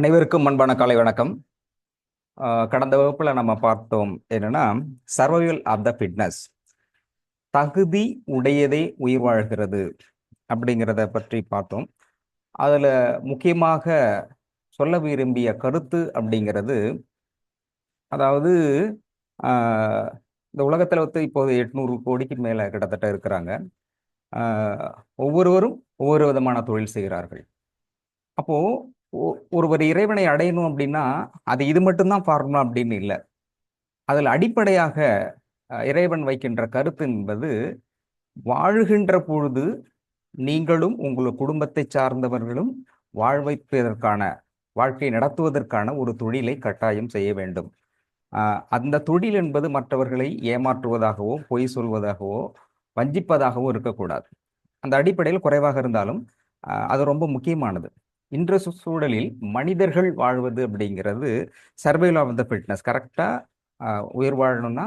அனைவருக்கும் அன்பான காலை வணக்கம். கடந்த வகுப்புல நம்ம பார்த்தோம் என்னன்னா, சர்வைவல் ஆஃப் த ஃபிட்னஸ், தகுதி உடையதே உயிர் வாழ்கிறது அப்படிங்கிறத பற்றி பார்த்தோம். அதுல முக்கியமாக சொல்ல விரும்பிய கருத்து அப்படிங்கிறது, அதாவது ஆஹ், இந்த உலகத்துல இப்போது 800 கோடிக்கு மேல கிட்டத்தட்ட இருக்கிறாங்க. ஆஹ், ஒவ்வொருவரும் ஒவ்வொரு விதமான தொழில் செய்கிறார்கள். அப்போ ஒருவர் இறைவனை அடையணும் அப்படின்னா அது இது மட்டும்தான் ஃபார்முலா அப்படின்னு இல்லை. அதில் அடிப்படையாக இறைவன் வைக்கின்ற கருத்து என்பது, வாழ்கின்ற பொழுது நீங்களும் உங்கள் குடும்பத்தை சார்ந்தவர்களும் வாழ்வைப்பதற்கான, வாழ்க்கை நடத்துவதற்கான ஒரு தொழிலை கட்டாயம் செய்ய வேண்டும். அந்த தொழில் என்பது மற்றவர்களை ஏமாற்றுவதாகவோ பொய் சொல்வதாகவோ வஞ்சிப்பதாகவோ இருக்கக்கூடாது. அந்த அடிப்படையில் குறைவாக இருந்தாலும் அது ரொம்ப முக்கியமானது. இன்றைய சூழலில் மனிதர்கள் வாழ்வது அப்படிங்கிறது சர்வைவல் ஆஃப் த ஃபிட்னஸ். கரெக்டாக உயிர் வாழணும்னா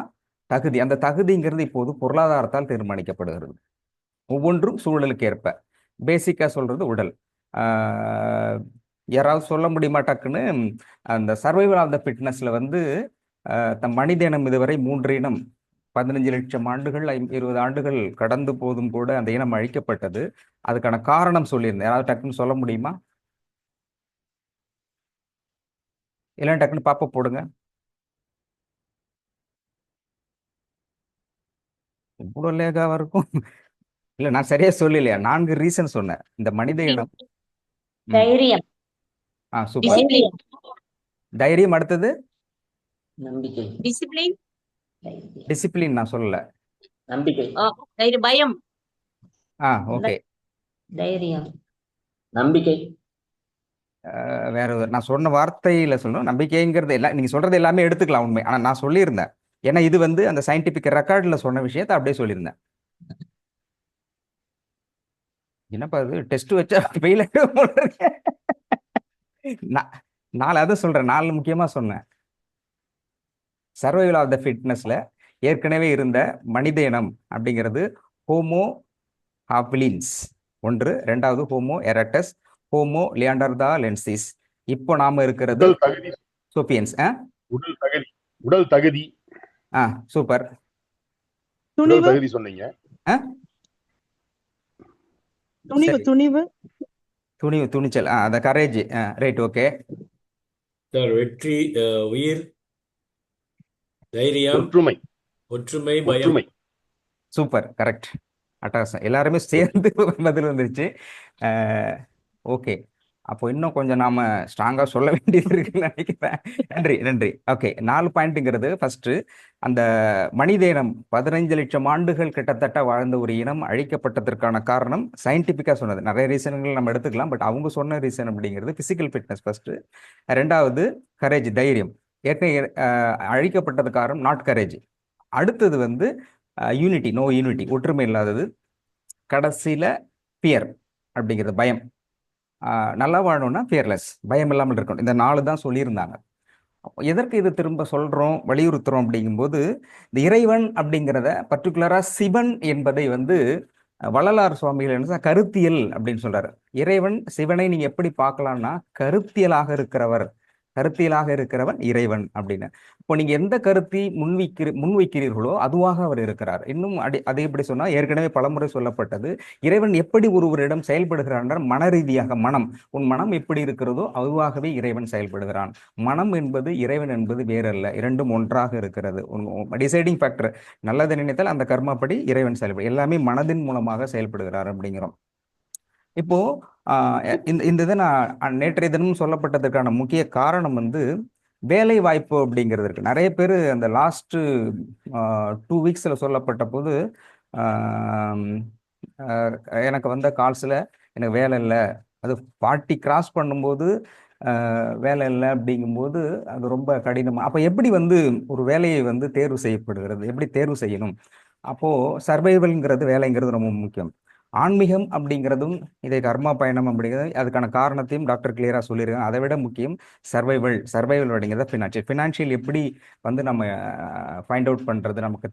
தகுதி, அந்த தகுதிங்கிறது இப்போது பொருளாதாரத்தால் தீர்மானிக்கப்படுகிறது. ஒவ்வொன்றும் சூழலுக்கு ஏற்ப. பேசிக்காக சொல்றது உடல். யாராவது சொல்ல முடியுமா டக்குன்னு, அந்த சர்வைவல் ஆஃப் த ஃபிட்னஸ்ல தம் மனித இனம் இதுவரை 3 இனம் 15 லட்சம் ஆண்டுகள் 20 ஆண்டுகள் கடந்து போதும் கூட அந்த இனம் அழிக்கப்பட்டது. அதுக்கான காரணம் சொல்லியிருந்தேன். யாராவது டக்குன்னு சொல்ல முடியுமா? இல்லை டக்குன்னு பாப்ப போடுங்க. இவ்வளவு லேகாவா இருக்கும்? இல்ல, நான் சரியா சொல்லலையா? 4 ரீசன் சொன்னேன். இந்த மனித இனம். தைரியம், சூப்பர். தைரியம். அடுத்தது நம்பிக்கை, டிசிப்ளின். டிசிப்ளின் நான் சொல்லல. நம்பிக்கை, தைரியம், பயம். ஓகே. தைரியம், நம்பிக்கை. வேற நான் சொன்ன வார்த்தையில சொல்லணும். நம்பிக்கைங்கிறது எல்லாம் நீங்க சொல்றது எல்லாமே எடுத்துக்கலாம் உண்மை. ஆனா நான் சொல்லியிருந்தேன், ஏன்னா இது அந்த சயின்டிபிக் ரெக்கார்ட்ல சொன்ன விஷயத்தை அப்படியே சொல்லியிருந்தேன். என்னப்பா அது டெஸ்ட் வச்சா ஃபெயில் நாலு அதை சொல்றேன். 4 முக்கியமா சொன்னேன். சர்வைவல் ஆஃப் த ஃபிட்னஸ்ல ஏற்கனவே இருந்த மனித இனம் அப்படிங்கிறது ஹோமோ ஹாபிலின்ஸ் ஒன்று, 2வது ஹோமோ எரட்டஸ், ஹோமோ லியாண்டர்தாலென்சிஸ். இப்போ நாம இருக்கிறது சோபியன்ஸ். உடல் தகுதி. சூப்பர். துணிவு தகுதி சொன்னீங்க. துணிவு, துணிச்சல், அந்த கரேஜ். Right, okay. வெற்றி, உயிர், தைரியம், ஒற்றுமை, பயம். சூப்பர், கரெக்ட், அட்டகாசம். எல்லாருமே சேர்ந்து பதில் வந்துருச்சு. ஓகே, அப்போ இன்னும் கொஞ்சம் நாம ஸ்ட்ராங்கா சொல்ல வேண்டியது இருக்குன்னு நினைக்கிறேன். நன்றி நன்றி. ஓகே, 4 பாயிண்ட்டுங்கிறது ஃபர்ஸ்ட், அந்த மனித இனம் 15 லட்சம் ஆண்டுகள் கிட்டத்தட்ட வாழ்ந்த ஒரு இனம் அழிக்கப்பட்டதற்கான காரணம் சயின்டிபிக்கா சொன்னது. நிறைய ரீசன்கள் நம்ம எடுத்துக்கலாம், பட் அவங்க சொன்ன ரீசன் அப்படிங்கிறது பிசிக்கல் ஃபிட்னஸ் ஃபர்ஸ்ட். 2வது கரேஜ், தைரியம். ஏற்கனவே அழிக்கப்பட்டது காரணம் நாட் கரேஜ். அடுத்தது யூனிட்டி, நோ யூனிட்டி, ஒற்றுமை இல்லாதது. கடைசியில ஃபியர் அப்படிங்கிறது, பயம். நல்லா வாழணும்னா ஃபியர்லெஸ், பயம் இல்லாமல் இருக்கணும். இந்த 4 தான் சொல்லியிருந்தாங்க. எதற்கு இது திரும்ப சொல்றோம், வலியுறுத்துறோம் அப்படிங்கும்போது, இந்த இறைவன் அப்படிங்கிறத பர்டிகுலரா சிவன் என்பதை வள்ளலார் சுவாமிகள் என்ன கருத்தியல் அப்படின்னு சொல்றாரு. இறைவன் சிவனை நீங்க எப்படி பார்க்கலாம்னா, கருத்தியலாக இருக்கிறவன் இறைவன் அப்படின்னு. இப்போ நீங்க எந்த கருத்தை முன்வைக்கிறீர்களோ அதுவாக அவர் இருக்கிறார். இன்னும் அதை எப்படி சொன்னா, ஏற்கனவே பலமுறை சொல்லப்பட்டது, இறைவன் எப்படி ஒருவரிடம் செயல்படுகிறான், மன ரீதியாக. உன் மனம் எப்படி இருக்கிறதோ அதுவாகவே இறைவன் செயல்படுகிறான். மனம் என்பது இறைவன் என்பது வேறல்ல, இரண்டும் ஒன்றாக இருக்கிறது. டிசைடிங் ஃபேக்டர், நல்லதை நினைத்தால் அந்த கர்மாப்படி இறைவன் செயல்படு, எல்லாமே மனதின் மூலமாக செயல்படுகிறார் அப்படிங்கிறோம். இப்போ இந்த இதை நான் நேற்றைய தினமும் சொல்லப்பட்டதற்கான முக்கிய காரணம் வேலை வாய்ப்பு அப்படிங்கிறது இருக்கு. நிறைய பேர் அந்த லாஸ்ட் 2 வீக்ஸ்ல சொல்லப்பட்ட போது எனக்கு வந்த கால்ஸ்ல, எனக்கு வேலை இல்லை, அது 40 கிராஸ் பண்ணும்போது வேலை இல்லை அப்படிங்கும்போது அது ரொம்ப கடினம். அப்போ எப்படி ஒரு வேலையை தேர்வு செய்யப்படுகிறது, எப்படி தேர்வு செய்யணும்? அப்போ சர்வைவல்ங்கிறது, வேலைங்கிறது ரொம்ப முக்கியம். ஆன்மீகம் அப்படிங்கிறதும் இதை கர்மா பயணம் அப்படிங்கிறது, அதுக்கான காரணத்தையும் டாக்டர் கிளியரா சொல்லியிருக்காங்க. அதை விட முக்கியம் சர்வைவல் அப்படிங்கிறத ஃபினான்ஷியல் எப்படி நம்ம ஃபைண்ட் அவுட் பண்றது, நமக்கு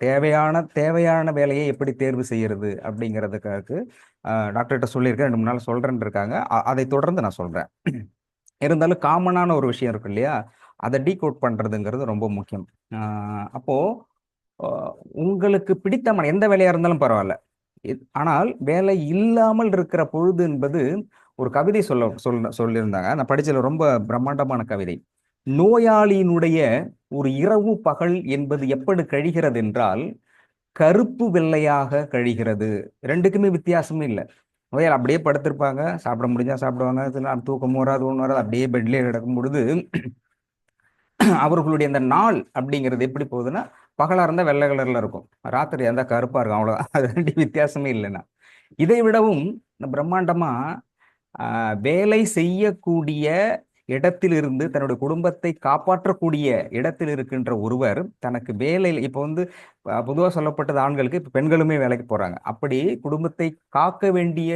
தேவையான வேலையை எப்படி தேர்வு செய்யறது அப்படிங்கிறதுக்காக டாக்டர்கிட்ட சொல்லியிருக்கேன். 2 3 நாள் சொல்றேன்னு இருக்காங்க. அதை தொடர்ந்து நான் சொல்றேன். இருந்தாலும் காமனான ஒரு விஷயம் இருக்கு இல்லையா, அதை டீகோட் பண்றதுங்கிறது ரொம்ப முக்கியம். அப்போ அஹ், உங்களுக்கு பிடித்தமான எந்த வேலையா இருந்தாலும் பரவாயில்ல, ஆனால் வேலை இல்லாமல் இருக்கிற பொழுது என்பது ஒரு கவிதை சொல்லியிருந்தாங்க. நான் படிச்சதுல ரொம்ப பிரம்மாண்டமான கவிதை. நோயாளியினுடைய ஒரு இரவு பகல் என்பது எப்படி கழிகிறது என்றால் கருப்பு வெள்ளையாக கழிகிறது. ரெண்டுக்குமே வித்தியாசமே இல்லை. நோயாளி அப்படியே படுத்திருப்பாங்க, சாப்பிட முடிஞ்சா சாப்பிடுவாங்க, தூக்கம் வராது, ஒன்று வராது, அப்படியே பெட்லேயே கிடக்கும் பொழுது அவர்களுடைய அந்த நாள் அப்படிங்கிறது எப்படி போகுதுன்னா, பகலா இருந்தா வெள்ளை கலர்ல இருக்கும், ராத்திரி இருந்தா கருப்பா இருக்கும், அவ்வளவுதான். அது ரெண்டு வித்தியாசமே இல்லைன்னா. இதை விடவும் இந்த பிரம்மாண்டமா வேலை செய்யக்கூடிய இடத்திலிருந்து தன்னுடைய குடும்பத்தை காப்பாற்றக்கூடிய இடத்தில் இருக்கின்ற ஒருவர் தனக்கு வேலையில் இப்போ வந்து பொதுவாக சொல்லப்பட்டது ஆண்களுக்கு, இப்போ பெண்களுமே வேலைக்கு போறாங்க. அப்படி குடும்பத்தை காக்க வேண்டிய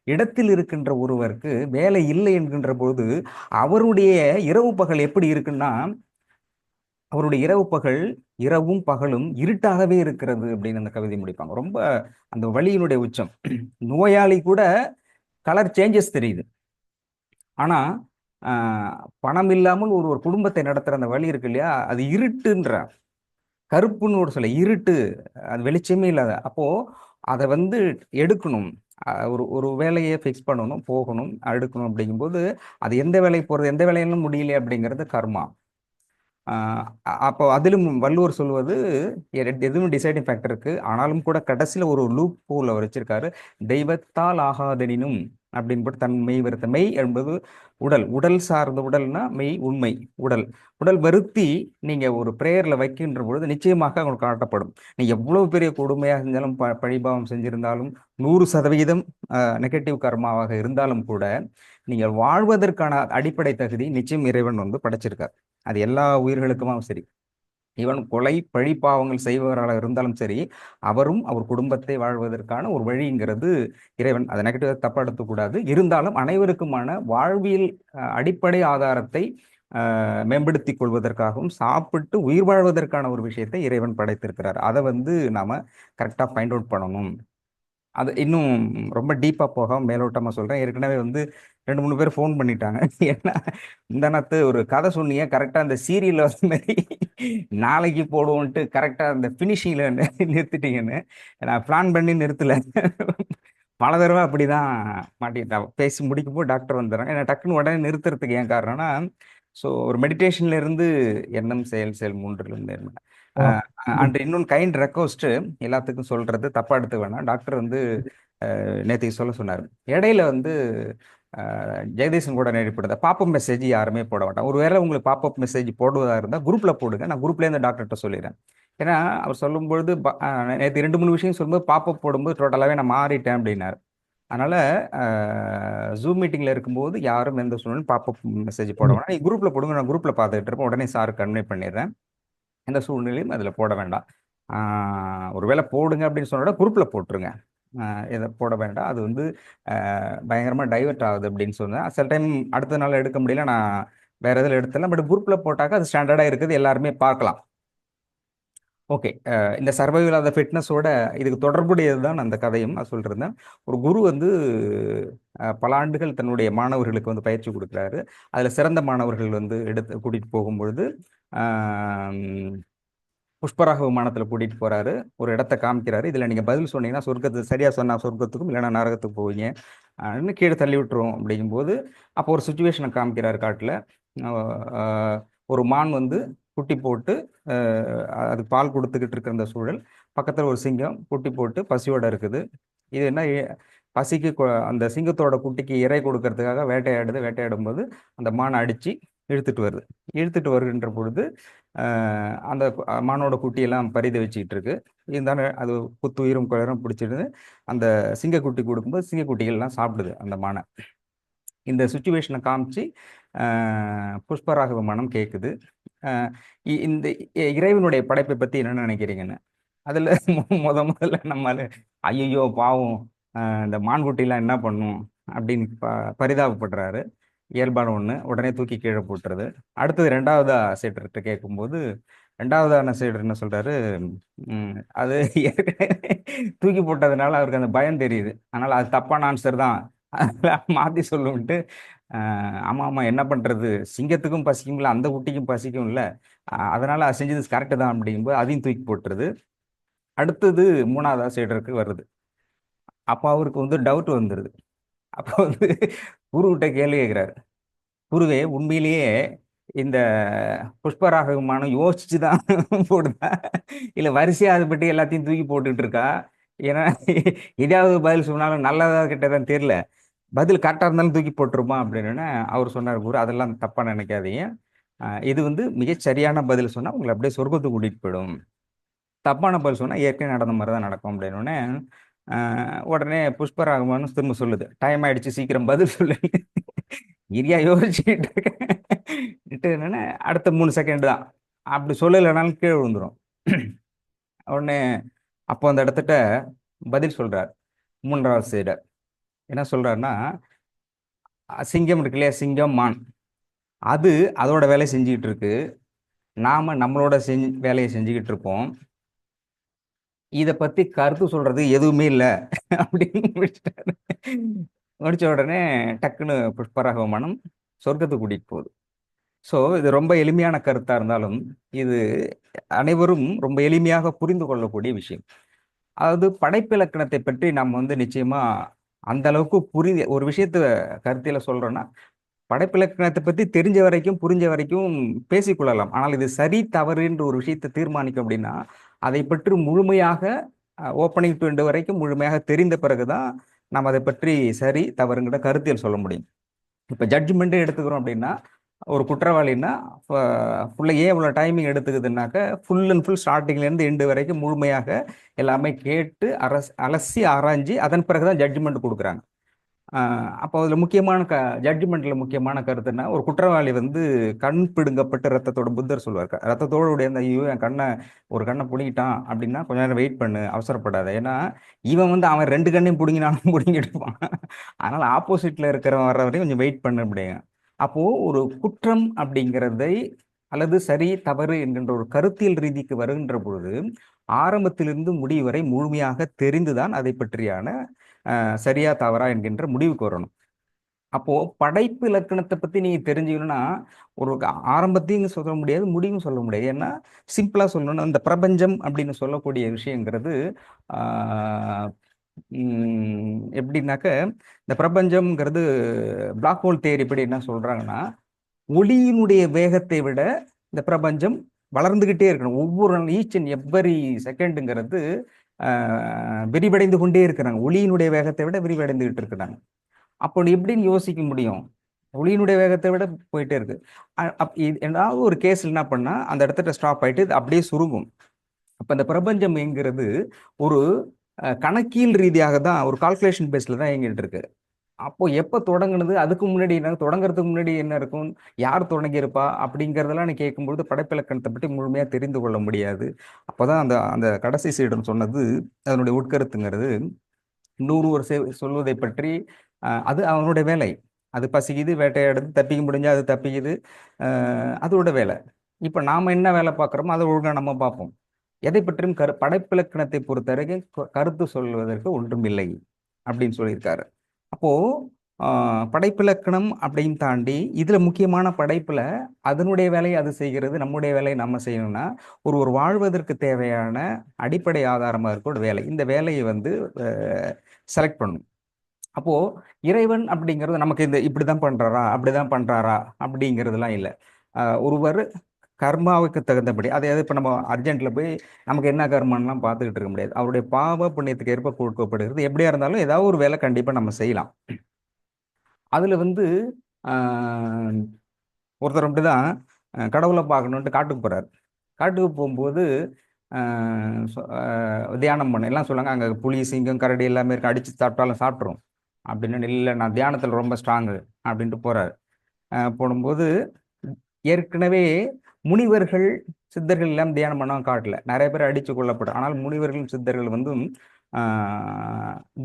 இடத்தில் இருக்கின்ற ஒருவருக்கு வேலை இல்லை என்கின்ற போது அவருடைய இரவு பகல் எப்படி இருக்குன்னா, அவருடைய இரவு பகல் இரவும் பகலும் இருட்டாகவே இருக்கிறது அப்படின்னு அந்த கவிதை முடிப்பாங்க. ரொம்ப அந்த வலியினுடைய உச்சம். நோயாளி கூட கலர் சேஞ்சஸ் தெரியுது, ஆனா பணம் இல்லாமல் ஒரு ஒரு குடும்பத்தை நடத்துற அந்த வழி இருக்கு இல்லையா, அது இருட்டுன்ற, கருப்புன்னு ஒரு சொல்ல, இருட்டு, அது வெளிச்சமே இல்லாத. அப்போ அதை வந்து எடுக்கணும், ஒரு ஒரு வேலையை ஃபிக்ஸ் பண்ணணும், போகணும், எடுக்கணும். அப்படிங்கும்போது அது எந்த வேலைக்கு போறது, எந்த வேலையிலும் முடியல அப்படிங்கிறது கர்மா. அப்போ அதிலும் வள்ளுவர் சொல்வது எதுவும் டிசைடிங் ஃபேக்டர் இருக்கு, ஆனாலும் கூட கடைசியில் ஒரு லூப் ஹோல் அவர் வச்சிருக்காரு. தெய்வத்தால் ஆகாதெனினும் அப்படின்னு போட்டு தன் மெய் வருத்த, மெய் என்பது உடல், உடல் சார்ந்த, உடல்னா மெய், உண்மை, உடல். உடல் வருத்தி நீங்க ஒரு பிரேயர்ல வைக்கின்ற பொழுது நிச்சயமாக உங்களுக்கு காட்டப்படும். நீ எவ்வளவு பெரிய கொடுமையாக செஞ்சாலும், பழிபாவம் செஞ்சிருந்தாலும், 100% நெகட்டிவ் கர்மாவாக இருந்தாலும் கூட நீங்கள் வாழ்வதற்கான அடிப்படை தகுதி நிச்சயம் இறைவன் வந்து படைச்சிருக்கார். அது எல்லா உயிர்களுக்குமா சரி, இவன் கொலை பழி பாவங்கள் செய்பவராக இருந்தாலும் சரி, அவரும் அவர் குடும்பத்தை வாழ்வதற்கான ஒரு வழிங்கிறது இறைவன். அதை நெகட்டிவ் தப்பா எடுத்துக்கூடாது. இருந்தாலும் அனைவருக்குமான வாழ்வியல் அடிப்படை ஆதாரத்தை மேம்படுத்திக் கொள்வதற்காகவும் சாப்பிட்டு உயிர் வாழ்வதற்கான ஒரு விஷயத்தை இறைவன் படைத்திருக்கிறார். அதை வந்து நாம கரெக்டாக ஃபைண்ட் அவுட் பண்ணணும். அது இன்னும் ரொம்ப டீப்பாக போக மேலோட்டமாக சொல்கிறேன். ஏற்கனவே வந்து 2-3 பேர் ஃபோன் பண்ணிட்டாங்க. ஏன்னா இந்தனத்து ஒரு கதை சொன்னீங்க, கரெக்டாக அந்த சீரியலில் வந்த மாதிரி நாளைக்கு போடுவோன்ட்டு கரெக்டாக அந்த ஃபினிஷிங்கில் நிறுத்திட்டீங்கன்னு. நான் பிளான் பண்ணி நிறுத்தலை, பல தடவை அப்படி தான் மாட்டிக்கிட்டேன். பேசி முடிக்கும்போது டாக்டர் வந்துடுறாங்க. ஏன்னா டக்குன்னு உடனே நிறுத்துறதுக்கு ஏன் காரணம்னா, ஸோ ஒரு மெடிடேஷன்ல இருந்து எண்ணம் செயல் செயல் மூன்றிலிருந்து அண்ட் இன்னொன்று கைண்ட் ரெக்வஸ்ட் எல்லாத்துக்கும் சொல்றது, தப்பா எடுத்து வேணாம். டாக்டர் வந்து நேற்றுக்கு சொன்னார், இடையில வந்து ஜெகதீசன் கூட நேரிப்படுத்த பாப்பப் மெசேஜ் யாருமே போட மாட்டாங்க. ஒருவேளை உங்களுக்கு பாப்பப் மெசேஜ் போடுவதா இருந்தால் குரூப்பில் போடுங்க, நான் குரூப்லேருந்து டாக்டர்கிட்ட சொல்லிடுறேன். ஏன்னா அவர் சொல்லும்பொழுது நேற்று 2-3 விஷயம் சொல்லும்போது பாப்பப் போடும்போது டோட்டலாகவே நான் மாறிட்டேன் அப்படின்னாரு. அதனால் ஜூம் மீட்டிங்கில் இருக்கும்போது யாரும் எந்த சூழ்நிலையும் பாப்பப் மெசேஜ் போட வேணாம், நீ குரூப்பில் போடுங்க, நான் குரூப்பில் பார்த்துட்டு இருப்பேன், உடனே சார் கன்வே பண்ணிடுறேன். எந்த சூழ்நிலையும் அதில் போட வேண்டாம். ஒருவேளை போடுங்க அப்படின்னு சொன்னோட குரூப்பில் போட்டுருங்க, இதை போட வேண்டாம். அது வந்து பயங்கரமாக டைவெர்ட் ஆகுது அப்படின்னு சொன்னேன். சில டைம் அடுத்த நாள் எடுக்க முடியல, நான் வேறு எதில் எடுத்துடலாம், பட் குரூப்பில் போட்டாக்க அது ஸ்டாண்டர்டாக இருக்குது, எல்லாருமே பார்க்கலாம். ஓகே, இந்த சர்வைவல் ஆஃப் த ஃபிட்னஸோட இதுக்கு தொடர்புடையது தான் அந்த கதையும் நான் சொல்லியிருந்தேன். ஒரு குரு வந்து பல ஆண்டுகள் தன்னுடைய மாணவர்களுக்கு வந்து பயிற்சி கொடுக்குறாரு. அதில் சிறந்த மாணவர்கள் வந்து கூட்டிகிட்டு போகும்பொழுது புஷ்பராக விமானத்தில் கூட்டிகிட்டு போகிறாரு, ஒரு இடத்த காமிக்கிறாரு. இதில் நீங்கள் பதில் சொன்னீங்கன்னா சொர்க்கத்துக்கு, சரியாக சொன்னால் சொர்க்கத்துக்கும், இல்லைன்னா நரகத்துக்கு போவீங்க, இன்னும் கீழே தள்ளி விட்டுரும் அப்படிங்கும்போது, அப்போ ஒரு சுச்சுவேஷனை காமிக்கிறார். காட்டில் ஒரு மான் வந்து குட்டி போட்டு அது பால் கொடுத்துக்கிட்டு இருக்கிற அந்த சூழல், பக்கத்தில் ஒரு சிங்கம் குட்டி போட்டு பசியோடு இருக்குது. இது என்ன, பசிக்கு அந்த சிங்கத்தோட குட்டிக்கு இறை கொடுக்கறதுக்காக வேட்டையாடும்போது அந்த மானை அடித்து இழுத்துட்டு வருகின்ற பொழுது அந்த மானோட குட்டியெல்லாம் பரிதை வச்சுக்கிட்டு இருக்கு. இருந்தாலும் அது புத்துயிரும் குளரும் பிடிச்சிடுது. அந்த சிங்கக்குட்டி கொடுக்கும்போது சிங்கக்குட்டிகள்லாம் சாப்பிடுது அந்த மானை. இந்த சுச்சுவேஷனை காமிச்சு புஷ்பராக விமானம் கேட்குது, இந்த இறைவனுடைய படைப்பை பற்றி என்ன நினைக்கிறீங்கன்னு. அதில் முதல்ல நம்மளால ஐயோ பாவம் இந்த மான்குட்டிலாம் என்ன பண்ணும் அப்படின்னு பரிதாபப்படுறாரு. இயல்பான ஒன்று, உடனே தூக்கி கீழே போட்டுறது. அடுத்தது 2வது சீடர்கிட்ட கேட்கும்போது 2வதான சீடர் என்ன சொல்கிறாரு, அது தூக்கி போட்டதுனால அவருக்கு அந்த பயம் தெரியுது, அதனால் அது தப்பான ஆன்சர் தான், மாற்றி சொல்லுன்ட்டு ஆமா ஆமா என்ன பண்றது, சிங்கத்துக்கும் பசிக்கும்ல, அந்த குட்டிக்கும் பசிக்கும்ல, அதனால அது செஞ்சது கரெக்டு தான் அப்படிங்கும்போது அதையும் தூக்கி போட்டுருது. அடுத்தது மூணாவது ஆசிரியருக்கு வருது. அப்போ அவருக்கு வந்து டவுட் வந்துடுது. அப்போ வந்து குருகிட்ட கேள்வி கேட்குறாரு. குருவே, உண்மையிலேயே இந்த புஷ்பராகமானம் யோசிச்சு தான் போடுதா, இல்லை வரிசையா அதை பற்றி எல்லாத்தையும் தூக்கி போட்டுட்டு இருக்கா? ஏன்னா எதாவது பதில் சொன்னாலும் நல்லதா கிட்டதான் தெரியல, பதில் கரெக்டாக இருந்தாலும் தூக்கி போட்டுருமா அப்படின்னு அவர் சொன்னார். குரு, அதெல்லாம் தப்பாக நினைக்காதீங்க, இது வந்து மிகச் சரியான பதில் சொன்னால் உங்களை அப்படியே சொர்க்கத்துக்கு கூட்டிகிட்டு போயிடும், தப்பான பதில் சொன்னால் ஏற்கனவே நடந்த மாதிரி தான் நடக்கும் அப்படின்னு உடனே புஷ்பராகமானு திரும்ப சொல்லுது, டைம் ஆயிடுச்சு, சீக்கிரம் பதில் சொல்லு. இரியா யோசிச்சுக்கிட்டு இருக்கேன் என்னன்னா அடுத்த 3 செகண்ட் தான், அப்படி சொல்லலைனாலும் கீழே விழுந்துரும். உடனே அப்போ அந்த இடத்துட்ட பதில் சொல்றார் மூன்றாவது சைடர். என்ன சொல்றாருன்னா, சிங்கம் இருக்கு இல்லையா, சிங்கம் மான், அது அதோட வேலையை செஞ்சுக்கிட்டு இருக்கு, நாம நம்மளோட வேலையை செஞ்சுக்கிட்டு இருப்போம், இதை பத்தி கருத்து சொல்றது எதுவுமே இல்லை அப்படின்னு முடிச்சிட்டாரு. முடிச்ச உடனே டக்குன்னு புஷ்பராகவமானம் சொர்க்கத்துக்கு கூட்டிட்டு போகுது. ஸோ இது ரொம்ப எளிமையான கருத்தா இருந்தாலும் இது அனைவரும் ரொம்ப எளிமையாக புரிந்து கொள்ளக்கூடிய விஷயம். அதாவது படைப்பிலக்கணத்தை பற்றி நம்ம வந்து நிச்சயமா அந்த அளவுக்கு ஒரு விஷயத்த கருத்தில சொல்றோம்னா, படைப்பிலக்கணத்தை பத்தி தெரிஞ்ச வரைக்கும் புரிஞ்ச வரைக்கும் பேசிக்கொள்ளலாம். ஆனால் இது சரி தவறு என்று ஒரு விஷயத்தை தீர்மானிக்கும் அப்படின்னா, அதை பற்றி முழுமையாக ஓப்பனிங் டு எண்டு வரைக்கும் முழுமையாக தெரிந்த பிறகுதான் நம்ம அதை பற்றி சரி தவறுங்கிற கருத்தியல் சொல்ல முடியும். இப்போ ஜட்ஜ்மெண்ட்டே எடுத்துக்கிறோம் அப்படின்னா, ஒரு குற்றவாளின்னா ஃபுல்லாக ஏன் இவ்வளோ டைமிங் எடுத்துக்குதுன்னாக்க, ஃபுல் அண்ட் ஃபுல் ஸ்டார்டிங்லேருந்து எண்டு வரைக்கும் முழுமையாக எல்லாமே கேட்டு அலசி ஆராய்ஞ்சு அதன் பிறகு தான் ஜட்ஜ்மெண்ட் கொடுக்குறாங்க. அப்போ அதில் முக்கியமான ஜட்ஜ்மெண்ட்டில் முக்கியமான கருத்துன்னா, ஒரு குற்றவாளி வந்து கண் பிடுங்கப்பட்டு ரத்தத்தோட, புத்தர் சொல்லுவார், ரத்தத்தோடு உடைய அந்த ஐயோ என் ஒரு கண்ணை பிடிங்கிட்டான் அப்படின்னா கொஞ்ச நேரம் வெயிட் பண்ணு, அவசரப்படாத. ஏன்னா இவன் வந்து அவன் 2 கண்ணையும் பிடுங்கினாலும் பிடுங்கிடுவான். அதனால ஆப்போசிட்ல இருக்கிறவன் வர்ற வரையும் கொஞ்சம் வெயிட் பண்ண முடியும். அப்போ ஒரு குற்றம் அப்படிங்கிறதை அல்லது சரி தவறு என்கின்ற ஒரு கருத்தியல் ரீதிக்கு வருகின்ற பொழுது ஆரம்பத்திலிருந்து முடிவு வரை முழுமையாக தெரிந்துதான் அதை பற்றியான சரியா தவறா என்கின்ற முடிவுக்கு வரணும். அப்போ படைப்பு இலக்கணத்தை பத்தி நீங்க தெரிஞ்சுக்கணும்னா ஒரு ஆரம்பத்தையும் சொல்ல முடியாது, முடிவும் சொல்ல முடியாது. ஏன்னா சிம்பிளா சொல்லணும்னா இந்த பிரபஞ்சம் அப்படின்னு சொல்லக்கூடிய விஷயங்கிறது எப்படின்னாக்க, இந்த பிரபஞ்சம்ங்கிறது பிளாக் ஹோல் தியரி படி என்ன சொல்றாங்கன்னா, ஒளியினுடைய வேகத்தை விட இந்த பிரபஞ்சம் வளர்ந்துகிட்டே இருக்கணும். ஒவ்வொரு நாள் ஈச் அண்ட் எவ்வரி செகண்டுங்கிறது விரிவடைந்து கொண்டே இருக்கிறாங்க. ஒளியினுடைய வேகத்தை விட விரிவடைந்துகிட்டு இருக்கிறாங்க. அப்போ எப்படின்னு யோசிக்க முடியும்? ஒளியினுடைய வேகத்தை விட போயிட்டே இருக்கு. ஏதாவது ஒரு கேஸ் என்ன பண்ணா அந்த இடத்துல ஸ்டாப் ஆயிட்டு அப்படியே சுருங்கும். அப்ப இந்த பிரபஞ்சம் என்கிறது ஒரு கணக்கியல் ரீதியாக தான், ஒரு கால்குலேஷன் பேஸ்ல தான் இயங்கிட்டு இருக்கு. அப்போ எப்போ தொடங்குனது, அதுக்கு முன்னாடி என்ன, தொடங்குறதுக்கு முன்னாடி என்ன இருக்கும், யார் தொடங்கியிருப்பா அப்படிங்கிறதெல்லாம் நீ கேட்கும்பொழுது படைப்பிலக்கணத்தை பற்றி முழுமையாக தெரிந்து கொள்ள முடியாது. அப்போதான் அந்த அந்த கடைசி சீடன் சொன்னது அதனுடைய உட்கருத்துங்கிறது, இன்னொருவர் சொல்வதை பற்றி அது அவனுடைய வேலை, அது பசிக்குது, வேட்டையாடுது, தப்பிக்க முடிஞ்சா அது தப்பிக்குது, அதோட வேலை. இப்போ நாம என்ன வேலை பார்க்குறோமோ அதை ஒழுங்காக நம்ம பார்ப்போம். எதை பற்றியும் படைப்பிலக்கணத்தை பொறுத்த வரைக்கும் கருத்து சொல்வதற்கு ஒன்றும் இல்லை அப்படின்னு சொல்லியிருக்காரு. அப்போ படைப்பிலக்கணம் அப்படின்னு தாண்டி இதுல முக்கியமான படைப்புல அதனுடைய வேலையை அது செய்கிறது, நம்முடைய வேலையை நம்ம செய்யணும்னா ஒரு வாழ்வதற்கு தேவையான அடிப்படை ஆதாரமா இருக்க ஒரு வேலை, இந்த வேலையை வந்து செலக்ட் பண்ணணும். அப்போ இறைவன் அப்படிங்கிறது நமக்கு இந்த இப்படிதான் பண்றாரா அப்படிதான் பண்றாரா அப்படிங்கிறதுலாம் இல்லை. ஒருவர் கர்மாவுக்கு தகுந்தபடி, அதாவது இப்போ நம்ம அர்ஜென்ட்ல போய் நமக்கு என்ன கர்மம்லாம் பார்த்துக்கிட்டு இருக்க முடியாது. அவருடைய பாவ புண்ணியத்துக்கு ஏற்ப கொடுக்கப்படுகிறது. எப்படியா இருந்தாலும் ஏதாவது ஒரு வேலை கண்டிப்பாக நம்ம செய்யலாம். அதில் வந்து ஒருத்தர் அப்படிதான் கடவுளை பார்க்கணுன்ட்டு காட்டுக்கு போகிறார். காட்டுக்கு போகும்போது தியானம் பண்ண எல்லாம் சொல்லுவாங்க, அங்கே புலி, சிங்கம், கரடி எல்லாமே இருக்கு, அடித்து சாப்பிட்டாலும் சாப்பிட்ரும் அப்படின்னு. இல்லை, நான் தியானத்தில் ரொம்ப ஸ்ட்ராங்கு அப்படின்ட்டு போகிறார். போடும்போது ஏற்கனவே முனிவர்கள் சித்தர்கள் எல்லாம் தியானம் பண்ண காட்டல, நிறைய பேர் அடித்து கொள்ளப்படும். ஆனால் முனிவர்கள் சித்தர்கள் வந்து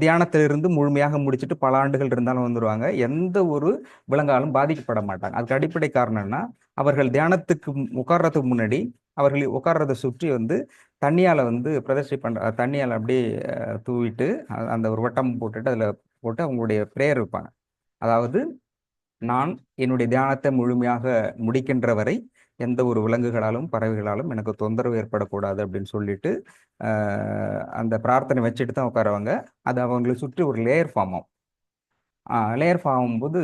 தியானத்திலிருந்து முழுமையாக முடிச்சுட்டு பல ஆண்டுகள் இருந்தாலும் வந்துடுவாங்க, எந்த ஒரு விலங்காலும் பாதிக்கப்பட மாட்டாங்க. அதுக்கு அடிப்படை காரணம்னா, அவர்கள் தியானத்துக்கு உட்கார்றதுக்கு முன்னாடி அவர்கள் உட்கார்றதை சுற்றி வந்து தண்ணியால் வந்து பிரதர்ஷி பண்ணுற தண்ணியால் அப்படியே தூவிட்டு அந்த ஒரு வட்டம் போட்டுட்டு அதில் போட்டு அவங்களுடைய ப்ரேயர் வைப்பாங்க. அதாவது நான் என்னுடைய தியானத்தை முழுமையாக முடிக்கின்ற வரை எந்த ஒரு விலங்குகளாலும் பறவைகளாலும் எனக்கு தொந்தரவு ஏற்படக்கூடாது அப்படின்னு சொல்லிட்டு அந்த பிரார்த்தனை வச்சுட்டு தான் உட்காருவாங்க. அது அவங்களை சுற்றி ஒரு லேயர் ஃபார்ம் ஆகும். லேயர் ஃபார்ம் ஆகும்போது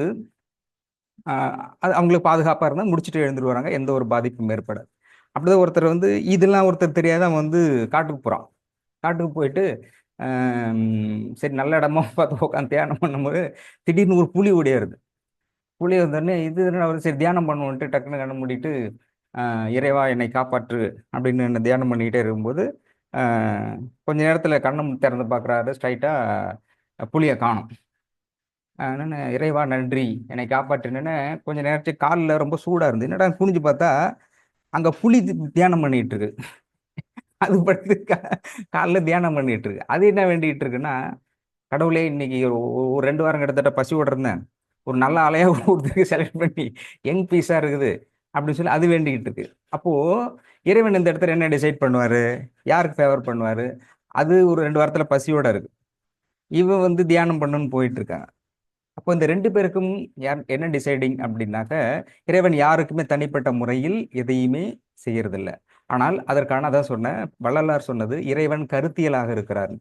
அது அவங்களுக்கு பாதுகாப்பாக இருந்தால் முடிச்சுட்டு எழுந்துட்டு வராங்க, எந்த ஒரு பாதிப்பும் ஏற்படாது. அப்படிதான் ஒருத்தர் வந்து இதெல்லாம் ஒருத்தர் தெரியாத அவன் வந்து காட்டுக்கு போகிறான். காட்டுக்கு போயிட்டு சரி நல்ல இடமா பார்த்து உட்காந்து தியானம் பண்ணும்போது திடீர்னு ஒரு புலி ஓடியாருது. புலி வந்தோடனே இது அவர் சரி தியானம் பண்ணுவோன்ட்டு டக்குன்னு கண்ணு மூடிட்டு இறைவா என்னை காப்பாற்று அப்படின்னு என்ன தியானம் பண்ணிக்கிட்டே இருக்கும்போது கொஞ்ச நேரத்தில் கண்ணை திறந்து பார்க்குறாரு, ஸ்ட்ரைட்டாக புலியை காணும். என்னென்ன இறைவா நன்றி என்னை காப்பாற்றினேன்னு கொஞ்சம் நேரத்துக்கு காலில் ரொம்ப சூடாக இருந்து என்னடா குனிஞ்சு பார்த்தா அங்கே புலி தியானம் பண்ணிட்டு இருக்கு. அது படுத்து காலில் தியானம் பண்ணிட்டு இருக்கு. அது என்ன வேண்டிகிட்டு இருக்குன்னா, கடவுளே இன்னைக்கு ஒரு 2 வாரம் கிட்டத்தட்ட பசி விடுறேன், ஒரு நல்ல அலையாக கொடுத்துருக்கு செலக்ட் பண்ணி யங் பீஸாக இருக்குது அப்படின்னு சொல்லி அது வேண்டிக்கிட்டு இருக்கு. அப்போது இறைவன் இந்த இடத்துல என்ன டிசைட் பண்ணுவார், யாருக்கு ஃபேவர் பண்ணுவார்? அது ஒரு 2 வாரத்தில் பசியோட இருக்கு, இவன் வந்து தியானம் பண்ணுன்னு போயிட்டு இருக்காங்க. அப்போ இந்த 2 பேருக்கும் யார் என்ன டிசைடிங் அப்படின்னாக்க, இறைவன் யாருக்குமே தனிப்பட்ட முறையில் எதையுமே செய்யறதில்லை. ஆனால் அதற்கான அதான் சொன்னேன், வள்ளலார் சொன்னது இறைவன் கருத்தியலாக இருக்கிறார்.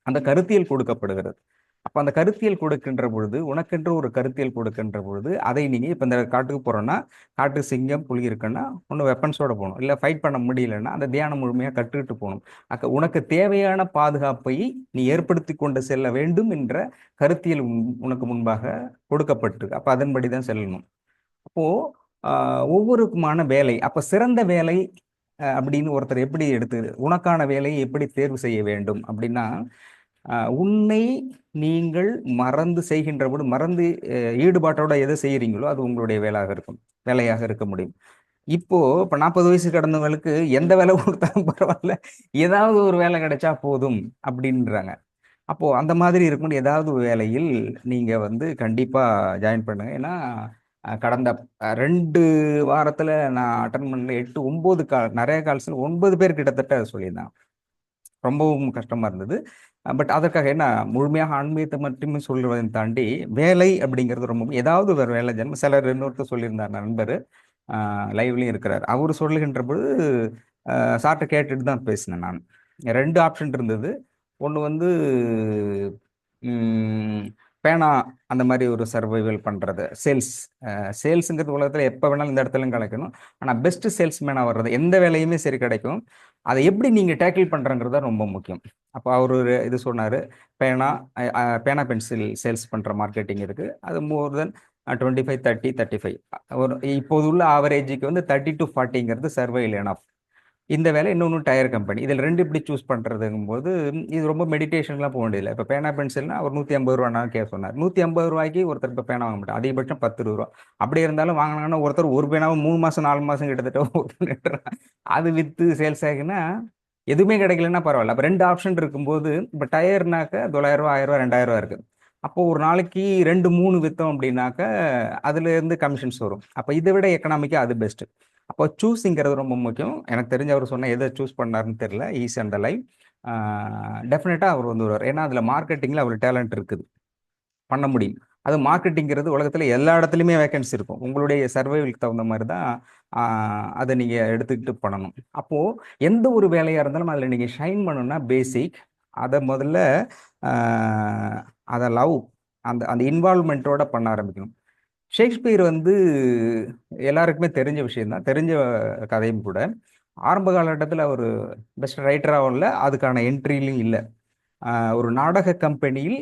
அந்த கருத்தியல் கொடுக்கப்படுகிறது. அப்போ அந்த கருத்தியல் கொடுக்கின்ற பொழுது, உனக்கென்று ஒரு கருத்தியல் கொடுக்கின்ற பொழுது அதை நீங்கள் இப்போ இந்த காட்டுக்கு போகிறோன்னா, காட்டு சிங்கம் புலி இருக்குன்னா ஒன்று வெப்பன்ஸோட போகணும், இல்லை ஃபைட் பண்ண முடியலன்னா அந்த தியானம் முழுமையாக கற்றுக்கிட்டு போகணும். உனக்கு தேவையான பாதுகாப்பை நீ ஏற்படுத்தி கொண்டு செல்ல வேண்டும் என்ற கருத்தியல் உனக்கு முன்பாக கொடுக்கப்பட்டிருக்கு. அப்போ அதன்படி தான் செல்லணும். அப்போது ஒவ்வொருக்குமான வேலை, அப்போ சிறந்த வேலை அப்படின்னு ஒருத்தர் எப்படி எடுத்து உனக்கான வேலையை எப்படி தேர்வு செய்ய வேண்டும் அப்படின்னா, உன்னை நீங்கள் மறந்து செய்கின்ற போது, மறந்து ஈடுபாட்டோட எதை செய்கிறீங்களோ அது உங்களுடைய வேலையாக இருக்க முடியும். இப்போ 40 வயசு கடந்தவங்களுக்கு எந்த வேலை கொடுத்தாலும் பரவாயில்ல, ஏதாவது ஒரு வேலை கிடைச்சா போதும் அப்படின்றாங்க. அப்போ அந்த மாதிரி இருக்கும்போது ஏதாவது ஒரு வேலையில் நீங்க வந்து கண்டிப்பா ஜாயின் பண்ணுங்க. ஏன்னா கடந்த 2 வாரத்துல நான் அட்டன் பண்ண 8, 9 கால், நிறைய கால்ஸ்ல 9 பேர் கிட்டத்தட்ட சொல்லியிருந்தாங்க. ரொம்பவும் கஷ்டமா இருந்தது. பட் அதற்காக என்ன முழுமையாக ஆன்மீகத்தை மட்டுமே சொல்வதை தாண்டி வேலை அப்படிங்கிறது ரொம்ப ஏதாவது ஒரு வேலை ஜென்ம சிலர் இன்னொருத்தர் சொல்லியிருந்தார் நண்பர், லைவ்லையும் இருக்கிறார். அவர் சொல்லுகின்ற பொழுது சார்ட்ட கேட்டுட்டு தான் பேசினேன். நான் 2 ஆப்ஷன் இருந்தது. ஒன்று வந்து பேனா அந்த மாதிரி ஒரு சர்வைவல் பண்ணுறது, சேல்ஸுங்கிறது உலகத்தில் எப்போ வேணாலும் இந்த இடத்துலையும் கிடைக்கணும். ஆனால் பெஸ்ட் சேல்ஸ்மேனாக வர்றது எந்த வேலையுமே சரி கிடைக்கும். அதை எப்படி நீங்கள் டேக்கிள் பண்ணுறங்கிறது தான் ரொம்ப முக்கியம். அப்போ அவர் ஒரு இது சொன்னார், பேனா பென்சில் சேல்ஸ் பண்ணுற மார்க்கெட்டிங் இருக்குது, அது மோர் தென் 25, 30, 35 ஒரு இப்போது உள்ள ஆவரேஜுக்கு வந்து 30 to 40ங்கிறது சர்வைல் எனஃப். இந்த வேலை இன்னொன்று டயர் கம்பெனி, இதில் 2 இப்படி சூஸ் பண்ணுறதுங்கும் போது இது ரொம்ப மெடிடேஷன்லாம் போக வேண்டியதில்லை. இப்போ பேனா பென்சில்னா அவர் 150 ரூபானா சொன்னார். 150 ரூபாய்க்கு ஒருத்தர் இப்போ பேனா வாங்க மாட்டார், அதிகபட்சம் 10 ரூபா. அப்படி இருந்தாலும் வாங்கினாங்கன்னா ஒருத்தர் ஒரு பேனாவை 3 மாதம் 4 மாதம் கிட்டத்தட்ட அது விற்று சேல்ஸ் ஆகினா எதுவுமே கிடைக்கலன்னா பரவாயில்ல. அப்போ 2 ஆப்ஷன் இருக்கும்போது, இப்போ டயர்னாக்க 900 ரூபா, 1000 ரூபா, 2000 ரூபா இருக்குது. அப்போது ஒரு நாளைக்கு 2, 3 விற்றோம் அப்படின்னாக்க அதுலேருந்து கமிஷன்ஸ் வரும். அப்போ இதை விட எக்கனாமிக்காக அது பெஸ்ட்டு. அப்போ சூஸிங்கிறது ரொம்ப முக்கியம். எனக்கு தெரிஞ்ச அவர் சொன்ன எதை சூஸ் பண்ணாருன்னு தெரியல, ஈஸி அண்ட் லைவ். டெஃபினட்டாக அவர் வந்து வருவார். ஏன்னா அதில் மார்க்கெட்டிங்கில் அவர் டேலண்ட் இருக்குது, பண்ண முடியும். அது மார்க்கெட்டிங்கிறது உலகத்தில் எல்லா இடத்துலையுமே வேகன்சி இருக்கும். உங்களுடைய சர்வைவலுக்கு தகுந்த மாதிரி தான் அதை நீங்கள் எடுத்துக்கிட்டு பண்ணணும். அப்போது எந்த ஒரு வேலையாக இருந்தாலும் அதில் நீங்கள் ஷைன் பண்ணணும்னா பேசிக் அதை முதல்ல அதை லவ் அந்த அந்த இன்வால்மெண்ட்டோட பண்ண ஆரம்பிக்கணும். ஷேக்ஸ்பியர் வந்து எல்லாருக்குமே தெரிஞ்ச விஷயம்தான், தெரிஞ்ச கதையும் கூட. ஆரம்ப காலகட்டத்தில் அவர் பெஸ்ட் ரைட்டராகவும் இல்லை, அதுக்கான என்ட்ரிலையும் இல்லை. ஒரு நாடக கம்பெனியில்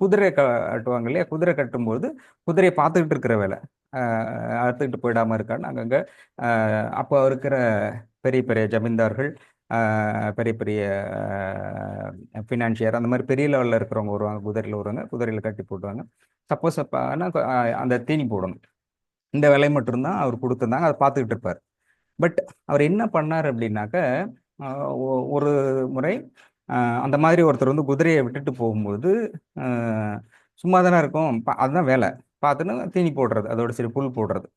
குதிரை கட்டுவாங்க இல்லையா, குதிரை கட்டும்போது குதிரையை பார்த்துக்கிட்டு இருக்கிற வேலை, அறுத்துக்கிட்டு போயிடாமல் இருக்கான்னு அங்கங்கே அப்போ இருக்கிற பெரிய பெரிய ஜமீன்தார்கள், பெரிய பெரிய ஃபினான்ஷியர், அந்த மாதிரி பெரிய லெவலில் இருக்கிறவங்க வருவாங்க, குதிரையில் வருவாங்க, குதிரையில் கட்டி போட்டுவாங்க. சப்போஸ் அப்போ அந்த தீனி போடணும், இந்த வேலை மட்டும்தான் அவர் கொடுத்துருந்தாங்க, அதை பார்த்துக்கிட்டு இருப்பார். பட் அவர் என்ன பண்ணார் அப்படின்னாக்க, ஒரு முறை அந்த மாதிரி ஒருத்தர் வந்து குதிரையை விட்டுட்டு போகும்போது சும்மா தானே இருக்கும், அதுதான் வேலை, பார்த்துன்னு தீனி போடுறது, அதோட சரி புல் போடுறது.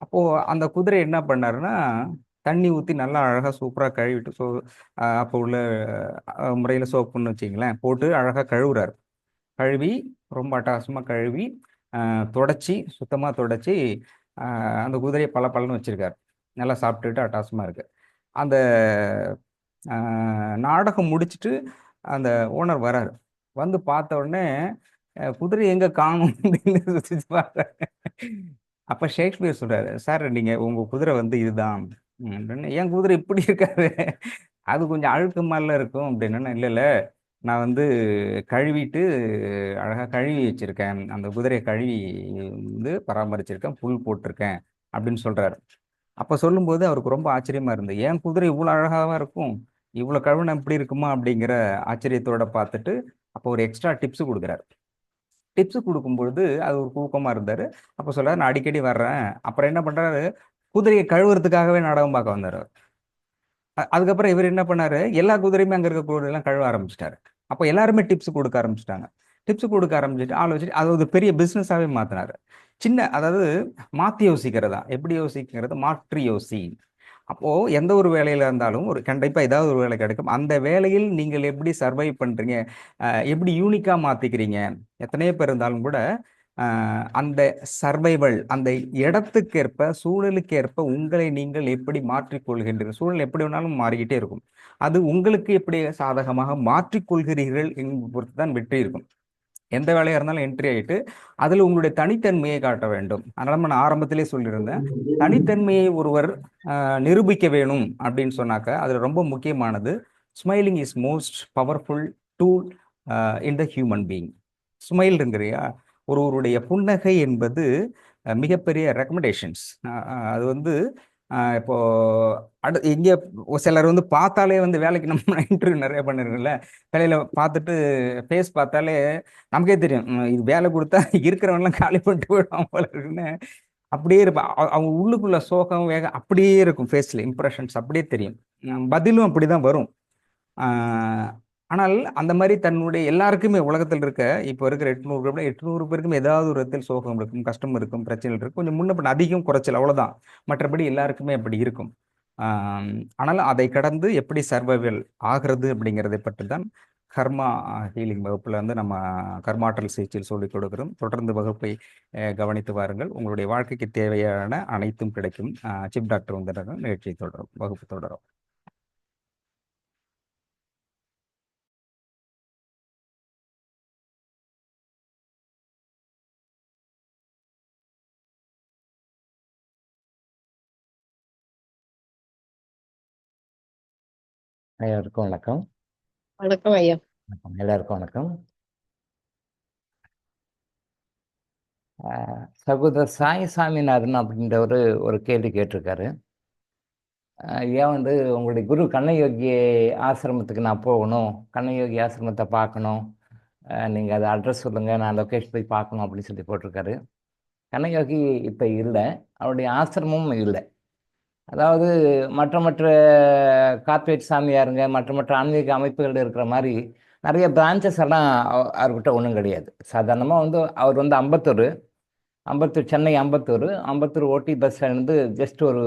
அப்போது அந்த குதிரை என்ன பண்ணாருன்னா தண்ணி ஊற்றி நல்லா அழகாக சூப்பராக கழுவிட்டு அப்போ உள்ள முறையில் சோப்புன்னு வச்சிங்களேன் போட்டு அழகாக கழுவுறாரு. கழுவி ரொம்ப அட்டகாசமாக கழுவி தொடச்சி சுத்தமாக தொடச்சி அந்த குதிரையை பல வச்சிருக்காரு. நல்லா சாப்பிட்டுட்டு அட்டாசமாக இருக்கு. அந்த நாடகம் முடிச்சுட்டு அந்த ஓனர் வராரு. வந்து பார்த்த உடனே குதிரை எங்கே காணும் அப்படின்னு சுத்தி பார்க்குறாரு. அப்போ ஷேக்ஸ்பியர் சொல்றாரு, சார் நீங்கள் உங்கள் குதிரை வந்து இதுதான் அப்படின்னு. என் குதிரை இப்படி இருக்காரு, அது கொஞ்சம் அழுக்கு மாதிரிலாம் இருக்கும் அப்படின்னு. இல்லை நான் வந்து கழுவிட்டு அழகாக கழுவி வச்சிருக்கேன், அந்த குதிரையை கழுவி வந்து பராமரிச்சிருக்கேன், புல் போட்டிருக்கேன் அப்படின்னு சொல்றாரு. அப்போ சொல்லும்போது அவருக்கு ரொம்ப ஆச்சரியமா இருந்தது. ஏன் குதிரை இவ்வளோ அழகாக இருக்கும், இவ்வளோ கழுவுனா எப்படி இருக்குமா அப்படிங்கிற ஆச்சரியத்தோட பார்த்துட்டு அப்போ ஒரு எக்ஸ்ட்ரா டிப்ஸ் கொடுக்குறாரு. டிப்ஸ் கொடுக்கும்பொழுது அது ஒரு ஊக்கமாக இருந்தார். அப்போ சொல்றாரு, நான் அடிக்கடி வர்றேன். அப்புறம் என்ன பண்ணுறாரு, குதிரையை கழுவுறதுக்காகவே நாடகம் பார்க்க வந்தார். அதுக்கப்புறம் இவர் என்ன பண்ணாரு, எல்லா குதிரையுமே அங்கே இருக்க குதிரையெல்லாம் கழுவ ஆரம்பிச்சிட்டாரு. அப்போ எல்லாருமே டிப்ஸ் கொடுக்க ஆரம்பிச்சிட்டாங்க. டிப்ஸ் கொடுக்க ஆரம்பிச்சுட்டு ஆள் வச்சுட்டு அது ஒரு பெரிய பிஸ்னஸாகவே மாற்றினார். அதாவது மாற்றி யோசிக்கிறதா, எப்படி யோசிக்கிறது, மாற்றி யோசி. அப்போ எந்த ஒரு வேலையில இருந்தாலும் ஒரு கண்டிப்பா ஏதாவது ஒரு வேலை கிடைக்கும். அந்த வேலையில் நீங்கள் எப்படி சர்வை பண்றீங்க, எப்படி யூனிக்கா மாத்திக்கிறீங்க. எத்தனையோ பேர் இருந்தாலும் கூட அந்த சர்வைவல், அந்த இடத்துக்கேற்ப சூழலுக்கேற்ப உங்களை நீங்கள் எப்படி மாற்றிக்கொள்கின்றீர்கள். சூழல் எப்படி வேணாலும் மாறிக்கிட்டே இருக்கும். அது உங்களுக்கு எப்படி சாதகமாக மாற்றிக்கொள்கிறீர்கள் என்பது பொறுத்து தான் வெற்றி இருக்கும். எந்த வேலையாக இருந்தாலும் என்ட்ரி ஆகிட்டு அதில் உங்களுடைய தனித்தன்மையை காட்ட வேண்டும். அதனால நான் ஆரம்பத்திலே சொல்லியிருந்தேன், தனித்தன்மையை ஒருவர் நிரூபிக்க வேணும் அப்படின்னு சொன்னாக்க அதில் ரொம்ப முக்கியமானது smiling is most powerful tool in the human being. ஸ்மைல்ங்கிறியா, ஒருவருடைய புன்னகை என்பது மிகப்பெரிய ரெக்கமெண்டேஷன்ஸ். அது வந்து இப்போ இங்கே சிலர் வந்து பார்த்தாலே வந்து வேலைக்கு நம்ம இன்டர்வியூ நிறைய பண்ணிருக்கோம்ல, வேலையில் பார்த்துட்டு ஃபேஸ் பார்த்தாலே நமக்கே தெரியும், இது வேலை கொடுத்தா இருக்கிறவங்களாம் காலி பண்ணிட்டு போயிடுவாங்க போல இருக்குன்னு. அப்படியே இருப்பான் அவங்க உள்ளுக்குள்ள சோகம் வேகம் அப்படியே இருக்கும், ஃபேஸில் இம்ப்ரெஷன்ஸ் அப்படியே தெரியும். பதிலும் அப்படி தான் வரும். ஆனால் அந்த மாதிரி தன்னுடைய எல்லாருக்குமே உலகத்தில் இருக்க இப்போ இருக்கிற 800 பேருக்குமே ஏதாவது ஒரு விதத்தில் சோகம் இருக்கும், கஷ்டம் இருக்கும், பிரச்சனைகள் இருக்கும். கொஞ்சம் முன்ன பின்ன அதிகம் குறைச்சல் அவ்வளோதான். மற்றபடி எல்லாருக்குமே அப்படி இருக்கும். ஆனால் அதை கடந்து எப்படி சர்வைவல் ஆகிறது அப்படிங்கிறதை பற்றி தான் கர்மா ஹீலிங் வகுப்பில் வந்து நம்ம கர்மாற்றல் சிகிச்சையில் சொல்லிக் கொடுக்குறோம். தொடர்ந்து வகுப்பை கவனித்து வாருங்கள். உங்களுடைய வாழ்க்கைக்கு தேவையான அனைத்தும் கிடைக்கும். சீஃப் டாக்டர் வந்து நிகழ்ச்சியை தொடரும், வகுப்பு தொடரும். அனைவருக்கும் வணக்கம். வணக்கம் ஐயா. எல்லாருக்கும் வணக்கம். சகோதரர் சாய் சாமிநாதன் அப்படின்ற ஒரு கேள்வி கேட்டிருக்காரு. ஏன் வந்து உங்களுடைய குரு கண்ணயோகி ஆசிரமத்துக்கு நான் போகணும், கண்ணயோகி ஆசிரமத்தை பார்க்கணும், நீங்கள் அதை அட்ரஸ் சொல்லுங்கள், நான் லொக்கேஷன் போய் பார்க்கணும் அப்படின்னு சொல்லி போட்டிருக்காரு. கண்ணயோகி இப்போ இல்லை, அவருடைய ஆசிரமும் இல்லை. அதாவது மற்ற கார்ப்பரேட் சாமியாருங்க, மற்ற ஆன்மீக அமைப்புகள் இருக்கிற மாதிரி நிறைய பிரான்ச்சஸ் எல்லாம் அவர்கிட்ட ஒன்றும் கிடையாது. சாதாரணமாக வந்து அவர் வந்து அம்பத்தூர், சென்னை அம்பத்தூர் ஓட்டி பஸ் ஸ்டாண்ட் ஜஸ்ட் ஒரு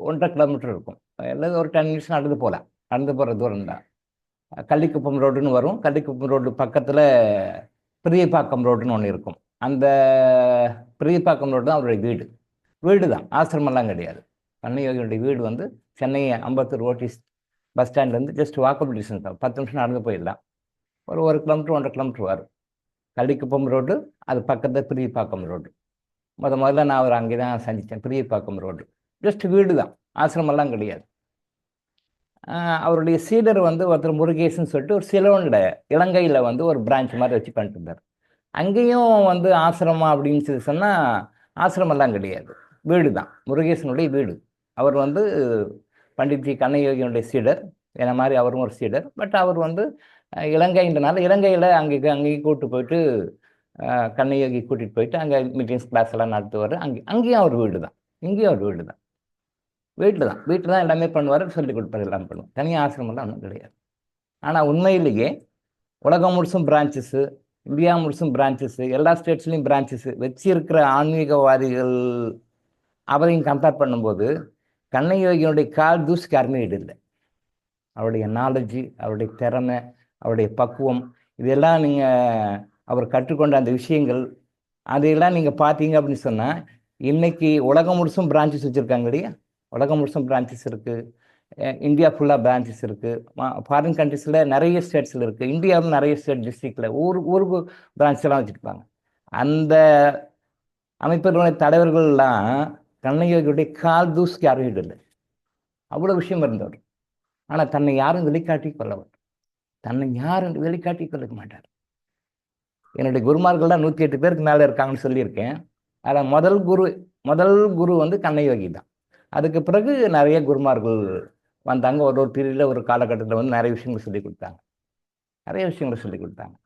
1.5 கிலோமீட்டர் இருக்கும். அல்லது ஒரு 10 மினிட்ஸ் நடந்து போகலாம், நடந்து போகிற தூரம் தான். கள்ளிக்குப்பம் ரோடுன்னு வரும். கள்ளிக்குப்பம் ரோடு பக்கத்தில் பிரியப்பாக்கம் ரோடுன்னு ஒன்று இருக்கும். அந்த பிரியப்பாக்கம் ரோடு தான் அவருடைய வீடு தான், ஆசிரமெல்லாம் கிடையாது. கண்ணயோகியுடைய வீடு வந்து சென்னை அம்பத்தூர் ஓட்டி பஸ் ஸ்டாண்ட்லேருந்து ஜஸ்ட் வாக்கபிள் டிஸ்டன்ஸ் தான், 10 நிமிஷம் நடந்து போயிடலாம். ஒரு 1 கிலோமீட்டர் 1.5 கிலோமீட்டர் வரும். கள்ளிக்குப்பம் ரோடு, அது பக்கத்தில் பிரியப்பாக்கம் ரோடு. முதல்ல நான் அவர் அங்கே தான் சந்தித்தேன், பிரியப்பாக்கம் ரோடு. ஜஸ்ட் வீடு தான், ஆசிரமெல்லாம் கிடையாது. அவருடைய சீடர் வந்து ஒருத்தர் முருகேசன் சொல்லிட்டு ஒரு சிலோனில் இலங்கையில் வந்து ஒரு பிரான்ச் மாதிரி வச்சு பண்ணிட்டு இருந்தார். அங்கேயும் வந்து ஆசிரமம் அப்படின்னு சொல்லி சொன்னால் ஆசிரமெல்லாம் கிடையாது, வீடு தான், முருகேசனுடைய வீடு. அவர் வந்து பண்டிட்ஜி கண்ணயோகியினுடைய சீடர், என்ன மாதிரி அவரும் ஒரு சீடர். பட் அவர் வந்து இலங்கைன்றனால இலங்கையில் அங்கேயும் கூப்பிட்டு போயிட்டு கண்ணயோகி கூட்டிகிட்டு போயிட்டு அங்கே மீட்டிங்ஸ் கிளாஸ் எல்லாம் நடத்துவார். அங்கேயும் அவர் வீடு தான், இங்கேயும் அவர் வீட்டில் தான் எல்லாமே பண்ணுவார், சொல்லிக் கொடுப்பார், எல்லாம் பண்ணுவார். தனியாக ஆசிரமெல்லாம் ஒன்றும் கிடையாது. ஆனால் உண்மையிலேயே உலகம் முழுசும் பிரான்ச்சஸ்ஸு, இந்தியா முழுசும் பிரான்ச்சஸ்ஸு, எல்லா ஸ்டேட்ஸ்லேயும் பிரான்ச்சஸ்ஸு வச்சிருக்கிற ஆன்மீகவாதிகள் அவரையும் கம்பேர் பண்ணும்போது கண்ணயோகியினுடைய கால் தூசுக்கு யாருமே இல்லை. அவருடைய நாலேஜு, அவருடைய திறமை, அவருடைய பக்குவம், இதெல்லாம் நீங்கள் அவர் கற்றுக்கொண்ட அந்த விஷயங்கள் அதையெல்லாம் நீங்கள் பார்த்தீங்க அப்படின்னு சொன்னால் இன்னைக்கு உலகம் முழுசும் பிரான்ச்சஸ் வச்சுருக்காங்க இல்லையா? உலகம் முழுசும் பிரான்ச்சஸ் இருக்குது. இந்தியா ஃபுல்லாக பிரான்ச்சஸ் இருக்குது. ஃபாரின் கண்ட்ரீஸில் நிறைய ஸ்டேட்ஸில் இருக்குது. இந்தியாவில் நிறைய ஸ்டேட் டிஸ்ட்ரிக்டில் ஊருக்கு பிரான்ச்செல்லாம் வச்சுருப்பாங்க. அந்த அமைப்புகளுடைய தலைவர்கள்லாம் கண்ணகியோகியுடைய கால் தூசுக்கு யாரும் இல்லை. அவ்வளோ விஷயம் இருந்தவர். ஆனால் தன்னை யாரும் வெளிக்காட்டி கொள்ளவர். தன்னை யாரும் வெளிக்காட்டி கொள்ள மாட்டார். என்னுடைய குருமார்கள்லாம் 108 பேருக்கு மேலே இருக்காங்கன்னு சொல்லியிருக்கேன். அதில் முதல் குரு வந்து கண்ணகியோகி தான். அதுக்கு பிறகு நிறைய குருமார்கள் வந்தாங்க. ஒரு பீரியடில் ஒரு காலகட்டத்தில் வந்து நிறைய விஷயங்கள் சொல்லி கொடுத்தாங்க.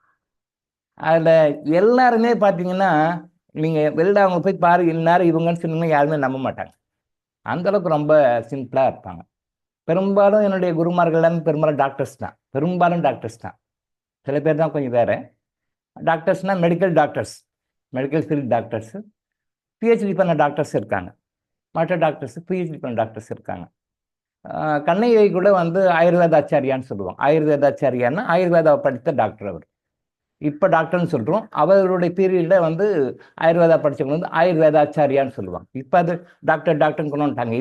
அதில் எல்லாருமே பார்த்தீங்கன்னா நீங்கள் வெளியில் அவங்க போய் பாரு இந்நேரம் இவங்கன்னு சொன்னீங்கன்னா யாருமே நம்ப மாட்டாங்க. அந்தளவுக்கு ரொம்ப சிம்பிளாக இருப்பாங்க. பெரும்பாலும் என்னுடைய குருமார்கள் எல்லாமே பெரும்பாலும் டாக்டர்ஸ் தான். சில பேர் தான் கொஞ்சம் வேறு. டாக்டர்ஸ்னால் மெடிக்கல் ஃபீல்ட் டாக்டர்ஸு, பிஹெச்டி பண்ண டாக்டர்ஸ் இருக்காங்க. மற்ற டாக்டர்ஸு பிஹெச்டி பண்ண டாக்டர்ஸ் இருக்காங்க. கண்ணகியோகி கூட வந்து ஆயுர்வேதாச்சாரியான்னு சொல்லுவோம். ஆயுர்வேதாச்சாரியான்னா ஆயுர்வேதாவை படித்த டாக்டர் அவர். இப்போ டாக்டர்னு சொல்கிறோம். அவருடைய பீரியடில் வந்து ஆயுர்வேதா படித்தவங்க வந்து ஆயுர்வேதாச்சாரியான்னு சொல்லுவாங்க. இப்போ அது டாக்டர்னு கொண்டு வந்துட்டாங்க.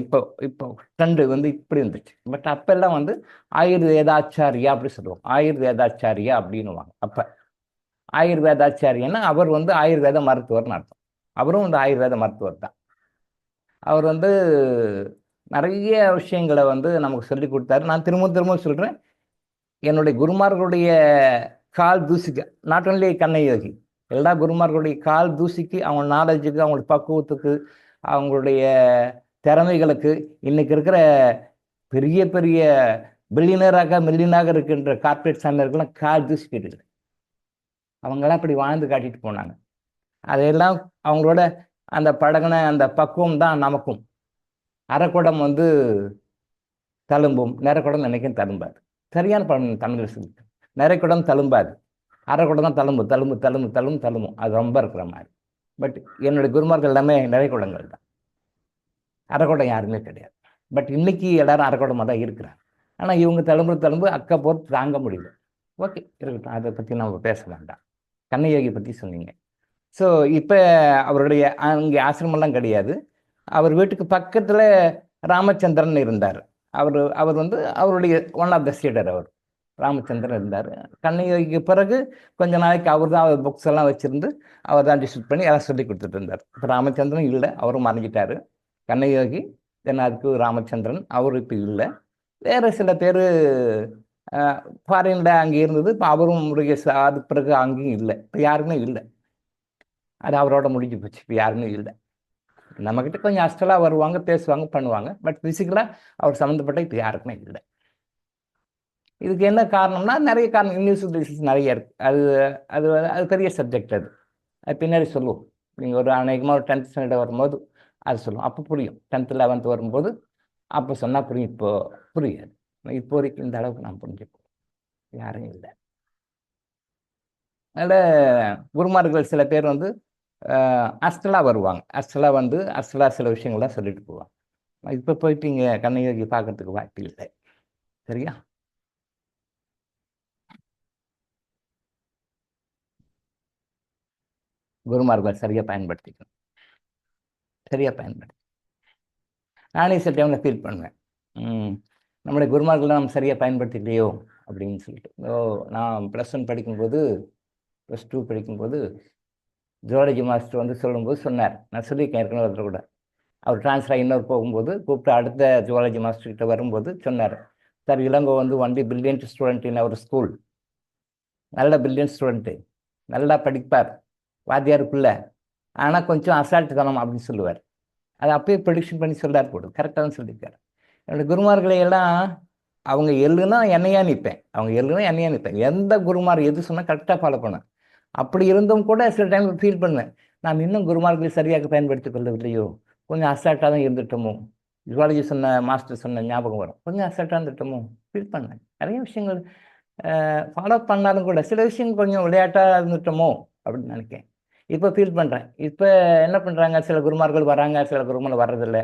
இப்போ ட்ரெண்டு வந்து இப்படி இருந்துச்சு. பட் அப்போல்லாம் வந்து ஆயுர்வேதாச்சாரியா அப்படி சொல்லுவோம். ஆயுர்வேதாச்சாரியா அப்படின்னுவாங்க. அப்போ ஆயுர்வேதாச்சாரியன்னா அவர் வந்து ஆயுர்வேத மருத்துவர்னு அர்த்தம். அவரும் வந்து ஆயுர்வேத மருத்துவர் தான். அவர் வந்து நிறைய விஷயங்களை வந்து நமக்கு சொல்லி கொடுத்தாரு. நான் திரும்ப சொல்கிறேன், என்னுடைய குருமார்களுடைய கால் தூசிக்கு, நாட் ஒன்லி கண்ணகியோகி, எல்லா குருமார்களுடைய கால் தூசிக்கு, அவங்க நாலேஜுக்கு, அவங்களுடைய பக்குவத்துக்கு, அவங்களுடைய திறமைகளுக்கு இன்னைக்கு இருக்கிற பெரிய பெரிய மில்லியனாக இருக்கின்ற கார்பரேட் சாமியார்கள்லாம் கால் தூசிக்கிட்டு இல்லை. அவங்களாம் அப்படி வாழ்ந்து காட்டிட்டு போனாங்க. அதையெல்லாம் அவங்களோட அந்த பழகின அந்த பக்குவம் தான் நமக்கும். அரைக்குடம் வந்து தழும்பும், நிறைக்குடம் நினைக்கும் தழும்பாது. சரியான படம் தமிழில் சொல்லி. நிறைக்குடம் தழும்பாது, அரைக்குடம் தான் தழும்பும். அது ரொம்ப இருக்கிற மாதிரி. பட் என்னுடைய குருமார்கள் எல்லாமே நிறைக்குடங்கள் தான். அரைக்குடம் யாருமே கிடையாது. பட் இன்னைக்கு எல்லாரும் அரைக்குடமாக தான் இருக்கிறாங்க. ஆனால் இவங்க தழும்பு அக்கா போட்டு தாங்க முடியல. ஓகே, இருக்கட்டும், அதை பற்றி நம்ம பேச வேண்டாம். கண்ணகியோகி பற்றி சொன்னீங்க. ஸோ இப்போ அவருடைய அங்கே ஆசிரமெல்லாம் கிடையாது. அவர் வீட்டுக்கு பக்கத்தில் ராமச்சந்திரன் இருந்தார். அவர் வந்து அவருடைய ஒன் ஆஃப் த சீடர். அவர் ராமச்சந்திரன் இருந்தார். கண்ணகியோகிக்கு பிறகு கொஞ்ச நாளைக்கு அவர் புக்ஸ் எல்லாம் வச்சுருந்து அவர் தான் டிஸ்ட்ரிபியூட் பண்ணி எல்லாம் சொல்லி கொடுத்துட்டு இருந்தார். இப்போ ராமச்சந்திரன் இல்லை, அவரும் மறைஞ்சிட்டார். கண்ணகியோகி, தென் அதுக்கு ராமச்சந்திரன், அவர் இப்போ இல்லை. வேறு சில பேர் ஃபாரினில் அங்கே இருந்தது. இப்போ அவரும் அது பிறகு அங்கேயும் இல்லை. இப்போ யாருமே இல்லை. அது அவரோட முடிஞ்சு போச்சு. இப்போ யாருமே இல்லை. நம்மக்கிட்ட கொஞ்சம் அஸ்டலாக வருவாங்க, பேசுவாங்க, பண்ணுவாங்க. பட் ஃபிசிக்கலாக அவர் சம்மந்தப்பட்ட இப்போ யாருக்குமே இல்லை. இதுக்கு என்ன காரணம்னா நிறைய காரணம், இன்யூசிஸ் நிறைய இருக்குது. அது பெரிய சப்ஜெக்ட். அது பின்னாடி சொல்லுவோம். நீங்கள் ஒரு அநேகமாக ஒரு 10th ஸ்டாண்டர்ட் வரும்போது அது சொல்லுவோம். அப்போ புரியும். 10th 11th வரும்போது அப்போ சொன்னால் புரியும். இப்போ புரியாது. இப்போ வரைக்கும் இந்த அளவுக்கு நான் புரிஞ்சுப்போம். யாரும் இல்லை. அதில் குருமார்கள் சில பேர் வந்து அஸ்டலாக வருவாங்க. அஸ்டலாக சில விஷயங்கள்லாம் சொல்லிட்டு போவாங்க. இப்போ போயிட்டு இங்கே கண்ணகியோகி பார்க்கறதுக்கு வாய்ப்பு இல்லை. சரியா? குருமார்கள் சரியாக பயன்படுத்திக்கணும். நானே சில டைமில் ஃபீல் பண்ணுவேன், நம்மளுடைய குருமார்களை நம்ம சரியாக பயன்படுத்திக்கலையோ அப்படின்னு சொல்லிட்டு. நான் +1 படிக்கும்போது, +2 படிக்கும்போது ஜுவாலஜி மாஸ்டர் வந்து சொல்லும்போது சொன்னார். நான் சொல்லியிருக்கேன் ஏற்கனவே ஒருத்தர் கூட. அவர் ட்ரான்ஸ்ஃபர் ஆகி இன்னொரு போகும்போது கூப்பிட்டு அடுத்த ஜுவாலஜி மாஸ்டர்கிட்ட வரும்போது சொன்னார், சார், இளங்கோ வந்து only brilliant student in our school. நல்ல பிரில்லியன்ட் ஸ்டூடெண்ட்டு, நல்லா படிப்பார் வாத்தியாருக்குள்ள, ஆனால் கொஞ்சம் அசால்ட்டு தனம் அப்படின்னு சொல்லுவார். அதை அப்பயே ப்ரொடிக்ஷன் பண்ணி சொல்லார் போடு. கரெக்டாக தான் சொல்லியிருக்காரு. என்னோடய குருமார்களை எல்லாம் அவங்க எள்ளுன்னா என்னையா நிற்பேன். எந்த குருமார் எது சொன்னால் கரெக்டாக ஃபாலோ பண்ணேன். அப்படி இருந்தும் கூட சில டைம் ஃபீல் பண்ணுவேன், நாம் இன்னும் குருமார்களை சரியாக பயன்படுத்தி கொள்ளவில்லையோ, கொஞ்சம் அசால்ட்டாக தான் இருந்துட்டோமோ. ஜுவாலஜி சொன்ன மாஸ்டர் சொன்ன ஞாபகம் வரும், கொஞ்சம் அசால்ட்டாக இருந்துட்டோமோ ஃபீல் பண்ணேன். நிறைய விஷயங்கள் ஃபாலோ பண்ணாலும் கூட சில விஷயங்கள் கொஞ்சம் விளையாட்டாக இருந்துட்டோமோ அப்படின்னு நினைக்கிறேன். இப்போ ஃபீல் பண்ணுறேன். இப்போ என்ன பண்ணுறாங்க, சில குருமார்கள் வராங்க, சில குருமார்கள் வர்றதில்லை,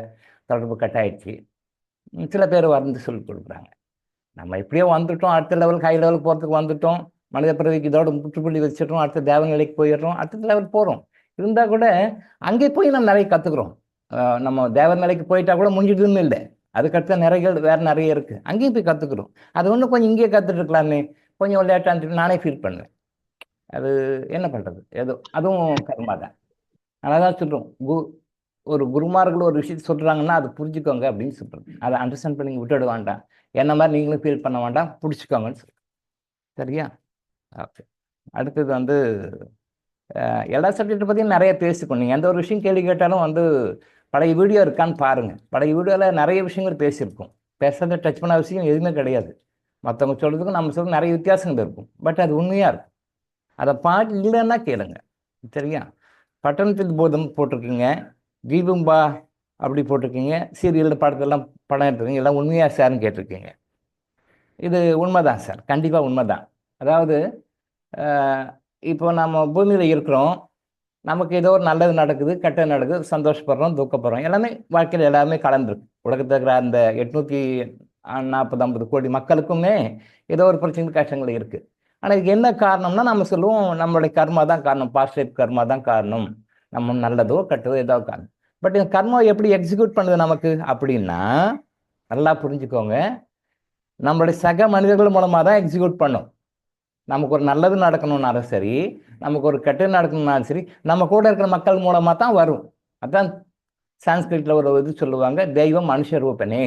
தொடர்பு கட் ஆயிடுச்சு. சில பேர் வந்து சொல்லி கொடுக்குறாங்க. நம்ம எப்படியோ வந்துட்டோம், அடுத்த லெவலுக்கு ஹை லெவலுக்கு போகிறதுக்கு வந்துட்டோம். மனித பிறவிக்கு இதோட முற்றுப்புள்ளி வச்சிடறோம், அடுத்த தேவ நிலைக்கு போயிடுறோம், அடுத்த லெவல் போகிறோம். இருந்தால் கூட அங்கே போய் நம்ம நிறைய கற்றுக்குறோம். நம்ம தேவர் நிலைக்கு போயிட்டா கூட முடிஞ்சிடுதுன்னு இல்லை, அதுக்கடுத்த நிறைகள் வேறு நிறைய இருக்குது, அங்கேயும் போய் கற்றுக்குறோம். அது ஒன்றும் கொஞ்சம் இங்கேயே கற்றுட்டு இருக்கலாமே, கொஞ்சம் லேட்டாக நானே ஃபீல் பண்ணுவேன். அது என்ன பண்ணுறது, ஏதோ அதுவும் கர்மா தான். அதனால தான் சொல்கிறோம், ஒரு குருமார்கள் ஒரு விஷயத்தை சொல்கிறாங்கன்னா அது புரிஞ்சுக்கோங்க அப்படின்னு சொல்கிறோம். அதை அண்டர்ஸ்டாண்ட் பண்ணி விட்டுட வேண்டாம், என்ன மாதிரி நீங்களும் ஃபீல் பண்ண வேண்டாம், பிடிச்சிக்கோங்கன்னு சொல்கிறோம். சரியா? ஓகே. அடுத்தது வந்து எல்லா சப்ஜெக்டை பற்றியும் நிறைய பேசிக்கணும். நீங்கள் எந்த ஒரு விஷயம் கேள்வி கேட்டாலும் வந்து பழைய வீடியோ இருக்கான்னு பாருங்கள். பழைய வீடியோவில் நிறைய விஷயங்கள் பேசியிருக்கோம். பேசுறதை டச் பண்ண விஷயம் எதுவுமே கிடையாது. மற்றவங்க சொல்கிறதுக்கும் நம்ம சொல்கிறது நிறைய வித்தியாசங்கள் இருக்கும். பட் அது உண்மையாக இருக்கும். அதை பாட்டு இல்லைன்னா கேளுங்க. சரியா? பட்டணத்தில் போதும் போட்டிருக்கீங்க, தீபம்பா அப்படி போட்டிருக்கீங்க, சீரியல் படத்தெல்லாம் படம் எடுத்துருக்கீங்க, எல்லாம் உண்மையாக சார்னு கேட்டிருக்கீங்க. இது உண்மைதான் சார், கண்டிப்பாக உண்மைதான். அதாவது இப்போ நம்ம பூமியில் இருக்கிறோம், நமக்கு ஏதோ ஒரு நல்லது நடக்குது, கெட்டது நடக்குது, சந்தோஷப்படுறோம், துக்கப்படுறோம், எல்லாமே வாழ்க்கையில் எல்லாமே கலந்துருக்கு. உலகத்தில் இருக்கிற அந்த 840-50 கோடி மக்களுக்குமே ஏதோ ஒரு பிரச்சனை கஷ்டங்கள் இருக்குது. ஆனால் இதுக்கு என்ன காரணம்னா நம்ம சொல்லுவோம் நம்மளுடைய கர்மா தான் காரணம், பாசிட்டிவ் கர்மா தான் காரணம், நம்ம நல்லதோ கெட்டதோ ஏதோ காரணம். பட் இந்த கர்மா எப்படி எக்ஸிக்யூட் பண்ணுது நமக்கு அப்படின்னா, நல்லா புரிஞ்சுக்கோங்க, நம்மளுடைய சக மனிதர்கள் மூலமாக தான் எக்ஸிக்யூட் பண்ணும். நமக்கு ஒரு நல்லது நடக்கணும்னாலும் சரி, நமக்கு ஒரு கெட்டது நடக்கணும்னாலும் சரி, நம்ம கூட இருக்கிற மக்கள் மூலமாக தான் வரும். அதான் சான்ஸ்கிரிட்டில் ஒரு இது சொல்லுவாங்க, தெய்வம் மனுஷ ரூபனே,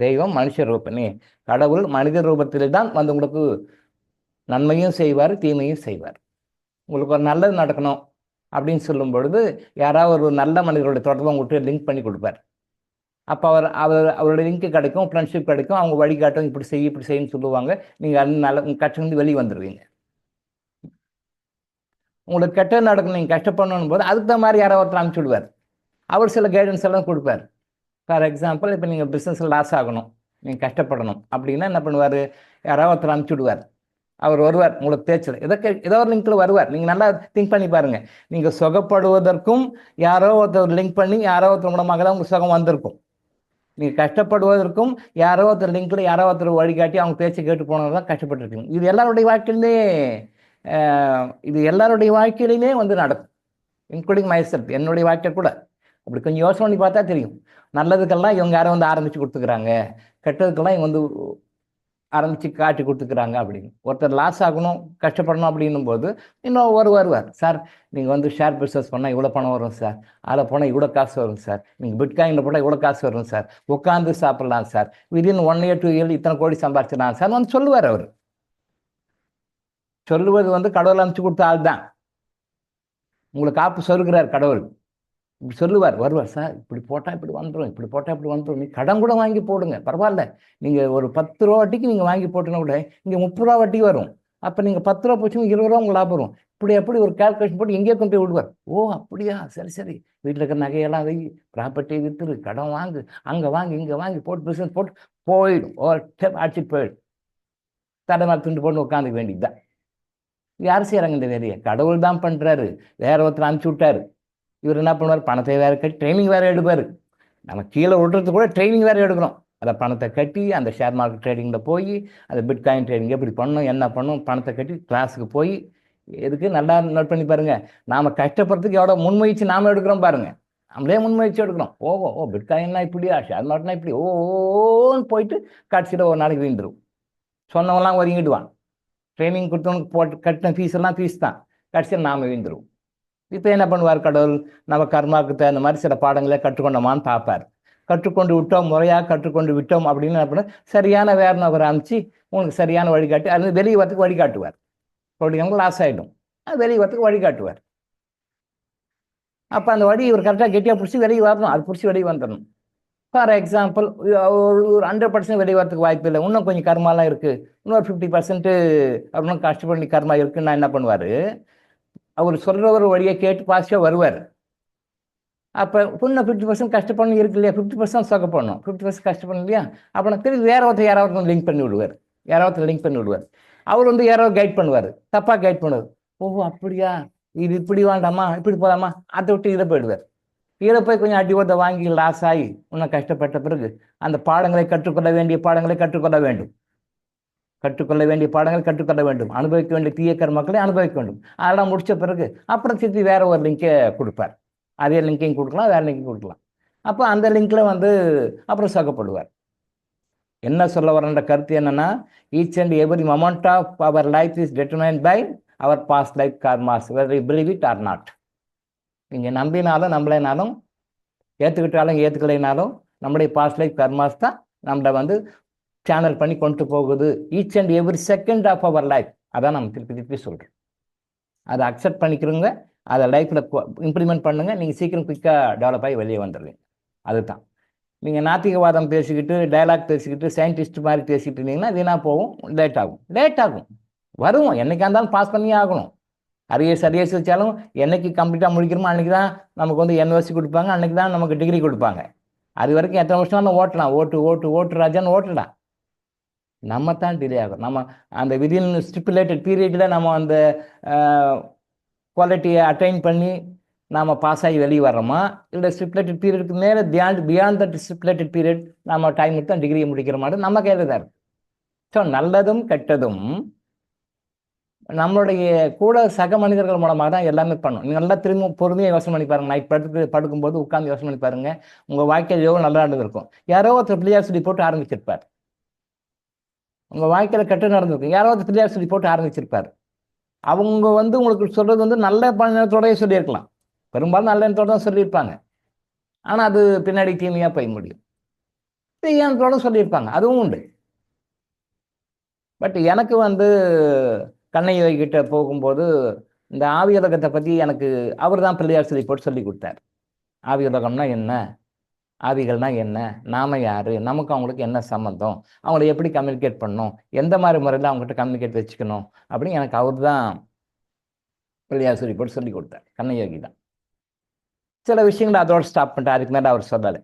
தெய்வம் மனுஷ ரூபனே. கடவுள் மனித ரூபத்தில் தான் வந்து உங்களுக்கு நன்மையும் செய்வார், தீமையும் செய்வார். உங்களுக்கு ஒரு நல்லது நடக்கணும் அப்படின்னு சொல்லும் பொழுது யாராவது ஒரு நல்ல மனிதர்களுடைய தொடர்பை உங்கள்கிட்ட லிங்க் பண்ணி கொடுப்பார். அப்போ அவருடைய லிங்க்கு கிடைக்கும், ஃப்ரெண்ட்ஷிப் கிடைக்கும், அவங்க வழிகாட்டும், இப்படி செய்யுன்னு சொல்லுவாங்க. நீங்கள் அது நல்ல கஷ்டம் வெளியே வந்துடுவீங்க. உங்களுக்கு கெட்டது நடக்கணும், நீங்கள் கஷ்டப்படணும் போது அதுக்கு தான் மாதிரி யாராவது ஒருத்தர் அனுப்பிச்சி விடுவார். அவர் சில கைடன்ஸ் எல்லாம் கொடுப்பார். ஃபார் எக்ஸாம்பிள், இப்போ நீங்கள் பிஸ்னஸில் லாஸ் ஆகணும், நீங்கள் கஷ்டப்படணும் அப்படின்னா என்ன பண்ணுவார், யாராவது ஒருத்தர் அனுப்பிச்சி விடுவார். அவர் வருவார், உங்களுக்கு பேச்சில் ஏதோ ஒரு லிங்க்கில் வருவார். நீங்கள் நல்லா திங்க் பண்ணி பாருங்கள், நீங்கள் சுகப்படுவதற்கும் யாரோ ஒருத்தர் லிங்க் பண்ணி யாரோ ஒருத்தர் மூலமாக தான் உங்களுக்கு சுகம் வந்திருக்கும். நீங்கள் கஷ்டப்படுவதற்கும் யாரோ ஒருத்தர் லிங்க்கில் யாரோ ஒருத்தர் வழிகாட்டி அவங்க பேச்சை கேட்டு போனது தான் கஷ்டப்பட்டுருக்கீங்க. இது எல்லாருடைய வாழ்க்கையிலுமே வந்து நடக்கும், இன்க்ளூடிங் மைசெல்ஃப், என்னுடைய வாழ்க்கை கூட. அப்படி கொஞ்சம் யோசனை பண்ணி பார்த்தா தெரியும். நல்லதுக்கெல்லாம் இவங்க யாரும் வந்து ஆரம்பித்து கொடுத்துக்கிறாங்க, கெட்டதுக்கெல்லாம் இவங்க வந்து ஆரம்பித்து காட்டி கொடுத்துக்கிறாங்க அப்படின்னு. ஒருத்தர் லாஸ் ஆகணும், கஷ்டப்படணும் அப்படின்னும் போது இன்னும் வருவார், சார் நீங்கள் வந்து ஷேர் பிஸ்னஸ் பண்ணால் இவ்வளோ பணம் வரும் சார், அதில் போனால் இவ்வளோ காசு வரும் சார், நீங்கள் பிட்காயினில் போட்டால் இவ்வளோ காசு வரும் சார், உட்காந்து சாப்பிட்லாம் சார், விதின் 1 year 2 year இத்தனை கோடி சம்பாதிச்சிடலாம் சார் வந்து சொல்லுவார். அவர் சொல்லுவது வந்து கடவுள் அனுப்பிச்சு கொடுத்த ஆள் தான். உங்களுக்கு காப்பு சொல்கிறார் கடவுள், இப்படி சொல்லுவார், வருவார், சார் இப்படி போட்டால் இப்படி வந்துடும், இப்படி போட்டால் இப்படி வந்துடும், நீ கடன் கூட வாங்கி போடுங்க பரவாயில்ல, நீங்கள் ஒரு 10 ரூபா வட்டிக்கு நீங்கள் வாங்கி போட்டுனா கூட இங்கே 30 ரூபா வட்டி வரும், அப்போ நீங்கள் 10 ரூபா போச்சு 20 ரூபா உங்களுக்கு லாபம் வரும். இப்படி ஒரு கால்குலேஷன் போட்டு எங்கேயே கொண்டு போய் விடுவார். ஓ அப்படியா, சரி வீட்டில் இருக்கிற நகையெல்லாம் வை, ப்ராப்பர்ட்டி விற்றுரு, கடன் வாங்கு, அங்கே வாங்கி இங்கே வாங்கி போட்டு பிஸ்னஸ் போட்டு போயிடும், அடிச்சுட்டு போயிடும், தடவை துண்டு போட்டு உட்காந்துக்க வேண்டியதுதான். யார் செய்கிறாங்க இந்த வேலையை? கடவுள் தான் பண்ணுறாரு, வேற ஒருத்தர் அனுப்பிச்சி விட்டாரு. இவர் என்ன பண்ணுவார், பணத்தை வேறு கட்டி ட்ரைனிங் வேறு எடுப்பார். நம்ம கீழே விடுறது கூட ட்ரைனிங் வேறு எடுக்கணும். அதை பணத்தை கட்டி அந்த ஷேர் மார்க்கெட் ட்ரேடிங்கில் போய் அந்த பிட்காயின் ட்ரேடிங் எப்படி பண்ணணும், என்ன பண்ணணும், பணத்தை கட்டி கிளாஸுக்கு போய் எதுக்கு நல்லா நோட் பண்ணி பாருங்கள். நாம் கஷ்டப்படுறதுக்கு எவ்வளோ முன்முயற்சி நாம் எடுக்கிறோம் பாருங்கள், நம்மளே முன்முயற்சி எடுக்கிறோம். பிட்காயின்னா இப்படியா, ஷேர் மார்க்கெட்னா இப்படி ஓன்னு போயிட்டு கடைசியில் ஒரு நாளைக்கு வீந்துடும். சொன்னவங்களாம் ஒதுங்கிடுவான். ட்ரைனிங் கொடுத்தவனுக்கு போட்டு கட்டின ஃபீஸ் தான், கடைசியில் நாம் வீந்துடும். இப்போ என்ன பண்ணுவார் கடவுள், நம்ம கர்மாவுக்கு தகுந்த மாதிரி சில பாடங்களை கற்றுக்கொண்டோமான்னு பார்ப்பார். கற்றுக்கொண்டு விட்டோம், முறையாக கற்றுக்கொண்டு விட்டோம் அப்படின்னு என்ன பண்ண, சரியான வேற நபரை அனுப்பிச்சு உங்களுக்கு சரியான வழிகாட்டி, அது வெளியே வரத்துக்கு வழிகாட்டுவார். அப்படிங்க லாஸ் ஆகிடும், அது வெளியே வரத்துக்கு வழிகாட்டுவார். அப்போ அந்த வழி இவர் கரெக்டாக கெட்டியாக பிடிச்சி வெளியே வரணும், அது பிடிச்சி வெளியே வந்துடணும். ஃபார் எக்ஸாம்பிள், ஒரு 100% வெளியே வரத்துக்கு வாய்ப்பு இல்லை, இன்னும் கொஞ்சம் கர்மாலாம் இருக்குது, இன்னொரு 50% இன்னும் கஷ்டப்படி கர்மா இருக்குன்னு என்ன பண்ணுவார், அவர் சொல்கிற ஒரு வழியை கேட்டு பாசிட்டிவாக வருவார். அப்போ இன்னும் 50% கஷ்டப்படணும் இருக்கு இல்லையா, 50% சொக்கப்படணும், 50% கஷ்டப்படணும் இல்லையா, அப்போ நான் திரும்பி யாராவது லிங்க் பண்ணி விடுவார். அவர் வந்து யாராவது கைட் பண்ணுவார், தப்பாக கைட் பண்ணுவார். அப்படியா, இது இப்படி வேண்டாமா, இப்படி போகலாமா, அதை விட்டு இதை போயிடுவார். இதை போய் கொஞ்சம் அடி ஓட்ட வாங்கி லாஸ் ஆகி இன்னும் கஷ்டப்பட்ட பிறகு அந்த பாடங்களை கற்றுக்கொள்ள வேண்டிய பாடங்களை கற்றுக்கொள்ள வேண்டும். கற்றுக்கொள்ள வேண்டிய பாடங்கள் கற்றுக்கொள்ள வேண்டும், அனுபவிக்க வேண்டிய தீய கர்மக்களை அனுபவிக்க வேண்டும். அதெல்லாம் முடிச்ச பிறகு அப்புறம் திருப்பி வேற ஒரு லிங்கை கொடுப்பார். அதே லிங்கையும் கொடுக்கலாம், வேற லிங்கையும் கொடுக்கலாம். அப்போ அந்த லிங்க்ல வந்து அப்புறம் சொகப்படுவார். என்ன சொல்ல வரன்ற கருத்து என்னன்னா, each and every moment of our life is determined by our past life karmas whether you believe it or not. நீங்க நம்பினாலும் நம்பலைனாலும், ஏற்றுக்கிட்டாலும் ஏற்றுக்கலைனாலும், நம்முடைய பாஸ்ட் லைஃப் கர்மாஸ் தான் நம்மளை வந்து சேனல் பண்ணி கொண்டு போகுது. Each and every second of our life. அதான் நம்ம திருப்பி திருப்பி சொல்கிறோம். அதை அக்செப்ட் பண்ணிக்கிறோங்க, அதை லைஃப்பில் இம்ப்ளிமெண்ட் பண்ணுங்க, நீங்கள் சீக்கிரம் குயிக்காக டெவலப் ஆகி வெளியே வந்துடுவீங்க. அதுதான். நீங்கள் நாத்திகவாதம் பேசிக்கிட்டு, டைலாக் பேசிக்கிட்டு, சயின்டிஸ்ட் மாதிரி பேசிக்கிட்டு இருந்தீங்கன்னா வீணாக போகும், லேட் ஆகும். வரும், என்னைக்கா இருந்தாலும் பாஸ் பண்ணியே ஆகணும். அரியர்ஸ் வச்சாலும் என்னைக்கு கம்ப்ளீட்டாக முடிக்கிறோமோ அன்றைக்கி தான் நமக்கு வந்து என்ஓசி கொடுப்பாங்க, அன்றைக்கி தான் நமக்கு டிகிரி கொடுப்பாங்க. அது வரைக்கும் எத்தனை வருஷம் தான் ஓட்டலாம், ஓட்டு ராஜான்னு ஓட்டலாம். நம்ம தான் டிலே ஆகும். நம்ம அந்த விதின் ஸ்டிப்புலேட்டட் பீரியடில் நம்ம அந்த குவாலிட்டியை அட்டைன் பண்ணி நாம் பாஸ் ஆகி வெளியே வர்றோமா, இல்லை ஸ்டிப்புலேட்டட் பீரியடுக்கு மேலே பியாண்ட் தட் ஸ்டிப்புலேட்டட் பீரியட் நம்ம டைம் எடுத்து தான் டிகிரியை முடிக்கிற மாதிரி நம்ம கையில் தான் இருக்குது. ஸோ நல்லதும் கெட்டதும் நம்மளுடைய கூட சக மனிதர்கள் மூலமாக தான் எல்லாமே பண்ணும். நீங்கள் நல்லா திரும்ப பொறுமையாக யோசனை பண்ணி பாருங்கள். நைட் படுக்கும்போது உட்காந்து யோசனை பண்ணி பாருங்கள். உங்கள் வாழ்க்கையில் எவ்வளோ நல்லா நடந்திருக்கும். யாரோ ஒருத்தர் பிள்ளையார் சொல்லி போட்டு ஆரம்பிச்சிருப்பார். உங்கள் வாழ்க்கையில் கெட்ட நடந்திருக்கும், யாரோ ஒருத்தர் பிள்ளையார் சொல்லி போட்டு ஆரம்பிச்சிருப்பார். அவங்க வந்து உங்களுக்கு சொல்கிறது வந்து நல்ல எண்ணத்தோடய சொல்லியிருக்கலாம், பெரும்பாலும் நல்ல எண்ணத்தோடு தான் சொல்லியிருப்பாங்க. ஆனால் அது பின்னாடி தீமையாக போய் முடியும். தீய எண்ணத்தோடு சொல்லியிருப்பாங்க, அதுவும் உண்டு. பட் எனக்கு வந்து கண்ணையோகி கிட்ட போகும்போது இந்த ஆவியுலகத்தை பற்றி எனக்கு அவர் தான் பிள்ளையார் சொல்லி போட்டு சொல்லி கொடுத்தார். ஆவியுலகம்னா என்ன, ஆவிகள்னா என்ன, நாம யாரு, நமக்கு அவங்களுக்கு என்ன சம்மந்தம், அவங்கள எப்படி கம்யூனிகேட் பண்ணணும், எந்த மாதிரி முறையில் அவங்ககிட்ட கம்யூனிகேட் வச்சுக்கணும் அப்படின்னு எனக்கு அவர் தான் பிள்ளையார் சொல்லி போட்டு சொல்லி கொடுத்தார். கண்ணையோகி தான். சில விஷயங்களை அதோட ஸ்டாப் பண்ணிட்டு அதுக்கு மேலே அவர் சொல்லலை.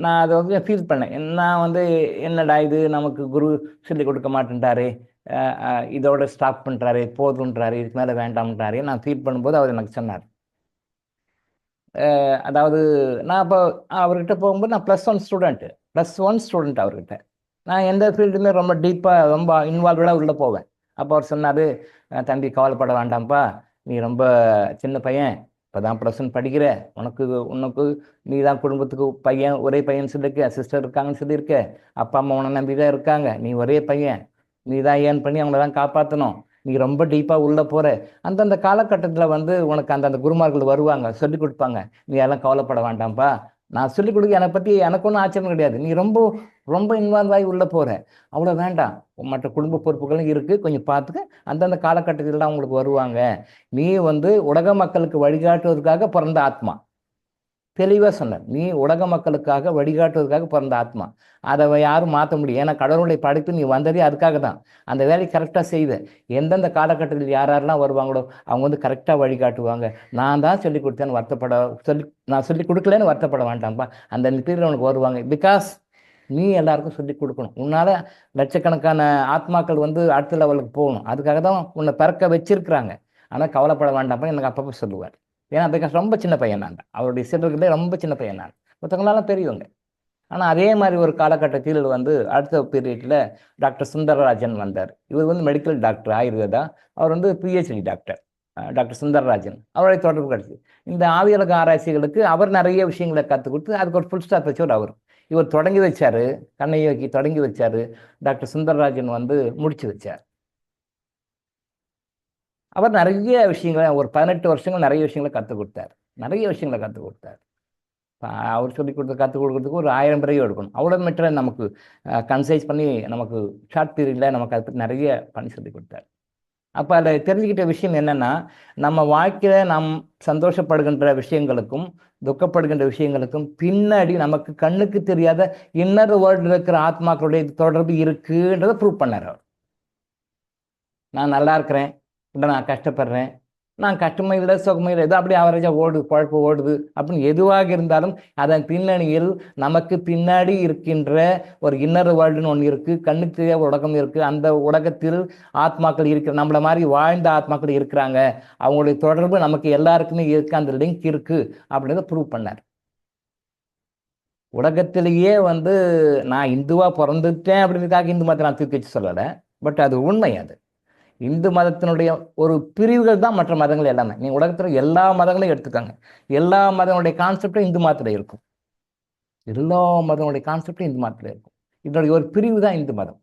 நான் அதை வந்து ஃபீல் பண்ணேன். நான் வந்து என்னடா இது நமக்கு குரு சொல்லி கொடுக்க மாட்டேன்ட்டாரு, இதோட ஸ்டாப் பண்ணுறாரு, போதுன்றாரு, இதுக்கு மேலே வேண்டாம்ன்றாரு. நான் ஃபீல் பண்ணும்போது அவர் எனக்கு சொன்னார். அதாவது நான் இப்போ அவர்கிட்ட போகும்போது நான் +1 ஸ்டூடெண்ட் அவர்கிட்ட. நான் எந்த ஃபீல்டுமே ரொம்ப டீப்பாக ரொம்ப இன்வால்வ்டாக உள்ளே போவேன். அப்போ அவர் சொன்னார், தம்பி கவலைப்பட வேண்டாம்ப்பா, நீ ரொம்ப சின்ன பையன், இப்போ தான் +1 படிக்கிற, உனக்கு நீ தான் குடும்பத்துக்கு ஒரே பையன் சொல்லியிருக்க, சிஸ்டர் இருக்காங்கன்னு சொல்லியிருக்க, அப்பா அம்மா உன்னை நம்பி தான் இருக்காங்க, நீ ஒரே பையன், நீ தான் ஏர்ன் பண்ணி அவங்கள தான் காப்பாற்றணும், நீ ரொம்ப டீப்பாக உள்ளே போகிற. அந்தந்த காலகட்டத்தில் வந்து உனக்கு அந்தந்த குருமார்கள் வருவாங்க, சொல்லிக் கொடுப்பாங்க. நீ எல்லாம் கவலைப்பட வேண்டாம்ப்பா, நான் சொல்லிக் கொடுக்க என்னை பற்றி எனக்கு ஒன்றும் ஆச்சரியம் கிடையாது, நீ ரொம்ப ரொம்ப இன்வால்வ் ஆகி உள்ளே போகிற, அவ்வளோ வேண்டாம், மற்ற குடும்ப பொறுப்புகளும் இருக்குது, கொஞ்சம் பார்த்துக்க, அந்தந்த காலகட்டத்திலாம் உங்களுக்கு வருவாங்க. நீ வந்து உலக மக்களுக்கு வழிகாட்டுவதற்காக பிறந்த ஆத்மா. தெளிவாக சொன்னார், நீ உலக மக்களுக்காக வழிகாட்டுவதற்காக பிறந்த ஆத்மா, அதை யாரும் மாற்ற முடியும். ஏன்னா கடவுளுடைய படைப்பு நீ வந்ததே அதுக்காக தான். அந்த வேலையை கரெக்டாக செய்த, எந்தெந்த காலகட்டத்தில் யாரெல்லாம் வருவாங்களோ அவங்க வந்து கரெக்டாக வழிகாட்டுவாங்க. நான் தான் சொல்லிக் கொடுத்தேன்னு நான் சொல்லிக் கொடுக்கலன்னு வருத்தப்பட வேண்டாம்ப்பா, அந்த பீரியட் உனக்கு வருவாங்க. பிகாஸ் நீ எல்லாருக்கும் சொல்லிக் கொடுக்கணும். உன்னால் லட்சக்கணக்கான ஆத்மாக்கள் வந்து அடுத்த லெவலுக்கு போகணும், அதுக்காக தான் உன்னை பிறக்க வச்சிருக்கிறாங்க. ஆனால் கவலைப்பட வேண்டாம்ப்பா எனக்கு அப்பப்போ சொல்லுவார். ஏன்னா பிகாஸ் ரொம்ப சின்ன பையன் நான், அவருடைய சிலர்களே ரொம்ப சின்ன பையன் நான், மற்றவங்களால பெரியவங்க. ஆனால் அதே மாதிரி ஒரு காலகட்டத்தில் வந்து அடுத்த பீரியடில் டாக்டர் சுந்தரராஜன் வந்தார். இவர் வந்து மெடிக்கல் டாக்டர், ஆயுர்வேதா. அவர் வந்து PhD டாக்டர், டாக்டர் சுந்தரராஜன். அவருடைய தொடர்பு கிடச்சி இந்த ஆவியலக ஆராய்ச்சிகளுக்கு அவர் நிறைய விஷயங்களை கற்றுக் கொடுத்து அதுக்கு ஒரு ஃபுல் ஸ்டாப் வச்சவர் அவர். இவர் தொடங்கி வச்சார், கண்ணையோகி தொடங்கி வச்சார், டாக்டர் சுந்தரராஜன் வந்து முடிச்சு வச்சார். அவர் நிறைய விஷயங்களை, ஒரு 18 வருஷங்கள் நிறைய விஷயங்களை கற்றுக் கொடுத்தார். அவர் சொல்லிக் கற்றுக் கொடுக்கறதுக்கு ஒரு 1000 பிறகு எடுக்கணும். அவ்வளோ மெட்டீரியல் நமக்கு கன்சைஸ் பண்ணி நமக்கு ஷார்ட் பீரியடில் நமக்கு அதை பற்றி நிறைய பண்ணி சொல்லிக் கொடுத்தார். அப்போ அதில் தெரிஞ்சுக்கிட்ட விஷயம் என்னென்னா, நம்ம வாழ்க்கையில் நாம் சந்தோஷப்படுகின்ற விஷயங்களுக்கும் துக்கப்படுகின்ற விஷயங்களுக்கும் பின்னாடி நமக்கு கண்ணுக்கு தெரியாத இன்னர் வேர்ல்டில் இருக்கிற ஆத்மாக்களுடைய தொடர்பு இருக்குன்றதை ப்ரூவ் பண்ணார் அவர். நான் நல்லா இருக்கிறேன், இல்லை நான் கஷ்டப்படுறேன், நான் கஷ்டமும் இல்லை சுகமும் இல்லை, ஏதோ அப்படியே ஆவரேஜாக குழப்பு ஓடுது அப்படின்னு எதுவாக இருந்தாலும் அதன் பின்னணியில் நமக்கு பின்னாடி இருக்கின்ற ஒரு இன்னர் வேர்ல்டுன்னு ஒன்று இருக்குது, கண்ணுக்கு தெரியாத உலகம் இருக்குது. அந்த உலகத்தில் ஆத்மாக்கள் இருக்கிற, நம்மளை மாதிரி வாழ்ந்த ஆத்மாக்கள் இருக்கிறாங்க, அவங்களுடைய தொடர்பு நமக்கு எல்லாருக்குமே இருக்குது, அந்த லிங்க் இருக்குது அப்படின்றத ப்ரூவ் பண்ணார். உலகத்திலேயே வந்து நான் இந்துவாக பிறந்துட்டேன் அப்படின்றதுக்காக இந்து மதத்தை நான் தூக்கி வச்சு சொல்லலை. பட் அது உண்மை. அது இந்து மதத்தினுடைய ஒரு பிரிவுகள் தான் மற்ற மதங்கள் எல்லாமே. நீங்கள் உலகத்தில் எல்லா மதங்களையும் எடுத்துக்காங்க, எல்லா மதங்களுடைய கான்செப்டும் இந்து மதத்தில் இருக்கும். எல்லா மதங்களுடைய கான்செப்டும் இந்து மதத்தில் இருக்கும். இதனுடைய ஒரு பிரிவு தான் இந்து மதம்.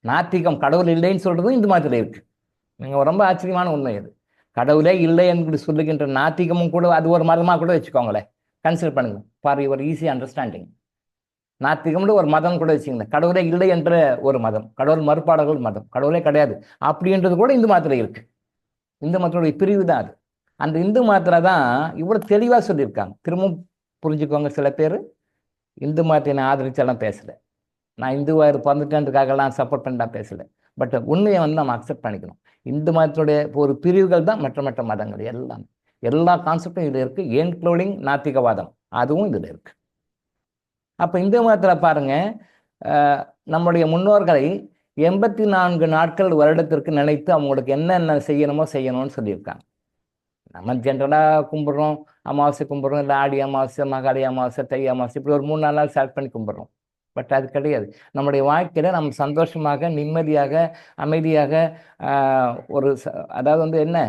நாத்திகம், கடவுள் இல்லைன்னு சொல்றதும் இந்து மதத்தில் இருக்கு. நீங்கள் ரொம்ப ஆச்சரியமான உண்மை அது. கடவுளே இல்லை என்று சொல்லுகின்ற நாத்திகமும் கூட அது ஒரு மதமாக கூட வச்சுக்கோங்களேன், கன்சிடர் பண்ணுங்க ஃபார் யுவர் ஈஸி அண்டர்ஸ்டாண்டிங். நாத்திகம்னு ஒரு மதம் கூட வச்சுக்கோங்க, கடவுளே இல்லை என்ற ஒரு மதம், கடவுள் மறுப்பாளர்கள் மதம், கடவுளே கிடையாது அப்படின்றது கூட இந்து மதத்தில் இருக்கு. இந்து மதத்தினுடைய பிரிவு தான் அது. அந்த இந்து மதத்தில் தான் இவ்வளோ தெளிவாக சொல்லியிருக்காங்க. திரும்பவும் புரிஞ்சுக்கோங்க, சில பேர் இந்து மதத்தை நான் ஆதரிச்செல்லாம் பேசலை, நான் இந்துவாக பிறந்துட்டேன்றதுக்காகலாம் சப்போர்ட் பண்ணி தான் பேசலை. பட் உண்மையை வந்து நம்ம அக்செப்ட் பண்ணிக்கணும். இந்து மதத்துடைய ஒரு பிரிவுகள் தான் மற்ற மதங்கள் எல்லாம். எல்லா கான்செப்டும் இதில் இருக்குது, இன்க்ளூடிங் நாத்திகவாதம், அதுவும் இதில் இருக்குது. அப்போ இந்து மதத்தில் பாருங்க, நம்முடைய முன்னோர்களை 84 நாட்கள் வருடத்திற்கு நினைத்து அவங்களுக்கு என்னென்ன செய்யணும்னு சொல்லியிருக்காங்க. நம்ம ஜென்ரலாக கும்பிட்றோம், அமாவாசை கும்பிட்றோம், இல்லை ஆடி அமாவாசை, மகாலி அமாவாசை, தை அமாவாசை, இப்படி ஒரு 3-4 நாள் செலக்ட் பண்ணி கும்பிட்றோம். பட் அது கிடையாது. நம்முடைய வாழ்க்கையில் நம்ம சந்தோஷமாக, நிம்மதியாக, அமைதியாக, ஒரு அதாவது வந்து என்ன,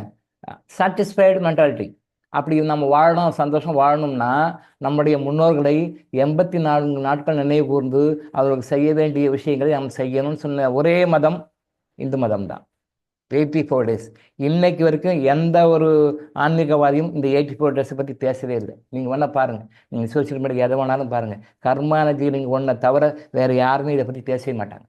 சாட்டிஸ்ஃபைடு மென்டாலிட்டி, அப்படி நம்ம வாழணும், சந்தோஷம் வாழணும்னா நம்முடைய முன்னோர்களை 84 நாட்கள் நினைவு கூர்ந்து அவர்களுக்கு செய்ய வேண்டிய விஷயங்களை நம்ம செய்யணும்னு சொன்ன ஒரே மதம் இந்து மதம் தான். 84 days. இன்னைக்கு வரைக்கும் எந்த ஒரு ஆன்மீகவாதியும் இந்த 84 days பற்றி பேசவே இல்லை. நீங்கள் வேணால் பாருங்கள், நீங்கள் சோசியல் மீடியா எதை வேணாலும் பாருங்கள், கர்மானஜி நீங்கள் ஒன்றை தவிர வேறு யாருமே இதை பற்றி பேசவே மாட்டாங்க.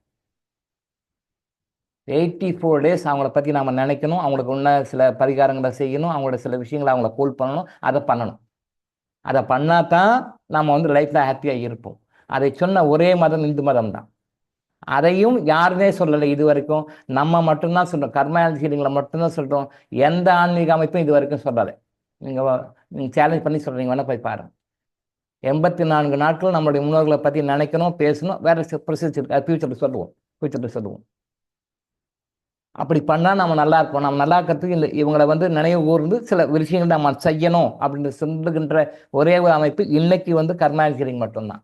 84 days அவங்கள பற்றி நாம் நினைக்கணும், அவங்களுக்கு ஒன்று சில பரிகாரங்களை செய்யணும், அவங்களோட சில விஷயங்களை அவங்கள கூல் பண்ணணும், அதை பண்ணணும். அதை பண்ணால் தான் நம்ம வந்து லைஃப்பில் ஹாப்பியாக இருப்போம். அதை சொன்ன ஒரே மதம் இந்து மதம் தான். அதையும் யாருமே சொல்லலை இது வரைக்கும், நம்ம மட்டும்தான் சொல்கிறோம், கர்மானஜி ஹீலிங்களை மட்டும்தான் சொல்கிறோம். எந்த ஆன்மீக அமைப்பும் இது வரைக்கும் சொல்லலை. நீங்கள் சேலஞ்ச் பண்ணி சொல்கிறீங்க, வேணால் போய் பாருங்கள். 84 நாட்கள் நம்மளுடைய முன்னோர்களை பற்றி நினைக்கணும், பேசணும், வேறு ப்ரொசீஜர் இருக்குது, அது ஃபியூச்சரில் சொல்லுவோம். அப்படி பண்ணால் நம்ம நல்லா இருப்போம். நம்ம நல்லா இருக்கிறதுக்கு இந்த இவங்களை வந்து நினைவு கூர்ந்து சில விஷயங்கள் நம்ம செய்யணும் அப்படின்னு சொல்லுகின்ற ஒரே ஒரு அமைப்பு இன்னைக்கு வந்து கர்மானஜி ஹீலிங் மட்டும்தான்.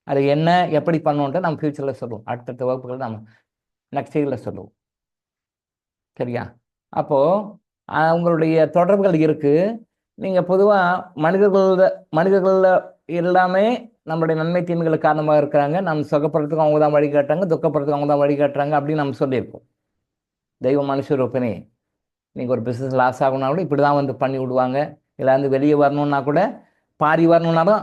அது என்ன, எப்படி பண்ணணுன்ட்டு நம்ம ஃபியூச்சரில் சொல்லுவோம், அடுத்தடுத்த வகுப்புகள் நம்ம நெக்ஸ்ட் இயரில் சொல்லுவோம். சரியா? அப்போது அவங்களுடைய தொடர்புகள் இருக்குது. நீங்கள் பொதுவாக மனிதர்களில் எல்லாமே நம்மளுடைய நன்மை தீமைகளுக்கு காரணமாக இருக்கிறாங்க. நம்ம சுகப்படுறதுக்கும் அவங்க தான் வழிகாட்டுறாங்க, துக்கப்படுறதுக்கும் அவங்க தான் வழிகாட்டுறாங்க அப்படின்னு நம்ம சொல்லியிருக்கோம். தெய்வ மனுஷர் ஒப்பனே, நீங்கள் ஒரு பிஸ்னஸ் லாஸ் ஆகணும்னா கூட இப்படி தான் வந்து பண்ணி விடுவாங்க. இல்லை வந்து வெளியே வரணுன்னா கூட பாரி வரணுன்னாலும்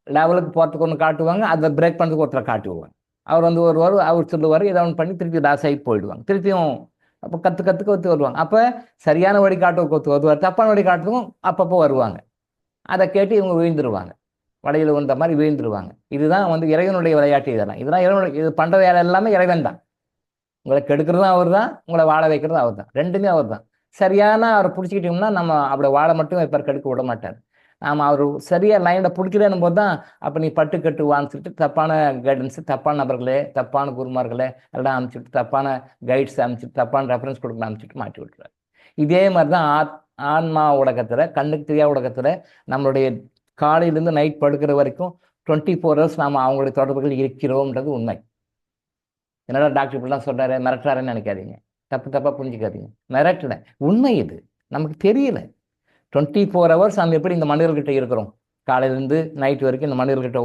லெவலுக்கு போகிறதுக்கு ஒன்று காட்டுவாங்க, அதை பிரேக் பண்ணுறதுக்கு ஒருத்தரை காட்டுவாங்க. அவர் வந்து வருவார், அவர் சொல்லுவார், ஏதோ ஒன்று பண்ணி திருப்பி லாஸ் ஆகி போயிடுவாங்க. திருப்பியும் அப்போ கற்றுக்க ஒத்து வருவாங்க. அப்போ சரியான வழிகாட்டுக்கு ஒத்து வருவார், தப்பான வழிகாட்டுக்கும் அப்பப்போ வருவாங்க. அதை கேட்டு இவங்க வீழ்ந்துருவாங்க, வலையில் வந்த மாதிரி வீழ்ந்துருவாங்க. இதுதான் வந்து இறைவனுடைய விளையாட்டு. இதெல்லாம் இறைவனுடைய, இது பண்ணுற வேலை எல்லாமே இறைவன் தான். உங்களை கெடுக்கிறதும் அவர் தான், உங்களை வாழ வைக்கிறதும் அவர் தான், ரெண்டுமே அவர் தான். சரியான அவரை பிடிச்சிக்கிட்டோம்னா நம்ம அப்படி வாழ மட்டும் இப்போ கெடுக்க விட மாட்டார். நாம் அவர் சரியாக லைனில் பிடிக்கிறேன்னு போது தான் அப்போ நீ பட்டு கட்டு வான்னு சொல்லிட்டு தப்பான கைடன்ஸு, தப்பான நபர்களே, தப்பான குருமார்களே எல்லாம் அனுப்பிச்சிட்டு, தப்பான கைட்ஸ் அனுப்பிச்சிட்டு, தப்பான ரெஃபரன்ஸ் கொடுக்க அனுப்பிச்சிட்டு மாட்டி விட்டுறாரு. இதே மாதிரி தான் ஆன்மா உலகத்தில், கண்ணுக்கு தெரியாத உலகத்தில் நம்மளுடைய காலையிலேருந்து நைட் படுக்கிற வரைக்கும் 24 hours நாம் அவங்களுடைய தொடர்புகள் இருக்கிறோம்ன்றது உண்மை. என்னடா டாக்டர் இப்படிலாம் சொல்கிறாரு, மிரட்டுறாருன்னு நினைக்காதீங்க, தப்பாக புரிஞ்சுக்காதீங்க. மிரட்டலை, உண்மை இது, நமக்கு தெரியல. 24 hours நம்ம எப்படி இந்த மனிதர்கிட்ட இருக்கிறோம், காலையிலேருந்து நைட் வரைக்கும் இந்த மனிதர்கிட்ட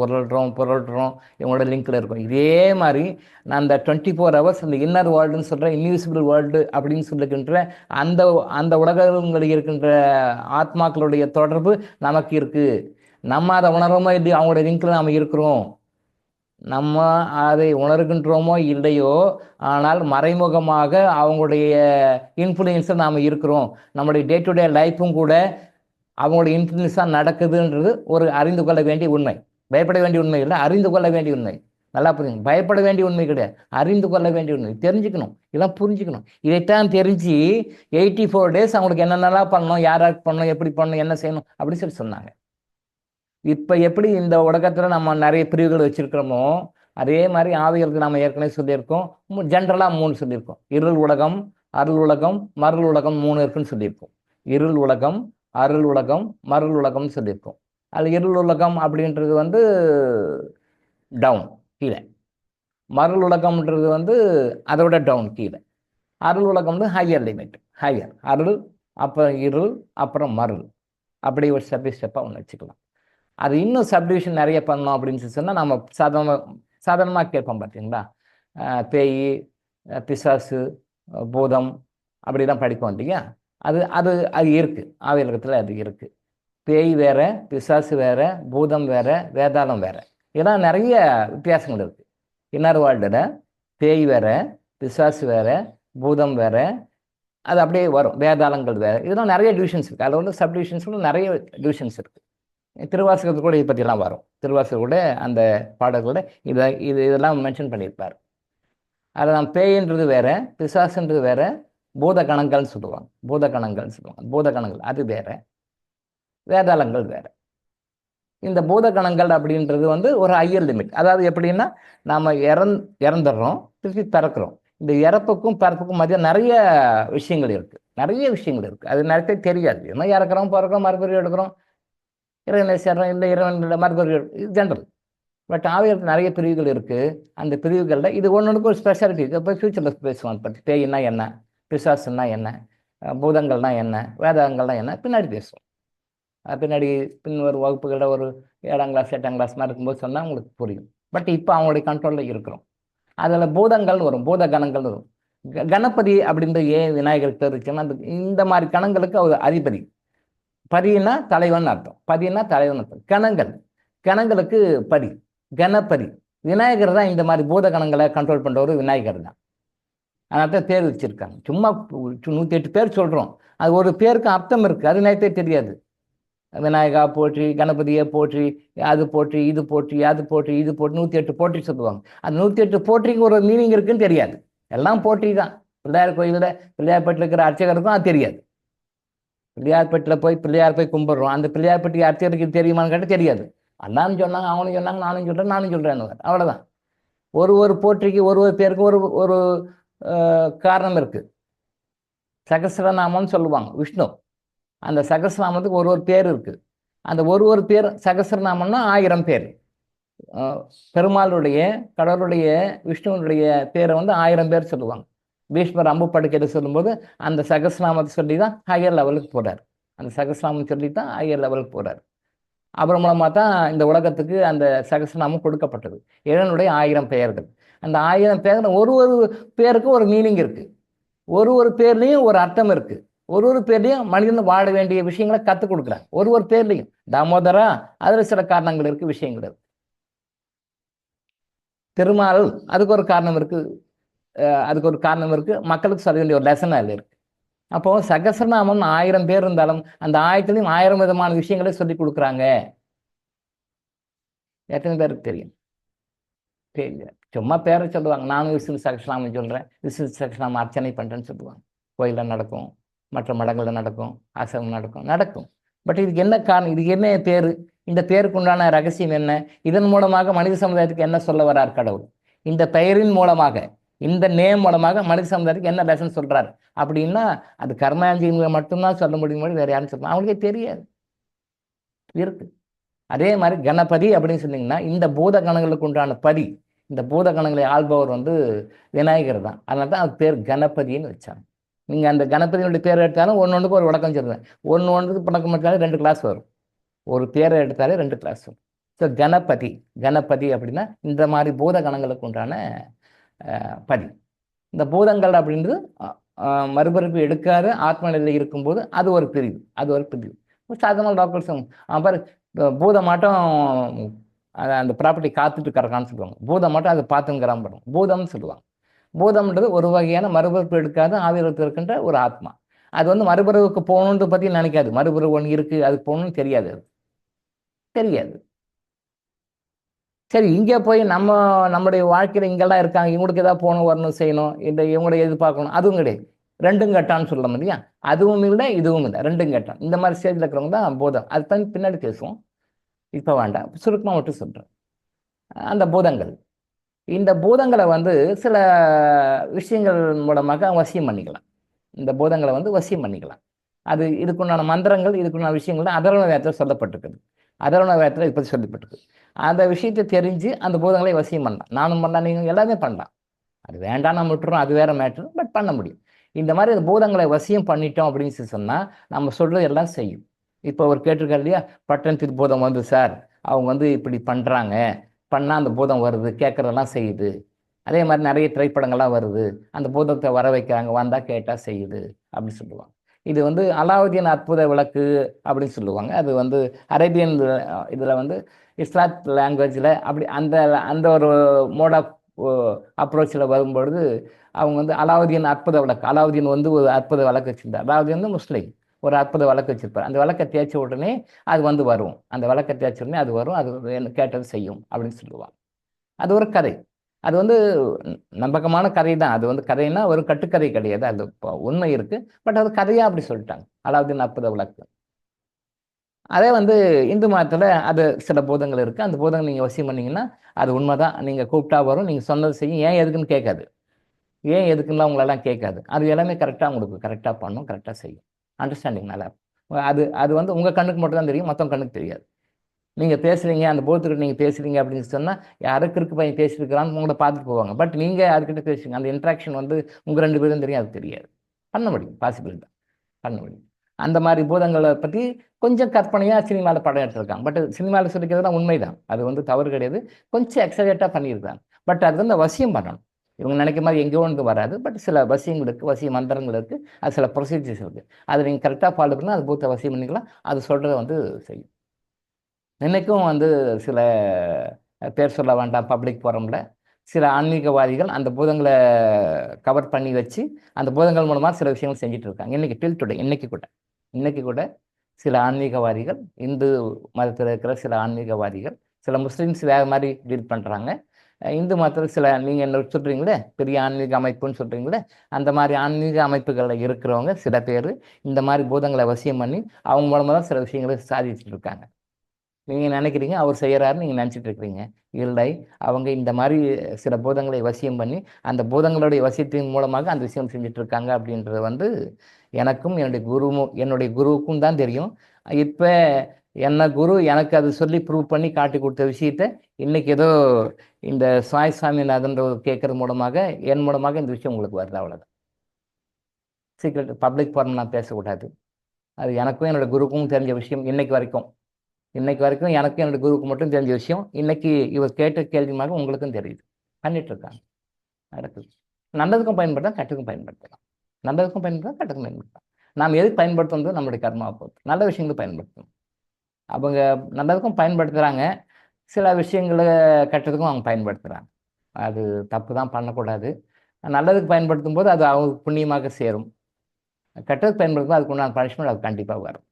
புரள்றோம், இவங்களோட லிங்கில் இருக்கும். இதே மாதிரி நான் அந்த 24 hours அந்த இன்னர் வேர்ல்டுன்னு சொல்கிற இன்விசிபிள் வேர்ல்டு அப்படின்னு சொல்லுகின்ற அந்த உலகங்களில் இருக்கின்ற ஆத்மாக்களுடைய தொடர்பு நமக்கு இருக்குது. நம்ம அதை உணர்வோமோ இல்லையோ அவங்களோட லிங்கில் நாம் இருக்கிறோம். நம்ம அதை உணர்கின்றோமோ இல்லையோ, ஆனால் மறைமுகமாக அவங்களுடைய இன்ஃப்ளூயன்ஸில் நாம் இருக்கிறோம். நம்முடைய டே டு டே லைஃப்பும் கூட அவங்களுடைய இன்ஃப்ளூயன்ஸாக நடக்குதுன்றது ஒரு அறிந்து கொள்ள வேண்டிய உண்மை. பயப்பட வேண்டிய உண்மை இல்லை, அறிந்து கொள்ள வேண்டிய உண்மை. நல்லா புரியுங்க, பயப்பட வேண்டிய உண்மை கிடையாது, அறிந்து கொள்ள வேண்டிய உண்மை. தெரிஞ்சுக்கணும், இதெல்லாம் புரிஞ்சுக்கணும். இதைத்தான் தெரிஞ்சு 84 days அவங்களுக்கு என்னென்னலாம் பண்ணணும், யாராருக்கு பண்ணணும், எப்படி பண்ணணும், என்ன செய்யணும் அப்படின்னு சொல்லி சொன்னாங்க. இப்போ எப்படி இந்த உலகத்தில் நம்ம நிறைய பிரிவுகள் வச்சுருக்கிறோமோ அதே மாதிரி ஆவிகளுக்கு நம்ம ஏற்கனவே சொல்லியிருக்கோம். ஜென்ரலாக 3 சொல்லியிருக்கோம். இருள் உலகம், அருள் உலகம், மருள் உலகம் 3 இருக்குன்னு சொல்லியிருக்கோம். இருள் உலகம், அருள் உலகம், மருள் உலகம்னு சொல்லியிருக்கோம். அது இருள் உலகம் அப்படின்றது வந்து டவுன் கீழே, மருள் உலகம்ன்றது வந்து அதோட டவுன் கீழே, அருள் உலகம் வந்து ஹையர் லிமிட், ஹையர் அருள், அப்புறம் இருள், அப்புறம் மருள், அப்படி ஒரு ஸ்டெப்பாக ஒன்று வச்சுக்கலாம். அது இன்னும் சப்டிவிஷன் நிறைய பண்ணோம் அப்படின்னு சொன்னால் நம்ம சாதாரணமாக கேட்போம் பார்த்தீங்களா, பேய், பிசாசு, பூதம் அப்படிலாம் படிப்போம் இல்லையா. அது அது அது இருக்குது, ஆவியலகத்தில் அது இருக்குது. பேய் வேற, பிசாசு வேற, பூதம் வேற, வேதாளம் வேற, இதெல்லாம் நிறைய வித்தியாசங்கள் இருக்குது. இன்னர் வேர்ல்டில் பேய் வேற, பிசாசு வேற, பூதம் வேற, அது அப்படியே வரும். வேதாளங்கள் வேற, இதெல்லாம் நிறைய டிவிஷன்ஸ் இருக்குது. அதில் உள்ள சப்டிவிஷன்ஸில் நிறைய டிவிஷன்ஸ் இருக்குது. திருவாசகத்தில் கூட இதை பற்றிலாம் வரும். திருவாசகர் கூட அந்த பாடல்களோட இதெல்லாம் மென்ஷன் பண்ணியிருப்பார். அதில் நான் பேயின்றது வேற, பிசாசுன்றது வேற, பூத கணங்கள்னு சொல்லுவாங்க. பூத கணங்கள் அது வேற, வேதாளங்கள் வேற. இந்த பூத கணங்கள் அப்படின்றது வந்து ஒரு ஹையர் லிமிட். அதாவது எப்படின்னா, நாம் இறந்துடுறோம், திருப்பி பிறக்கிறோம். இந்த இறப்புக்கும் பிறப்புக்கும் மத்திய நிறைய விஷயங்கள் இருக்குது. அது நிறைய தெரியாது. ஏன்னா இறக்குறோம், பிறக்கிறோம், மறுபடியும் எடுக்கிறோம், இறைவனை சேர்றோம், இல்லை இறைவன் மறுபடியும், இது ஜென்ரல். பட் ஆவியலுக்கு நிறைய பிரிவுகள் இருக்குது. அந்த பிரிவுகளில் இது ஒன்றுக்கு ஒரு ஸ்பெஷாலிட்டி இருக்குது. இப்போ ஃபியூச்சரில் பேசுவாங்க. பட் பேய்னா என்ன, பிசாசுன்னா என்ன, பூதங்கள்னா என்ன, வேதங்கள்னா என்ன பின்னாடி பேசுவோம். பின்னாடி ஒரு வகுப்புகளில் ஒரு 7ஆம் கிளாஸ் 8ஆம் கிளாஸ் மாதிரி இருக்கும்போது சொன்னால் உங்களுக்கு புரியும். பட் இப்போ அவங்களுடைய கண்ட்ரோலில் இருக்கிறோம். அதில் பூதங்கள் வரும், பூத கணங்கள் வரும். கணபதி அப்படின்ற ஏன் விநாயகர் பேர் வச்சோன்னா, அந்த இந்த மாதிரி கணங்களுக்கு அவர் அதிபதி. பதினா தலைவன் அர்த்தம், பதினா தலைவன் அர்த்தம். கணங்களுக்கு பதி, கணபதி. விநாயகர் தான் இந்த மாதிரி பூத கணங்களை கண்ட்ரோல் பண்ணுறவர் விநாயகர் தான். அதனால தான் பேர் வச்சிருக்காங்க. சும்மா 108 பேர் சொல்கிறோம், அது ஒரு பேருக்கு அர்த்தம் இருக்குது. அது நேரத்தே தெரியாது. விநாயகா போற்றி, கணபதியை போற்றி, அது போற்றி, இது போற்றி, அது போற்றி, இது போற்றி, 108 போற்றி சொல்லுவாங்க. அந்த 108 போற்றிக்கு ஒரு மீனிங் இருக்குன்னு தெரியாது. எல்லாம் போற்றி தான். பிள்ளையார் கோயிலில் பிள்ளையார்பட்டியில் இருக்கிற அர்ச்சகருக்கும் அது தெரியாது. பிள்ளையார்பட்டியில் பிள்ளையார் போய் கும்பிட்றோம், அந்த பிள்ளையார்பட்டி அர்ச்சகருக்கு தெரியுமான்னு கேட்டால் தெரியாது. அண்ணான்னு சொன்னாங்க, அவனும் சொன்னாங்க, நானும் சொல்கிறேன், அவ்வளோதான். ஒரு போற்றிக்கு ஒரு பேருக்கு ஒரு காரணம் இருக்குது. சகஸ்ரநாமம்னு சொல்லுவாங்க விஷ்ணு. அந்த சகஸ்ரநாமத்துக்கு ஒரு பேர் இருக்குது. அந்த ஒரு பேர் சகஸ்ரநாமம்னா 1000 பேர். பெருமாளுடைய, கடவுளுடைய, விஷ்ணுவனுடைய பேரை வந்து 1000 பேர் சொல்லுவாங்க. பீஷ்மர் அம்பு படுக்கையில சொல்லும்போது அந்த சகஸ்ரநாமத்தை சொல்லி தான் ஹையர் லெவலுக்கு போகிறார். அந்த சகஸ்ரநாமம் சொல்லி தான் ஹையர் லெவலுக்கு போகிறார். அப்புறம் மூலமாக தான் இந்த உலகத்துக்கு அந்த சகஸ்ரநாமம் கொடுக்கப்பட்டது. இறைவனுடைய 1000 பெயர்கள். அந்த 1000 பெயர்கள் ஒரு பேருக்கும் ஒரு மீனிங் இருக்குது. ஒரு பேர்லேயும் ஒரு அர்த்தம் இருக்குது. ஒரு பேர்லையும் மனிதன் வாழ வேண்டிய விஷயங்களை கற்றுக் கொடுக்குறாங்க. ஒரு பேர்லையும் தாமோதரா, அதில் சில காரணங்கள் இருக்குது, விஷயங்கள் இருக்கு. திருமால், அதுக்கு ஒரு காரணம் இருக்குது. மக்களுக்கு சொல்ல வேண்டிய ஒரு லெசன் அதில் இருக்கு. அப்போ சகஸ்ரநாமம் 1000 பேர் இருந்தாலும் அந்த 1000லையும் 1000 விதமான விஷயங்களை சொல்லி கொடுக்குறாங்க. எத்தனை பேருக்கு தெரியும்? தெரியல. சும்மா பேரை சொல்லுவாங்க. நானும் விஷ்ணு சகஸ்ரநாமம் சொல்கிறேன், விஷ்ணு சகஸ்ரநாமம் அர்ச்சனை பண்ணுறேன்னு சொல்லுவாங்க. கோயிலில் நடக்கும், மற்ற மடங்களில் நடக்கும், ஆசிரமம் நடக்கும். பட் இதுக்கு என்ன காரணம்? இதுக்கு என்ன பேர்? இந்த பேருக்கு உண்டான ரகசியம் என்ன? இதன் மூலமாக மனித சமுதாயத்துக்கு என்ன சொல்ல வர்றார் கடவுள்? இந்த பெயரின் மூலமாக, இந்த நேம் மூலமாக மனித சமுதாயத்துக்கு என்ன லெசன் சொல்றாரு அப்படின்னா, அது கர்மாஞ்சியங்களை மட்டும்தான் சொல்ல முடியும், வேற யாரும் சொல்லலாம். அவங்களுக்கே தெரியாது இருக்கு. அதே மாதிரி கணபதி அப்படின்னு சொன்னீங்கன்னா, இந்த பூத கணங்களுக்கு உண்டான பதி, இந்த பூத கணங்களை ஆள்பவர் வந்து விநாயகர் தான். அதனால தான் அது பேர் கணபதின்னு வச்சாங்க. நீங்கள் அந்த கணபதியினுடைய பேரை எடுத்தாலும் ஒன்றுக்கு ஒரு விளக்கம் சொல்லுவேன். ஒன்றுக்கு பழக்கம் எடுத்தாலும் 2 கிளாஸ் வரும். ஒரு பேரை எடுத்தாலே 2 கிளாஸ் வரும். ஸோ கணபதி அப்படின்னா இந்த மாதிரி பூத கணங்களுக்கு உண்டான பதி. இந்த பூதங்கள் அப்படின்றது மறுபிறப்பு எடுக்காத ஆத்ம நிலையில் இருக்கும்போது அது ஒரு பிரிவு. சாதாரண டாக்டர்ஸ் பாரு, பூதமாட்டம் அந்த ப்ராப்பர்ட்டி காத்துட்டு கறக்கான்னு சொல்லுவாங்க. பூதமாட்டம் அதை பார்த்துங்கிறாம படும், பூதம்னு சொல்லுவாங்க. பூதம்ன்றது ஒரு வகையான மறுபிறப்பு எடுக்காத ஆவியத்தில் இருக்கின்ற ஒரு ஆத்மா. அது வந்து மறுபிறவுக்கு போகணுன்ற பற்றி நினைக்காது. மறுபிறவு ஒன்று இருக்குது, அது போகணும்னு தெரியாது. சரி, இங்கே போய் நம்முடைய வாழ்க்கையில் இங்கெல்லாம் இருக்காங்க, இவங்களுக்கு ஏதாவது போகணும், வரணும், செய்யணும், இந்த இவங்களுடைய எதிர்பார்க்கணும், அதுவும் கிடையாது. 2ம் கட்டான்னு சொல்லலாம் இல்லையா? அதுவும் இல்லை, இதுவும் இல்லை, 2ம் கட்டான். இந்த மாதிரி ஸ்டேஜில் இருக்கிறவங்க தான் பூதம். அது தான் பின்னாடி பேசுவோம், இப்போ வேண்டாம், சுருக்கமாக மட்டும் சொல்கிறேன். அந்த பூதங்கள், இந்த பூதங்களை வந்து சில விஷயங்கள் மூலமாக வசியம் பண்ணிக்கலாம். இந்த பூதங்களை வந்து வசியம் பண்ணிக்கலாம். அது இதுக்குண்டான மந்திரங்கள், இதுக்குண்டான விஷயங்கள் தான் அதர்வ வேதத்தில் சொல்லப்பட்டிருக்குது. அதர்வண வேதத்தில் இதை பற்றி சொல்லப்பட்டிருக்கு. அந்த விஷயத்தை தெரிஞ்சு அந்த பூதங்களை வசியம் பண்ணலாம். நானும் பண்ணலாம், நீங்கள் எல்லாமே பண்ணலாம். அது வேண்டாம் நம்ம விட்டுறோம், அது வேற மேட்ரு, பட் பண்ண முடியும். இந்த மாதிரி அந்த பூதங்களை வசியம் பண்ணிட்டோம் அப்படின்னு சொன்னால் நம்ம சொல்கிறது எல்லாம் செய்யும். இப்போ அவர் கேட்டிருக்காரு இல்லையா, பட்டணத்தில் பூதம் வந்து சார் அவங்க வந்து இப்படி பண்ணுறாங்க, பண்ணால் அந்த பூதம் வருது, கேட்குறதெல்லாம் செய்யுது. அதே மாதிரி நிறைய திரைப்படங்கள்லாம் வருது, அந்த பூதத்தை வர வைக்கிறாங்க, வந்தால் கேட்டால் செய்யுது அப்படின்னு சொல்லுவாங்க. இது வந்து அலாவுதீன் அற்புத விளக்கு அப்படின்னு சொல்லுவாங்க. அது வந்து அரேபியன் இதில் வந்து இஸ்லாத் லாங்குவேஜில் அப்படி அந்த அந்த ஒரு மோட் ஆஃப் அப்ரோச்சில் வரும்பொழுது அவங்க வந்து அலாவுதீன் அற்புத விளக்கு, அலாவுதீன் வந்து ஒரு அற்புத விளக்கு வச்சுருந்தார். அலாவுதீன் வந்து முஸ்லீம், ஒரு அற்புத விளக்கு வச்சிருப்பார். அந்த விளக்கை தேய்ச்ச உடனே அது வந்து வரும், அந்த விளக்கை தேய்ச்ச உடனே அது வரும், அது கேட்டது செய்யும் அப்படின்னு சொல்லுவாங்க. அது ஒரு கதை. அது வந்து நம்பகமான கதை தான். அது வந்து கதைன்னா ஒரு கட்டுக்கதை கிடையாது, அது உண்மை இருக்கு. பட் அது கதையா அப்படி சொல்லிட்டாங்க, அலாவுதீன் அற்புத விளக்கு. அதே வந்து இந்து மதத்தில் அது சில பூதங்கள் இருக்குது. அந்த பூதங்கள் நீங்கள் வசியம் பண்ணிங்கன்னா அது உண்மைதான். நீங்கள் கூப்பிட்டா வரும், நீங்கள் சொன்னது செய்யும். ஏன் எதுக்குன்னு கேட்காது, ஏன் எதுக்குன்னா உங்களெல்லாம் கேட்காது. அது எல்லாமே கரெக்டாக உங்களுக்கு கரெக்டாக பண்ணும், கரெக்டாக செய்யும். அண்டர்ஸ்டாண்டிங் நல்லா இருக்கும். அது அது வந்து உங்கள் கண்ணுக்கு மட்டும் தான் தெரியும், மற்றவங்க கண்ணுக்கு தெரியாது. நீங்கள் பேசுகிறீங்க, அந்த பூத்துக்கிட்ட நீங்கள் பேசுகிறீங்க அப்படின்னு சொன்னால் யாருக்கு இருக்கு பையன் பேசியிருக்கிறான்னு உங்களை பார்த்துட்டு போவாங்க. பட் நீங்கள் அதுக்கிட்ட பேசுவீங்க, அந்த இன்ட்ராக்ஷன் வந்து உங்கள் 2 பேரும் தெரியும், அது தெரியாது. பண்ண முடியும், பாசிபிள் தான், பண்ண முடியும். அந்த மாதிரி பூதங்களை பற்றி கொஞ்சம் கற்பனையாக சினிமாவில் படம் எடுத்திருக்காங்க. பட் சினிமாவில் சொல்லிக்கிறதுலாம் உண்மைதான், அது வந்து தவறு கிடையாது. கொஞ்சம் எக்ஸலேட்டாக பண்ணியிருக்காங்க. பட் அது வந்து வசியம் பண்ணணும். இவங்க நினைக்கிற மாதிரி எங்கேயோ ஒன்று வராது. பட் சில வசியங்கள் இருக்குது, வசிய மந்திரங்கள் இருக்குது, அது சில ப்ரொசீஜர்ஸ் இருக்குது. அதை நீங்கள் கரெக்டாக ஃபாலோ பண்ணால் அது பூத்தை வசியம் பண்ணிக்கலாம், அது சொல்கிறத வந்து செய்யும். இன்றைக்கும் வந்து சில பேர் சொல்ல வேண்டாம், பப்ளிக் ஃபோரமில் சில ஆன்மீகவாதிகள் அந்த பூதங்களை கவர் பண்ணி வச்சு அந்த பூதங்கள் மூலமாக சில விஷயங்கள் செஞ்சுட்டு இருக்காங்க. இன்றைக்கி டில் டுடே, இன்னைக்கு கூட சில ஆன்மீகவாதிகள், இந்து மதத்தில் இருக்கிற சில ஆன்மீகவாதிகள், சில முஸ்லீம்ஸ் வேறு மாதிரி டீல் பண்ணுறாங்க. இந்து மதத்தில் சில நீங்கள் என்ன சொல்கிறீங்களே பெரிய ஆன்மீக அமைப்புன்னு சொல்கிறீங்களே, அந்த மாதிரி ஆன்மீக அமைப்புகளில் இருக்கிறவங்க சில பேர் இந்த மாதிரி பூதங்களை வசியம் பண்ணி அவங்க மூலமாக தான் சில விஷயங்களை சாதிச்சுட்டு இருக்காங்க. நீங்கள் நினைக்கிறீங்க அவர் செய்கிறாருன்னு நீங்கள் நினச்சிட்டு இருக்கிறீங்க. இல்லை, அவங்க இந்த மாதிரி சில பூதங்களை வசியம் பண்ணி அந்த பூதங்களுடைய வசியத்தின் மூலமாக அந்த விஷயம் செஞ்சுட்டு இருக்காங்க அப்படின்றது வந்து எனக்கும் என்னுடைய குருவுக்கும் தான் தெரியும். இப்போ என்ன குரு எனக்கு அது சொல்லி ப்ரூவ் பண்ணி காட்டி கொடுத்த விஷயத்த இன்னைக்கு ஏதோ இந்த சாய் சாமிநாதன்ற கேட்கறது மூலமாக என் மூலமாக இந்த விஷயம் உங்களுக்கு வருது, அவ்வளோதான். சீக்கிரட் பப்ளிக் ஃபாரம் நான் பேசக்கூடாது. அது எனக்கும் என்னோட குருவுக்கும் தெரிஞ்ச விஷயம். இன்னைக்கு வரைக்கும் எனக்கும் என்னோட குருவுக்கு மட்டும் தெரிஞ்ச விஷயம். இன்னைக்கு இவர் கேட்ட கேள்விமாக உங்களுக்கும் தெரியுது. பண்ணிட்டு இருக்காங்க, நடக்குது. நல்லதுக்கும் பயன்படுத்தலாம், கெட்டதுக்கும் பயன்படுத்தலாம். நல்லதுக்கும் பயன்படுத்தலாம், கெட்டதுக்கும் பயன்படுத்தலாம். நாம் எதுக்கு பயன்படுத்துறது நம்மளுடைய கர்மாவை பொறுத்து. நல்ல விஷயங்கள் பயன்படுத்தணும். அவங்க நல்லதுக்கும் பயன்படுத்துகிறாங்க, சில விஷயங்களை கெட்டதுக்கும் அவங்க பயன்படுத்துகிறாங்க. அது தப்பு தான், பண்ணக்கூடாது. நல்லதுக்கு பயன்படுத்தும் போது அது அவங்களுக்கு புண்ணியமாக சேரும். கெட்டதுக்கு பயன்படுத்தும் அதுக்கு உண்டான பனிஷ்மெண்ட் அது கண்டிப்பாக வரும்,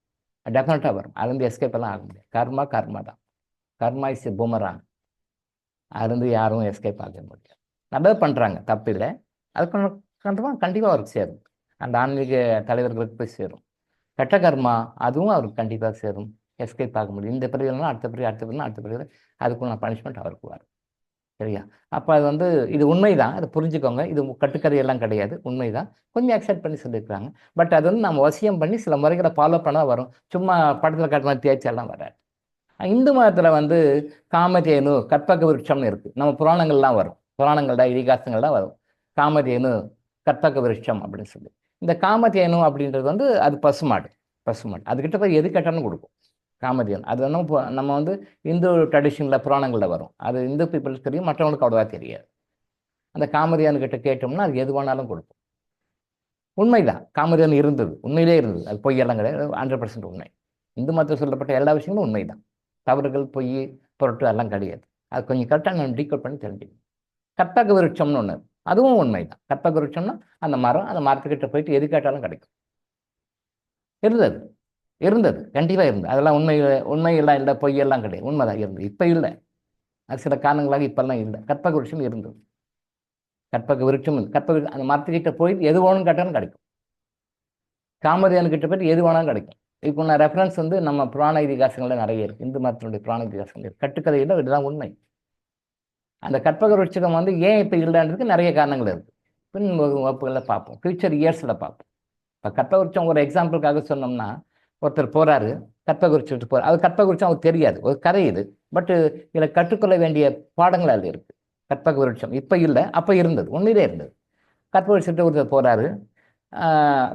டெஃபினட்டாக வரும். அது வந்து எஸ்கேப் எல்லாம் ஆக முடியாது. கர்மா தான். கர்மா இஸ் பூமராங். அதுலேருந்து யாரும் எஸ்கேப் ஆக முடியாது. நல்லது பண்ணுறாங்க, தப்பு இல்லை, அதுக்கு கண்டிப்பாக அவருக்கு சேரும். அந்த ஆன்மீக தலைவர்களுக்கு போய் சேரும். கெட்ட கர்மா அதுவும் அவருக்கு கண்டிப்பாக சேரும், எஸ்கேப் ஆக முடியும். இந்த பிரிவுலாம் அடுத்த பிரிவு அதுக்குள்ள பனிஷ்மெண்ட் அவருக்கு வரும். சரியா? அப்போ அது வந்து இது உண்மைதான், அதை புரிஞ்சுக்கோங்க. இது கட்டுக்கதையெல்லாம் கிடையாது, உண்மைதான். கொஞ்சம் அக்செப்ட் பண்ணி சொல்லியிருக்கிறாங்க. பட் அது வந்து நம்ம வசியம் பண்ணி சில முறைகளை ஃபாலோ பண்ண வரும். சும்மா படத்தில் காட்டுற மாதிரி தேய்ச்செல்லாம் வராது. இந்து மதத்தில் வந்து காமதேனு கற்பக விருட்சம்னு இருக்குது. நம்ம புராணங்கள்லாம் வரும், இதிகாசங்கள்லாம் வரும். காமதேனு கற்பக விருட்சம் அப்படின்னு சொல்லி. இந்த காமதேனு அப்படின்றது வந்து அது பசுமாடு. அதுக்கிட்ட போய் எது கேட்டாலும் கொடுக்கும் காமதேனு. அது வந்து நம்ம வந்து இந்து ட்ரெடிஷனில் புராணங்களில் வரும். அது இந்து பீப்புளுக்கு தெரியும், மற்றவங்களுக்கு அவ்வளோவா தெரியாது. அந்த காமதேனு கிட்ட கேட்டோம்னா அது எது வேணாலும் கொடுக்கும். உண்மைதான், காமதேனு இருந்தது, உண்மையிலே இருந்தது. அது பொய்யெல்லாம் கிடையாது, 100% உண்மை. இந்து மதத்தில் சொல்லப்பட்ட எல்லா விஷயங்களும் உண்மைதான். தவறுகள், பொய், பொருட்டு எல்லாம் கிடையாது. அது கொஞ்சம் கரெக்டாக நம்ம டீகோட் பண்ணி தெரிஞ்சுக்கணும். கற்பக விருட்சம்னு ஒன்று, அதுவும் உண்மைதான். கற்பக விருட்சம்னா அந்த மரத்துக்கிட்ட போயிட்டு எது கேட்டாலும் கிடைக்கும். இருந்தது கண்டிப்பாக இருந்தது. அதெல்லாம் உண்மையெல்லாம் இல்லை, பொய்யெல்லாம் கிடையாது, உண்மைதான் இருந்தது. இப்போ இல்லை, அது சில காரணங்களாக இப்பெல்லாம் இல்லை. கற்பக விருட்சம் இருந்தது. அந்த மரத்துக்கிட்ட போயிட்டு எது வேணும்னு கேட்டாலும் கிடைக்கும். காமதேனு கிட்ட போயிட்டு எது வேணாலும் கிடைக்கும். இப்போ நான் ரெஃபரன்ஸ் வந்து நம்ம புராண இதிகாசங்கள்ல நிறைய இருக்குது. இந்து மதத்தினுடைய புராண இதிகாசங்கள் இருக்குது. கட்டுக்கதையில் இதுதான் உண்மை. அந்த கற்பக விருட்சம் வந்து ஏன் இப்போ இல்லைன்றதுக்கு நிறைய காரணங்கள் இருக்குது. பின் வகுப்புகளில் பார்ப்போம், ஃபியூச்சர் இயர்ஸில் பார்ப்போம். இப்போ கற்பக விருட்சம் ஒரு எக்ஸாம்பிளுக்காக சொன்னோம்னா, ஒருத்தர் போகிறாரு, கற்பகுறிச்சிட்டு போகிறார். அது கற்பகுறிச்சம் அவருக்கு தெரியாது, ஒரு கதை இது. பட்டு இதில் கற்றுக்கொள்ள வேண்டிய பாடங்கள் அதில் இருக்குது. கற்பகுருட்சம் இப்போ இல்லை, அப்போ இருந்தது, உண்மையிலே இருந்தது. கற்பகுறிச்சிட்டு ஒருத்தர் போகிறாரு,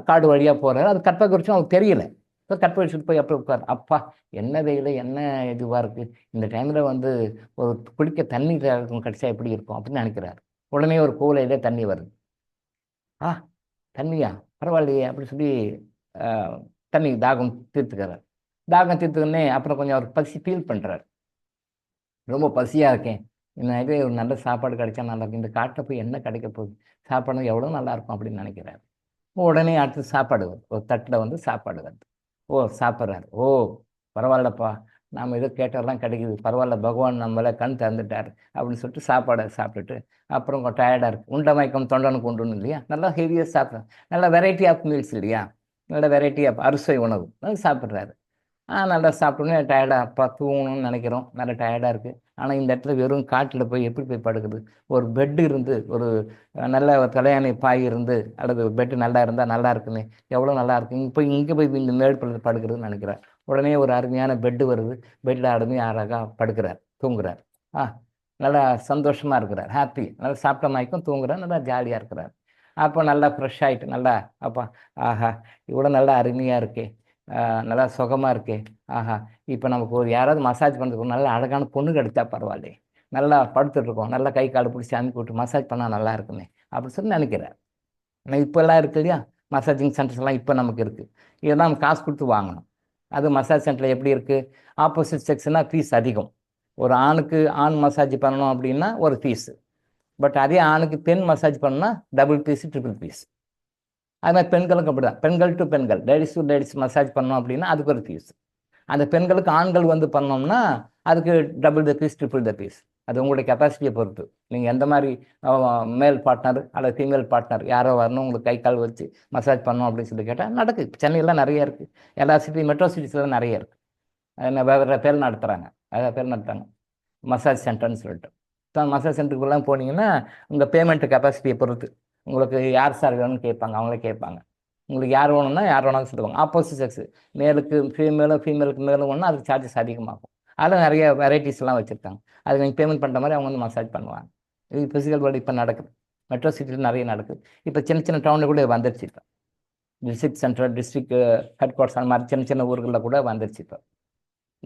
காடு வழியாக போகிறாரு. அது கற்பகுறிச்சம் அவருக்கு தெரியல. இப்போ கற்பகுறிச்சிட்டு போய் அப்போ உட்கார், அப்பா என்ன வெயில், என்ன இதுவாக இருக்குது, இந்த டைமில் வந்து ஒரு குடிக்க தண்ணி கிடச்சா எப்படி இருக்கும் அப்படின்னு நினைக்கிறாரு. உடனே ஒரு கூலையிலே தண்ணி வருது. தண்ணியா, பரவாயில்லையே அப்படின்னு சொல்லி தண்ணி தாகம் தீர்த்துக்கிறார். தாகம் தீர்த்துக்கன்னே அப்புறம் கொஞ்சம் அவர் பசி ஃபீல் பண்ணுறாரு. ரொம்ப பசியாக இருக்கேன், இது ஒரு நல்ல சாப்பாடு கிடைச்சா நல்லா இருக்கும், இந்த காட்டில் போய் என்ன கிடைக்க போகுது, சாப்பாடு எவ்வளோ நல்லா இருக்கும் அப்படின்னு நினைக்கிறாரு. உடனே அடுத்து சாப்பாடு வருது, ஒரு தட்டில் வந்து சாப்பாடு வருது. சாப்பிட்றாரு. பரவாயில்லப்பா, நாம் ஏதோ கேட்டதெல்லாம் கிடைக்குது, பரவாயில்ல, பகவான் நம்மளை கண் திறந்துட்டார் அப்படின்னு சொல்லிட்டு சாப்பாடை சாப்பிட்டுட்டு அப்புறம் டயர்டாக இருக்குது. உண்ட மயக்கம் தொண்டனுக்கு உண்டுன்னு இல்லையா, நல்லா ஹெவியாக சாப்பிட்றேன், நல்லா வெரைட்டி ஆஃப் மீல்ஸ் இல்லையா, நல்ல வெரைட்டி ஆஃப் அரிசை உணவு சாப்பிட்றாரு. நல்லா சாப்பிட்டோன்னே டயர்டாக, அப்பா தூங்கணும்னு நினைக்கிறோம், நல்லா டயர்டாக இருக்குது. ஆனால் இந்த இடத்துல வெறும் காட்டில் போய் எப்படி போய் படுக்குது, ஒரு பெட்டு இருந்து, ஒரு நல்ல தலையாணி பாய் இருந்து, அல்லது ஒரு பெட்டு நல்லா இருந்தால் நல்லா இருக்குன்னு, எவ்வளோ நல்லா இருக்கு, இங்கே போய் இந்த மேடு படுக்கிறதுன்னு நினைக்கிறார். உடனே ஒரு அருமையான பெட்டு வருது, பெட்டில் அருமையாக அழகாக படுக்கிறார், தூங்குறார். நல்லா சந்தோஷமாக இருக்கிறார், ஹாப்பி, நல்லா சாப்பிட்ட மயக்கம் தூங்குறார், நல்லா ஜாலியாக இருக்கிறார். அப்போ நல்லா ஃப்ரெஷ் ஆகிட்டு, நல்லா அப்பா ஆஹா இவ்வளோ நல்லா அருமையாக இருக்கே, நல்லா சுகமாக இருக்கே, இப்போ நமக்கு ஒரு யாராவது மசாஜ் பண்ணுறதுக்கு நல்ல அழகான பொண்ணு கிடைச்சா பரவாயில்ல, நல்லா படுத்துட்ருக்கோம், நல்லா கை கால் பிடிச்சி அமுக்கி விட்டு மசாஜ் பண்ணால் நல்லா இருக்குமே அப்படின்னு சொல்லி நினைக்கிறார். ஆனால் இப்போல்லாம் இருக்குது இல்லையா, மசாஜிங் சென்டர்ஸ்லாம் இப்போ நமக்கு இருக்குது. இதெல்லாம் நம்ம காசு கொடுத்து வாங்கணும். அது மசாஜ் சென்டரில் எப்படி இருக்குது, ஆப்போசிட் செக்ஸ்னால் ஃபீஸ் அதிகம். ஒரு ஆணுக்கு ஆண் மசாஜ் பண்ணணும் அப்படின்னா ஒரு ஃபீஸு, பட் அதே ஆணுக்கு பெண் மசாஜ் பண்ணணும்னா டபுள் ஃபீஸு, ட்ரிபிள் ஃபீஸ். அது மாதிரி பெண்களுக்கு அப்படி தான், பெண்கள் டு பெண்கள், லேடிஸ் டு லேடிஸ் மசாஜ் பண்ணோம் அப்படின்னா அதுக்கு ஒரு ஃபீஸ். அந்த பெண்களுக்கு ஆண்கள் வந்து பண்ணோம்னா அதுக்கு double the fees, triple the fees. அது உங்களுடைய கெப்பாசிட்டியை பொறுத்து. நீங்கள் எந்த மாதிரி மேல் பார்ட்னர் அல்லது ஃபீமேல் பார்ட்னர் யாரோ வரணும், உங்களுக்கு கை கால் வச்சு மசாஜ் பண்ணணும் அப்படின்னு சொல்லி கேட்டால் நடக்குது. சென்னையில் நிறைய இருக்குது, எல்லா சிட்டி மெட்ரோ சிட்டிஸில் நிறைய இருக்குது. வேறு பேர் நடத்துகிறாங்க, மசாஜ் சென்டர்னு சொல்லிட்டு. மசாஜ் சென்டருக்குலாம் போனீங்கன்னா உங்கள் பேமெண்ட் கெப்பாசிட்டியை பொறுத்து உங்களுக்கு யார் சார் வேணும்னு கேட்பாங்க, அவங்களே கேட்பாங்க. உங்களுக்கு யார் வேணும்னா யார் வேணாலும் சொல்லுவாங்க. ஆப்போசிட் செக்ஸ், மேலுக்கு ஃபீமேலுக்கு மேலும் ஒன்றா அதுக்கு சார்ஜஸ் அதிகமாகும். அதில் நிறைய வெரைட்டிஸ்லாம் வச்சுருக்காங்க. அதுக்கு நீங்கள் பேமெண்ட் பண்ணுற மாதிரி அவங்க வந்து மசாஜ் பண்ணுவாங்க. இது ஃபிசிக்கல் வேர்ல்டு இப்போ நடக்குது, மெட்ரோ சிட்டியில் நிறைய நடக்குது. இப்போ சின்ன சின்ன டவுனில் கூட வந்துருச்சு. இப்போ district centre, district head quarters அந்த மாதிரி சின்ன சின்ன ஊர்களில் கூட வந்துருச்சு இப்போ.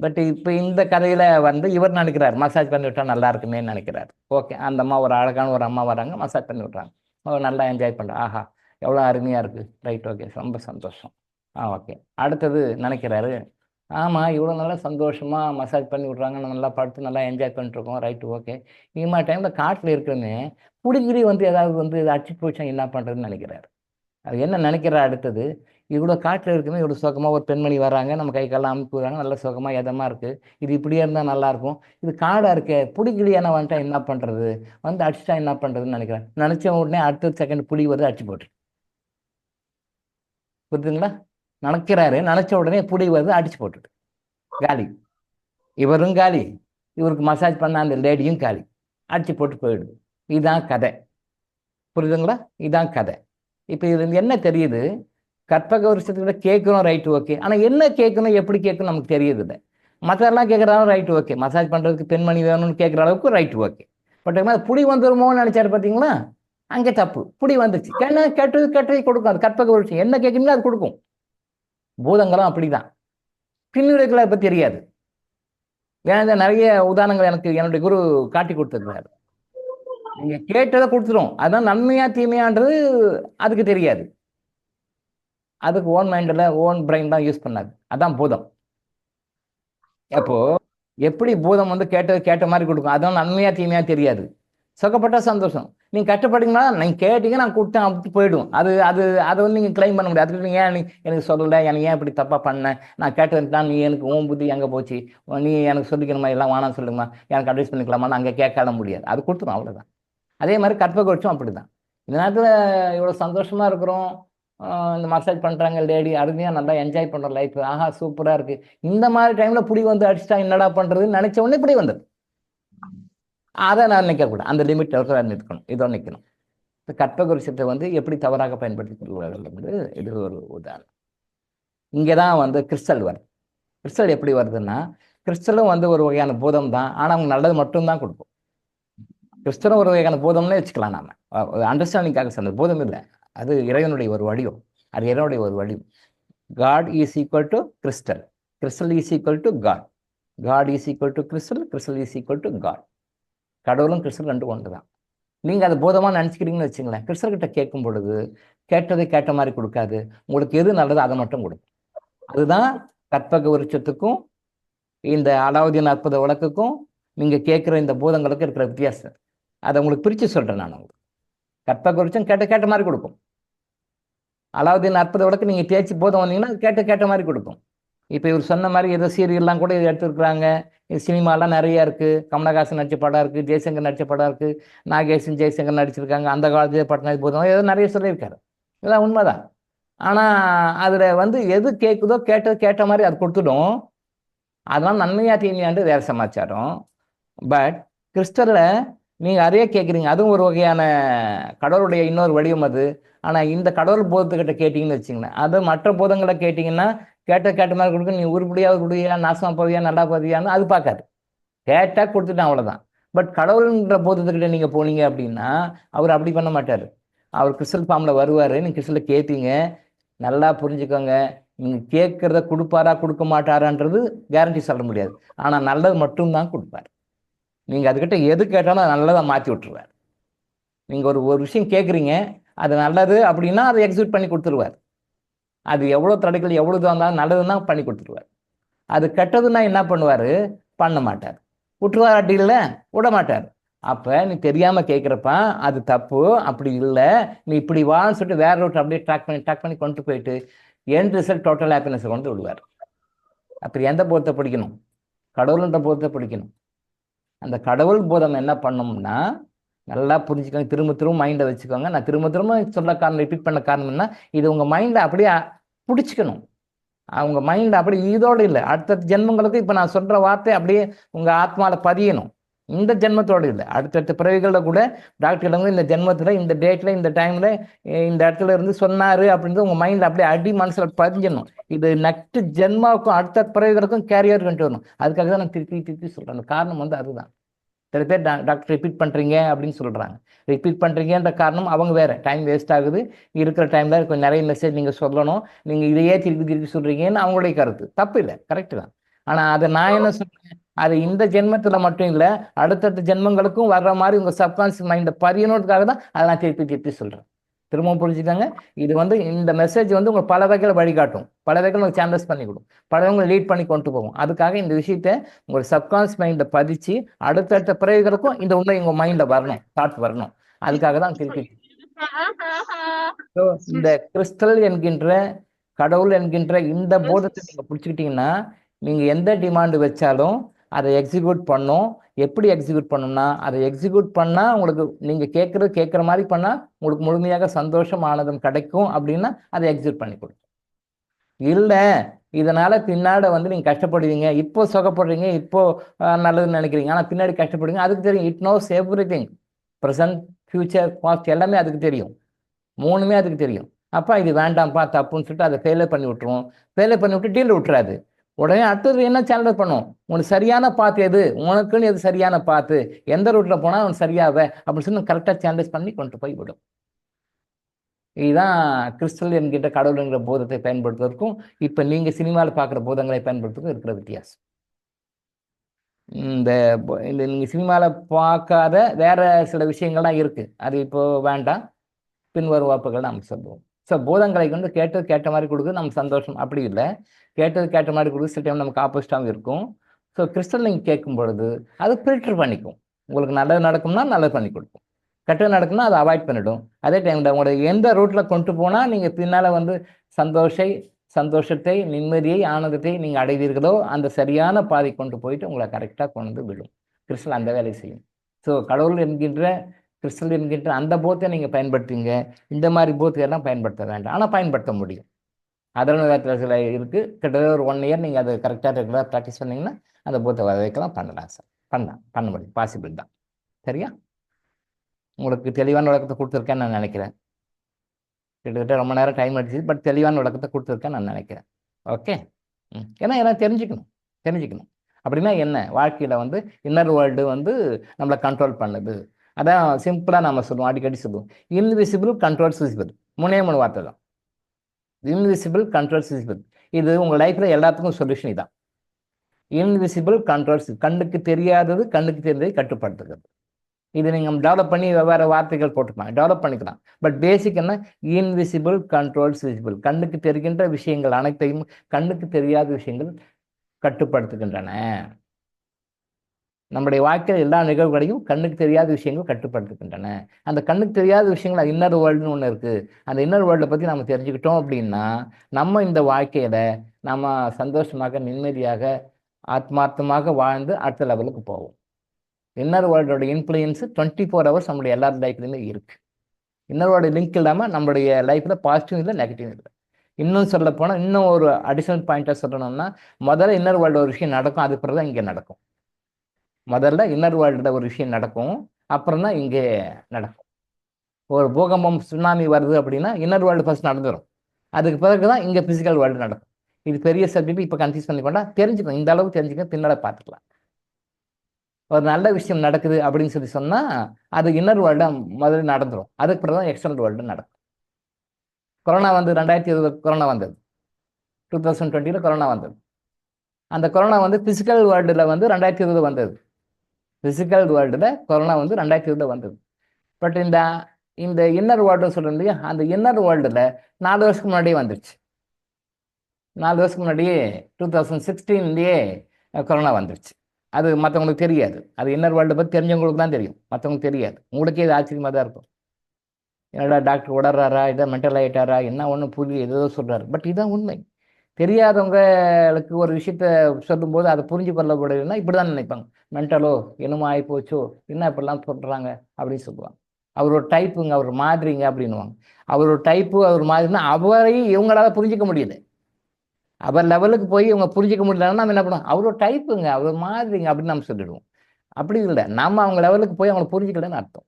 பட் இப்போ இந்த கதையில் வந்து இவர் நினைக்கிறார் மசாஜ் பண்ணி விட்டால் நல்லா இருக்குமே நினைக்கிறார். ஓகே, அந்த அம்மா ஒரு அழகான ஒரு அம்மா வராங்க, மசாஜ் பண்ணி விட்றாங்க, நல்லா என்ஜாய் பண்ணுறேன், எவ்வளோ அருமையாக இருக்குது, ரைட், ஓகே, ரொம்ப சந்தோஷம், ஓகே. அடுத்தது நினைக்கிறாரு, ஆமாம் இவ்வளோ நல்லா சந்தோஷமாக மசாஜ் பண்ணி விட்றாங்க, நம்ம நல்லா படுத்து நல்லா என்ஜாய் பண்ணிட்டுருக்கோம், ரைட்டு, ஓகே. இந்த மாதிரி டைமில் காட்டில் இருக்கிறோன்னே புடிக்கிடி வந்து ஏதாவது வந்து அடிச்சு போச்சா என்ன பண்ணுறதுன்னு நினைக்கிறாரு. அது என்ன நினைக்கிறா, அடுத்தது இவ்வளோ காட்டில் இருக்குமே, இவ்வளோ சுகமாக ஒரு பெண்மணி வராங்க, நம்ம கை காலம் அமுக்கி விடுறாங்க, நல்லா சுகமாக எதமாக இருக்குது, இது இப்படியே இருந்தால் நல்லாயிருக்கும், இது காடாக இருக்கே, புடிக்கிளியான வந்துட்டா என்ன பண்ணுறது, வந்து அடிச்சிட்டா என்ன பண்ணுறதுன்னு நினைக்கிறேன். நினச்ச உடனே அடுத்த செகண்ட் புலி வருது, அடிச்சு போட்டு. புரியுதுங்களா, நினைக்கிறாரு, நினச்ச உடனே புலி வருது, அடிச்சு போட்டுட்டு காலி. இவரும் காலி, இவருக்கு மசாஜ் பண்ண அந்த லேடியும் காலி, அடிச்சு போட்டு போயிடுது. இதுதான் கதை. புரியுதுங்களா, இதுதான் கதை. இப்போ இது என்ன தெரியுது, கற்பக வருஷத்துல கேட்குறோம், ரைட்டு, ஓகே. ஆனால் என்ன கேட்கணும், எப்படி கேட்கணும் நமக்கு தெரியுது இல்லை. மற்றெல்லாம் கேட்குறாலும் ரைட்டு, ஓகே. மசாஜ் பண்ணுறதுக்கு பெண்மணி வேணும்னு கேட்குற அளவுக்கு ரைட்டு, ஓகே. பட் புடி வந்துருமோன்னு நினச்சாரு பார்த்தீங்களா, அங்கே தப்பு. புடி வந்துச்சு, கேட்டது கொடுக்கும். அது கற்பக வருஷம் என்ன கேட்குறீங்களோ அது கொடுக்கும். பூதங்களும் அப்படிதான், பின்னுரைகளை இப்போ தெரியாது. ஏன்னா நிறைய உதாரணங்கள் எனக்கு என்னுடைய குரு காட்டி கொடுத்துருக்காரு. நீங்கள் கேட்டதை கொடுத்துரும், அதுதான் நன்மையா தீமையான்றது அதுக்கு தெரியாது. அதுக்கு ஓன் மைண்டில் ஓன் பிரெயின் தான் யூஸ் பண்ணாது, அதான் பூதம். அப்போ எப்படி பூதம் வந்து கேட்ட மாதிரி கொடுக்கும், அதான் நன்மையா தீமையா தெரியாது. சொக்கப்பட்டா சந்தோஷம். நீங்கள் கஷ்டப்பட்டீங்கன்னா நீங்கள் கேட்டீங்க, நான் கொடுத்தேன் அப்படி போயிடும். அதை வந்து நீங்கள் கிளைம் பண்ண முடியாது. அதுக்கு ஏன் எனக்கு சொல்லலை, எனக்கு ஏன் இப்படி தப்பாக பண்ணேன், நான் கேட்டது தான், நீ எனக்கு ஓன் புத்தி எங்கே போச்சு, நீ எனக்கு சொல்லிக்கணுமா, எல்லாம் வேணாம்னு சொல்லுமா, எனக்கு அட்வைஸ் பண்ணிக்கலாமான்னு அங்கே கேட்காத முடியாது. அது கொடுத்துரும், அவ்வளோதான். அதே மாதிரி கற்பகோட்சம் அப்படி தான். இந்த நேரத்தில் இவ்வளோ சந்தோஷமாக இருக்கிறோம், இந்த மசாஜ் பண்ணுறாங்க லேடி, அருமையாக நல்லா என்ஜாய் பண்ணுற லைஃப், சூப்பராக இருக்குது. இந்த மாதிரி டைமில் புடி வந்து அடிச்சிட்டா என்னடா பண்ணுறதுன்னு நினச்ச உடனே இப்படி வந்தது. அதை நான் நினைக்கக்கூடாது, அந்த லிமிட் நிற்கணும், இதோ நிற்கணும். இப்போ கற்பகுருஷத்தை வந்து எப்படி தவறாக பயன்படுத்தி கொள்வார்கள் என்பது இது ஒரு உதாரணம். இங்கே தான் வந்து கிறிஸ்டல் வருது. கிறிஸ்டல் எப்படி வருதுன்னா, கிறிஸ்டலும் வந்து ஒரு வகையான பூதம் தான். ஆனால் அவங்க நல்லது மட்டும்தான் கொடுக்கும். கிறிஸ்டலும் ஒரு வகையான பூதம்னே வச்சுக்கலாம் நாம. அண்டர்ஸ்டாண்டிங்காக சொன்னது. பூதம் இல்லை, அது இறைவனுடைய ஒரு வடிவம். அது இறைவனுடைய ஒரு வடிவம். God is equal to crystal, crystal is equal to God, God is equal to crystal, crystal is equal to God. கடவுளும் கிறிஸ்டல் ரெண்டு ஒன்று தான். நீங்கள் அதை போதமாக நினச்சிக்கிறீங்கன்னு வச்சுங்களேன். கிறிஸ்டல் கிட்ட கேட்கும் பொழுது கேட்டதை கேட்ட மாதிரி கொடுக்காது. உங்களுக்கு எது நல்லதோ அதை மட்டும் கொடுக்கும். அதுதான் கற்பக விருட்சத்துக்கும் இந்த அலாவுதீன் அற்புத விளக்குக்கும் நீங்கள் கேட்குற இந்த பூதங்களுக்கு இருக்கிற வித்தியாசம். அதை உங்களுக்கு பிரித்து சொல்கிறேன் நான். உங்களுக்கு கற்பக விருட்சம் கேட்ட மாதிரி கொடுக்கும். அலாவுதீன் அற்புத விளக்கு நீங்கள் தேய்ச்சி போதம் வந்தீங்கன்னா கேட்ட மாதிரி கொடுக்கும். இப்போ இவர் சொன்ன மாதிரி ஏதோ சீரியல்லாம் கூட இது எடுத்துருக்குறாங்க. இது சினிமாலாம் நிறையா இருக்குது. கமலஹாசன் நடித்த படம் இருக்குது, ஜெய்சங்கர் நடித்த படம் இருக்குது, நாகேஷன் ஜெய்சங்கர் நடிச்சிருக்காங்க. அந்த காலத்திலே பட்னாய் போதும் ஏதோ நிறைய சொல்லியிருக்காரு. இதெல்லாம் உண்மைதான். ஆனால் அதில் வந்து எது கேட்குதோ கேட்ட மாதிரி அது கொடுத்துடும். அதெல்லாம் நன்மையா தீமையாண்டு வேறு சமாச்சாரம். பட் கிறிஸ்டலில் நீங்கள் அறைய கேட்குறீங்க, அதுவும் ஒரு வகையான கடவுளுடைய இன்னொரு வடிவம் அது. ஆனால் இந்த கடவுள் போதத்துக்கிட்ட கேட்டிங்கன்னு வச்சுங்களேன், அது மற்ற போதங்களை கேட்டிங்கன்னா கேட்ட மாதிரி கொடுக்க, நீ உருப்படியா நாசமா போவியா நல்லா போவியான்னு அது பார்க்காது. கேட்டால் கொடுத்துட்டேன், அவ்வளோதான். பட் கடவுள்ன்ற போதத்துக்கிட்ட நீங்கள் போனீங்க அப்படின்னா அவர் அப்படி பண்ண மாட்டார். அவர் கிறிஸ்டல் ஃபார்மில் வருவார். நீங்கள் கிறிஸ்டலில் கேட்பீங்க. நல்லா புரிஞ்சுக்கோங்க, நீங்கள் கேட்குறத கொடுப்பாரா கொடுக்க மாட்டாரான்றது கேரண்டி சொல்ல முடியாது. ஆனால் நல்லது மட்டும்தான் கொடுப்பார். நீங்கள் அதுக்கிட்ட எது கேட்டாலும் அது நல்லதாக மாற்றி விட்டுருவார். நீங்கள் ஒரு விஷயம் கேட்குறீங்க, அது நல்லது அப்படின்னா அதை எக்ஸிக்யூட் பண்ணி கொடுத்துருவார். அது எவ்வளோ தடைகள் எவ்வளோ இருந்தாலும் நல்லதுன்னா பண்ணி கொடுத்துருவார். அது கெட்டதுன்னா என்ன பண்ணுவார்? பண்ண மாட்டார். விட்டுருவார். அப்படி இல்லை, விட மாட்டார். அப்போ நீ தெரியாமல் கேட்குறப்ப அது தப்பு, அப்படி இல்லை, நீ இப்படி வான்னு சொல்லிட்டு வேற ரூட் அப்படியே ட்ராக் பண்ணி கொண்டு போயிட்டு எண்ட் ரிசல்ட் டோட்டல் ஹாப்பினஸை கொண்டு விடுவார். அப்படி எந்த போதத்தை பிடிக்கணும்? கடவுள்ன்ற போதத்தை பிடிக்கணும். அந்த கடவுள் போதம் என்ன பண்ணோம்னா, நல்லா புரிஞ்சுக்கோங்க, திரும்ப மைண்டை வச்சுக்கோங்க. நான் திரும்ப சொல்ல காரணம், ரிப்பீட் பண்ண காரணம் என்ன, இது உங்கள் மைண்டை அப்படியே பிடிச்சிக்கணும். அவங்க மைண்ட் அப்படி இதோடு இல்லை, அடுத்த ஜென்மங்களுக்கு இப்போ நான் சொல்கிற வார்த்தை அப்படியே உங்கள் ஆத்மாவில் பதியணும். இந்த ஜென்மத்தோடு இல்லை, அடுத்தடுத்த பிறவிகளில் கூட டாக்டர் இந்த ஜென்மத்தில் இந்த டேட்டில் இந்த டைமில் இந்த இடத்துல இருந்து சொன்னார் அப்படின்றது உங்கள் மைண்டில் அப்படியே அடி மனசில் பதிஞ்சிடணும். இது நெக்ஸ்ட் ஜென்மாவுக்கும் அடுத்த பிறவிகளுக்கும் கேரியர் கொண்டு வரணும். அதுக்காக தான் நான் திருப்பி சொல்கிறேன். காரணம் வந்து அதுதான். சில பேர் டாக்டர் ரிப்பீட் பண்ணுறீங்க அப்படின்னு சொல்கிறாங்க. ரிப்பீட் பண்ணுறீங்கன்ற காரணம் அவங்க வேறு, டைம் வேஸ்ட் ஆகுது, இருக்கிற டைமில் கொஞ்சம் நிறைய மெசேஜ் நீங்கள் சொல்லணும், நீங்கள் இதையே திருப்பி சொல்கிறீங்கன்னு அவங்களுடைய கருத்து. தப்பு இல்லை, கரெக்டு தான். ஆனால் அதை நான் என்ன சொல்கிறேன், அது இந்த ஜென்மத்தில் மட்டும் இல்லை, அடுத்தடுத்த ஜென்மங்களுக்கும் வர்ற மாதிரி உங்கள் சப்கான்ஷியஸ் மைண்டை பதியணுன்றதுக்காக தான் அதை நான் திருப்பி சொல்கிறேன். திரும்பவும் புரிஞ்சுக்காங்க. இது வந்து இந்த மெசேஜ் வந்து உங்களை பல வகையில் வழிகாட்டும், பல வகையில் உங்களுக்கு சேனல்ஸ் பண்ணி கொடுக்கும், பலவங்களை லீட் பண்ணி கொண்டு போகும். அதுக்காக இந்த விஷயத்தை உங்கள் சப்கான்ஷியஸ் மைண்டில் பதிச்சு அடுத்தடுத்த பிறகுகளுக்கும் இந்த உண்மை உங்கள் மைண்டில் வரணும், தாட் வரணும். அதுக்காக தான் திருப்பி. ஸோ இந்த கிறிஸ்டல் என்கின்ற கடவுள் என்கின்ற இந்த போதத்தை நீங்கள் பிடிச்சிக்கிட்டீங்கன்னா, நீங்கள் எந்த டிமாண்டு வச்சாலும் அதை எக்ஸிக்யூட் பண்ணும். எப்படி எக்ஸிக்யூட் பண்ணணும்னா, அதை எக்ஸிக்யூட் பண்ணால் உங்களுக்கு நீங்கள் கேட்குற மாதிரி பண்ணால் உங்களுக்கு முழுமையாக சந்தோஷம் ஆனந்தம் கிடைக்கும் அப்படின்னா அதை எக்ஸிக்யூட் பண்ணி கொடுக்கும். இல்லை இதனால் பின்னாடி வந்து நீங்கள் கஷ்டப்படுவீங்க, இப்போ சுகப்படுறீங்க, இப்போ நல்லதுன்னு நினைக்கிறீங்க, ஆனால் பின்னாடி கஷ்டப்படுவீங்க, அதுக்கு தெரியும். It knows everything, present future past எல்லாமே அதுக்கு தெரியும், மூணுமே அதுக்கு தெரியும். அப்போ இது வேண்டாம்ப்பா தப்புன்னு சொல்லிட்டு அதை ஃபெயிலியர் பண்ணி விட்டுருவோம். ஃபெயிலியர் பண்ணி விட்டு டீல் விட்டுறாது. உடனே அடுத்தது என்ன சேனல் பண்ணும், உனக்கு சரியான பாத்து எது, உனக்குன்னு எது சரியான பாத்து, எந்த ரூட்டில் போனால் உனக்கு சரியாவ அப்படின்னு சொல்லி கரெக்டாக சேனலைஸ் பண்ணி கொண்டு போய் விடும். இதுதான் கிறிஸ்டல் என்கின்ற கடவுள் என்கிற போதத்தை பயன்படுத்துவதற்கும் இப்போ நீங்கள் சினிமாவில் பார்க்குற போதங்களை பயன்படுத்துவதற்கும் இருக்கிற வித்தியாசம். இந்த நீங்கள் சினிமாவில் பார்க்காத வேற சில விஷயங்கள்லாம் இருக்குது, அது இப்போ வேண்டாம், பின்வரும் வாப்புகள் நம்ம சொல்லுவோம். ஸோ போதங்களை வந்து கேட்ட மாதிரி கொடுக்குது நமக்கு சந்தோஷம், அப்படி இல்லை, கேட்ட மாதிரி கொடுக்குது சில டைம் நமக்கு ஆப்போசிட்டாகவும் இருக்கும். ஸோ கிறிஸ்டல் நீங்கள் கேட்கும் பொழுது அது ஃபில்டர் பண்ணிக்கும். உங்களுக்கு நல்லது நடக்கும்னா நல்லது பண்ணி கொடுக்கும், கெட்டது நடக்கும்னா அதை அவாய்ட் பண்ணிவிடும். அதே டைமில் உங்களோட எந்த ரூட்டில் கொண்டு போனால் நீங்கள் பின்னால் வந்து சந்தோஷத்தை நிம்மதியை ஆனந்தத்தை நீங்கள் அடைவீர்களோ அந்த சரியான பாதை கொண்டு போயிட்டு உங்களை கரெக்டாக கொண்டு விடும். கிறிஸ்டல் அந்த வேலையை செய்யும். ஸோ கடவுள் என்கின்ற கிறிஸ்டல் என்கின்ற அந்த போத்தை நீங்கள் பயன்படுத்துங்க. இந்த மாதிரி போத்தையெல்லாம் பயன்படுத்த வேண்டாம், ஆனால் பயன்படுத்த முடியும். அதனால் வேறு சில இருக்குது, கிட்டத்தட்ட ஒரு 1 இயர் நீங்கள் அதை கரெக்டாக ரெகுலராக ப்ராக்டிஸ் பண்ணிங்கன்னா அந்த போத்தை வர வைக்கலாம், பண்ணலாம் சார், பண்ண முடியும், பாசிபிள் தான். சரியா? உங்களுக்கு தெளிவான விளக்கத்தை கொடுத்துருக்கேன்னு நான் நினைக்கிறேன். கிட்டத்தட்ட ரொம்ப நேரம் டைம் அடிச்சு, பட் தெளிவான விளக்கத்தை கொடுத்துருக்கேன்னு நான் நினைக்கிறேன். ஓகே. ஏன்னா எல்லாம் தெரிஞ்சுக்கணும் அப்படின்னா என்ன, வாழ்க்கையில் வந்து இன்னர் வேர்ல்டு வந்து நம்மளை கண்ட்ரோல் பண்ணுது. அதான் சிம்பிளாக நம்ம சொல்லுவோம், அடிக்கடி சொல்லுவோம், இன்விசிபிள் கண்ட்ரோல்ஸ் விசிபிள். மூணு வார்த்தை தான், இன்விசிபிள் கண்ட்ரோல்ஸ் விசிபிள். இது உங்கள் லைஃப்பில் எல்லாத்துக்கும் சொல்யூஷன் இதான். இன்விசிபிள் கண்ட்ரோல்ஸ், கண்ணுக்கு தெரியாதது கண்ணுக்கு தெரிந்ததை கட்டுப்படுத்துகிறது. இது நீங்கள் டெவலப் பண்ணி வெவ்வேறு வார்த்தைகள் போட்டுக்கலாம், டெவலப் பண்ணிக்கலாம். பட் பேசிக் என்ன, இன்விசிபிள் கண்ட்ரோல்ஸ் விசிபிள். கண்ணுக்கு தெரிகின்ற விஷயங்கள் அனைத்தையும் கண்ணுக்கு தெரியாத விஷயங்கள் கட்டுப்படுத்துகின்றன. நம்முடைய வாழ்க்கையில் எல்லா நிகழ்வுகளையும் கண்ணுக்கு தெரியாத விஷயங்கள் கட்டுப்படுத்துகின்றன. அந்த கண்ணுக்கு தெரியாத விஷயங்கள் இன்னர் வேர்ல்டுன்னு ஒன்று இருக்குது. அந்த இன்னர் வேர்ல்டை பற்றி நம்ம தெரிஞ்சுக்கிட்டோம் அப்படின்னா நம்ம இந்த வாழ்க்கையில் நம்ம சந்தோஷமாக நிம்மதியாக ஆத்மார்த்தமாக வாழ்ந்து அடுத்த லெவலுக்கு போவோம். இன்னர் வேர்ல்டோட இன்ஃப்ளூயன்ஸு 24 ஹவர்ஸ் நம்மளுடைய எல்லா லைஃப்லையுமே இருக்குது. இன்னர் வேர்ல்டு லிங்க் இல்லாமல் நம்மளுடைய லைஃப்பில் பாசிட்டிவ் இல்லை, நெகட்டிவ் இல்லை. இன்னும் சொல்ல போனால் இன்னும் ஒரு அடிஷ்னல் பாயிண்ட்டாக சொல்லணும்னா, முதல்ல இன்னர் வேர்ல்டு ஒரு விஷயம் நடக்கும், அது பிறகு தான் இங்கே நடக்கும். முதல்ல இன்னர் வேர்ல்டில் ஒரு விஷயம் நடக்கும், அப்புறம் தான் இங்கே நடக்கும். ஒரு பூகம்பம் சுனாமி வருது அப்படின்னா இன்னர் வேர்ல்டு ஃபர்ஸ்ட் நடந்துடும், அதுக்கு பிறகு தான் இங்கே ஃபிசிக்கல் வேர்ல்டு நடக்கும். இது பெரிய சப்ஜெக்ட், இப்போ கன்ஃபியூஸ் பண்ணி கொண்டா தெரிஞ்சுக்கணும். இந்த அளவுக்கு தெரிஞ்சுக்க பின்னால் பார்த்துக்கலாம். ஒரு நல்ல விஷயம் நடக்குது அப்படின்னு சொல்லி சொன்னால் அது இன்னர் வேர்ல்டாக முதல்ல நடந்துடும், அதுக்கு பிறகு தான் எக்ஸ்டர்னல் வேர்ல்டு நடக்கும். கொரோனா வந்து 2020 கொரோனா வந்தது, 2020 கொரோனா வந்தது. அந்த கொரோனா வந்து ஃபிசிக்கல் வேர்ல்டில் வந்து 2020 வந்தது. ஃபிசிக்கல் வேர்ல்டில் கொரோனா வந்து 2020 வந்தது. பட் இந்த இன்னர் வேர்ல்டு சொல்கிறோம் இல்லையா, அந்த இன்னர் வேர்ல்டில் 4 வருஷத்துக்கு முன்னாடியே வந்துடுச்சு. 4 வருஷத்துக்கு முன்னாடியே 2016 கொரோனா வந்துடுச்சு. அது மற்றவங்களுக்கு தெரியாது. அது இன்னர் வேர்ல்டை பற்றி தெரிஞ்சவங்களுக்கு தான் தெரியும், மற்றவங்களுக்கு தெரியாது. உங்களுக்கே இது ஆச்சரியமாக தான் இருக்கும். என்னடா டாக்டர் உடறாரா, இதை மென்டல் ஆகிட்டாரா, என்ன ஒன்றும் புரியல, ஏதோ சொல்கிறாரு. பட் இதுதான் உண்மை. தெரியாதவங்களுக்கு ஒரு விஷயத்த சொல்லும்போது அதை புரிஞ்சு கொள்ளப்படுதுன்னா இப்படி தான் நினைப்பாங்க, மென்டலோ என்னமோ ஆகி போச்சோ, என்ன இப்படிலாம் சொல்கிறாங்க அப்படின்னு சொல்லுவாங்க. அவர் ஒரு டைப்புங்க, அவர் மாதிரிங்க அப்படின்னுவாங்க. அவர் ஒரு டைப்பு, அவர் மாதிரினா அவரையும் இவங்களால புரிஞ்சிக்க முடியல. அவர் லெவலுக்கு போய் இவங்க புரிஞ்சிக்க முடியலன்னா நம்ம என்ன பண்ணுவோம், அவர் ஒரு டைப்புங்க, அவர் மாதிரிங்க அப்படின்னு நம்ம சொல்லிடுவோம். அப்படி இல்லை, நம்ம அவங்க லெவலுக்கு போய் அவங்களை புரிஞ்சிக்கலன்னு அர்த்தம்.